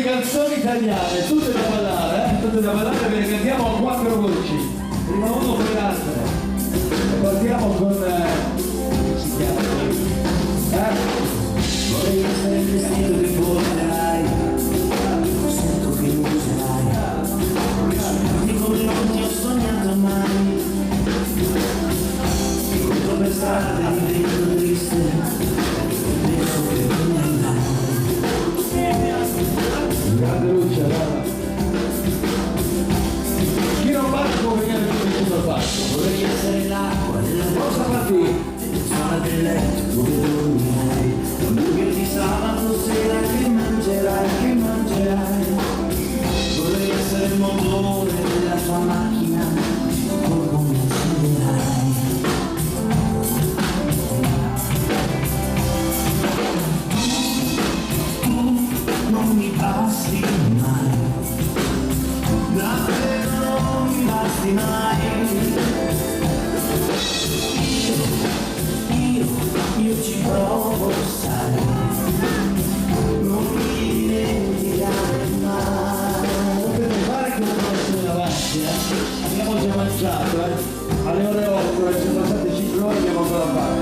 A: le canzoni italiane, tutte da ballare, tutte da ballare perché cantiamo a 4 voci, prima uno poi l'altra. E partiamo con come si chiama?
B: Vorrei essere il vestito che porterai, sento che mi userai, di come non ti ho sognato mai, incontro per strada divento triste, penso che tu mi andrai.
A: Grande luce, guarda. Chi non parco viene più al parco.
B: Vorrei essere l'acqua della
A: Cosa fatti?
B: zona del letto dove dormirai, che di sabato sera che mangerai, vorrei essere il motore della tua macchina, come mi accenderai. Tu non mi basti mai, davvero non mi basti mai. Io ci provo, sai, non mi dimenticare mai.
A: Potete fare che non essere davanti, abbiamo già mangiato, alle ore 8, sono passate 5 ore, abbiamo ancora fare.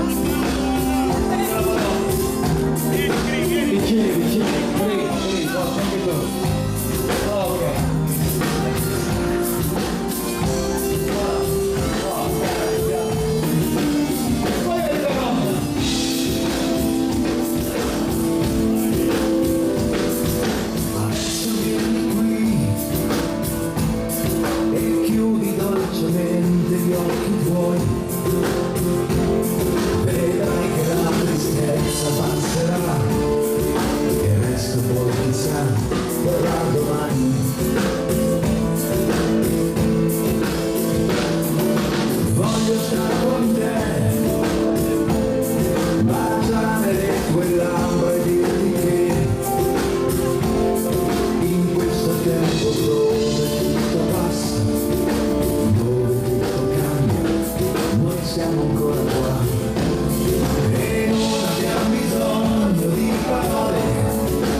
A: Vicini, prego, anche tu. Ok. Poi vedete cosa?
B: Adesso vieni qui e chiudi dolcemente gli occhi tuoi, vedrai che la tristezza passerà e il resto poi chissà vorrà domani. Voglio stare con te, baciare le tue labbra e dirti che in questo tempo dove tutto passa, dove tutto cambia, noi siamo ancora qua e non abbiamo bisogno di parole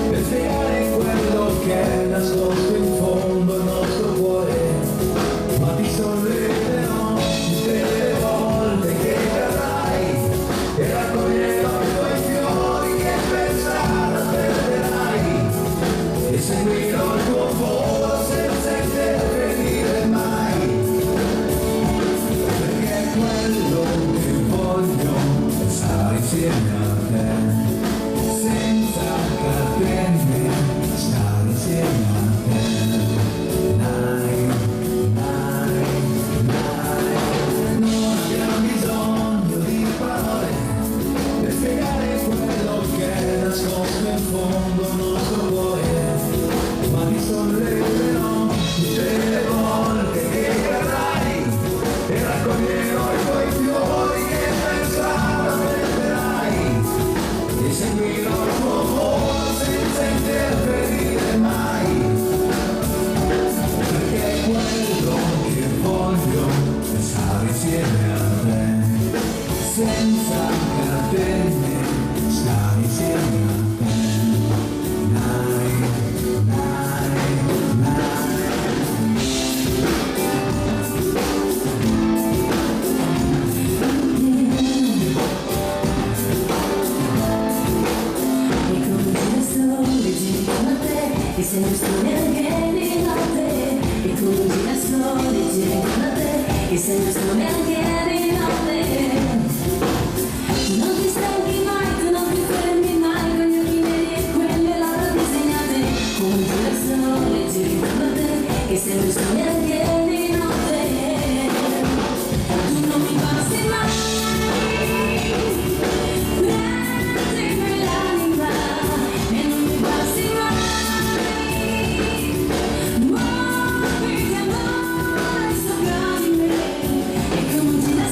B: per spiegare quello che è nascosto in fondo al nostro cuore, ma ti solleverò tutte le volte che cadrai e raccoglierò i tuoi fiori che per strada perderai e seguirò il tuo volo senza intervenire mai, perché quello che voglio è stare insieme a te, senza catene, stare insieme a te. Non abbiamo bisogno di parole per spiegare quello che è nascosto in fondo al nostro cuore, ma ti solleverò tutte le volte che cadrai e raccoglierò i tuoi fiori che per strada perderai e seguirò il tuo volo senza interferire mai, perché quello che voglio è stare insieme a te, senza catene, stare insieme a te.
E: E se non sto neanche di notte, e tu non gira solo, giri con te, e se non sto neanche di notte, non ti stanchi mai, tu non ti fermi mai, con gli occhi neri e quelle labbra disegnate, come gira solo, giri con te, e se non sto neanche di notte, tu non mi basti mai. Prendi l'anima e non mi basti mai. Muoviti amore sopra di me e come gira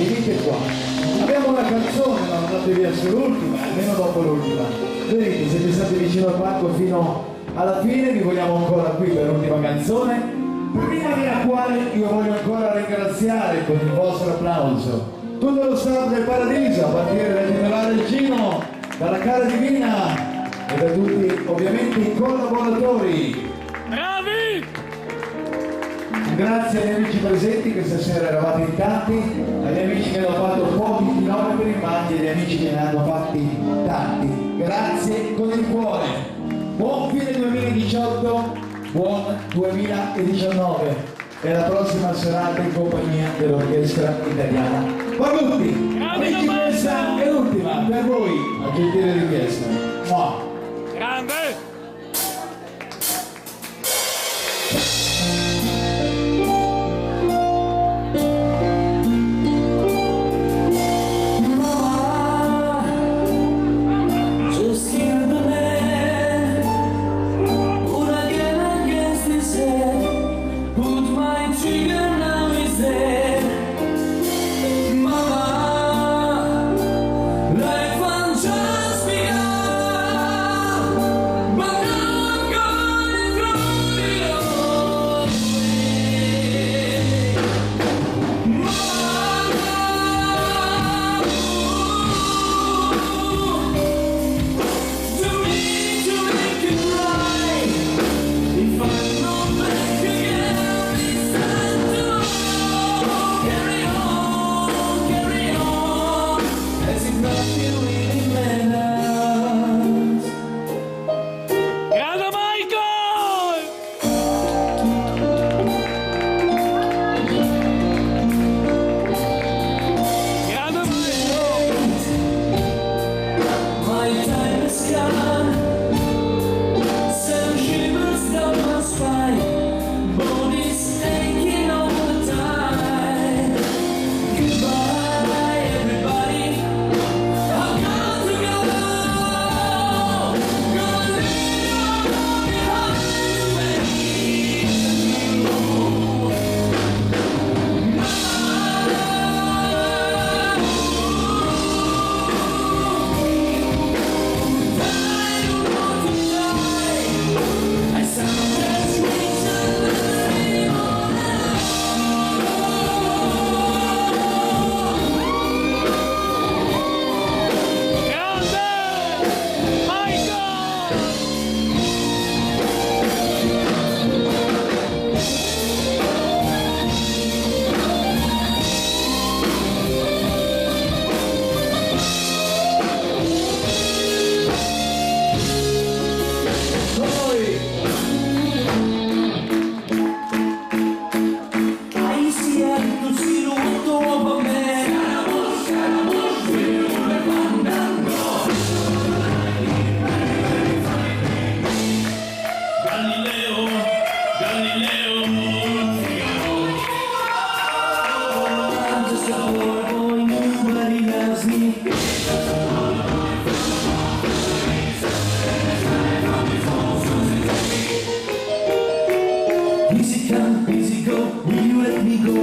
A: venite qua. Abbiamo una canzone, non andate via sull'ultima, almeno dopo l'ultima. Vedete, siete stati vicino al palco fino alla fine, vi vogliamo ancora qui per l'ultima canzone, prima della quale io voglio ancora ringraziare con il vostro applauso tutto lo staff del Paradiso, a partire dal titolare Gino, dalla Cara Divina e da tutti ovviamente i collaboratori.
C: Bravi!
A: Grazie agli amici presenti, questa sera eravate in tanti, agli amici che hanno fatto pochi chilometri, ma anche agli amici che ne hanno fatti tanti. Grazie con il cuore. Buon fine 2018, buon 2019 e la prossima serata in compagnia dell'Orchestra Italiana. Pagutti, amici, questa è l'ultima per voi, a gentile richiesta. Mua.
C: Grande!
B: Just hear the man. Would I get against his head? Put my trigger, now he's dead. Mama, life had just begun, but now I'm going through it all away. To make it right. If I'm not back again, it's time to carry on, as if nothing really matters.
C: Grande Michael! Grande Michael!
B: My time is gone. Some shivers down my spine. Body's aching all the time. Goodbye, everybody. I've got to go. Gonna leave you all behind I sometimes wish I loved you more
C: Grande Michael!
B: I see to see the world of a man.
C: Galileo, Galileo,
B: I'm just a poor boy, nobody loves me. Easy come, easy go, will you let me go?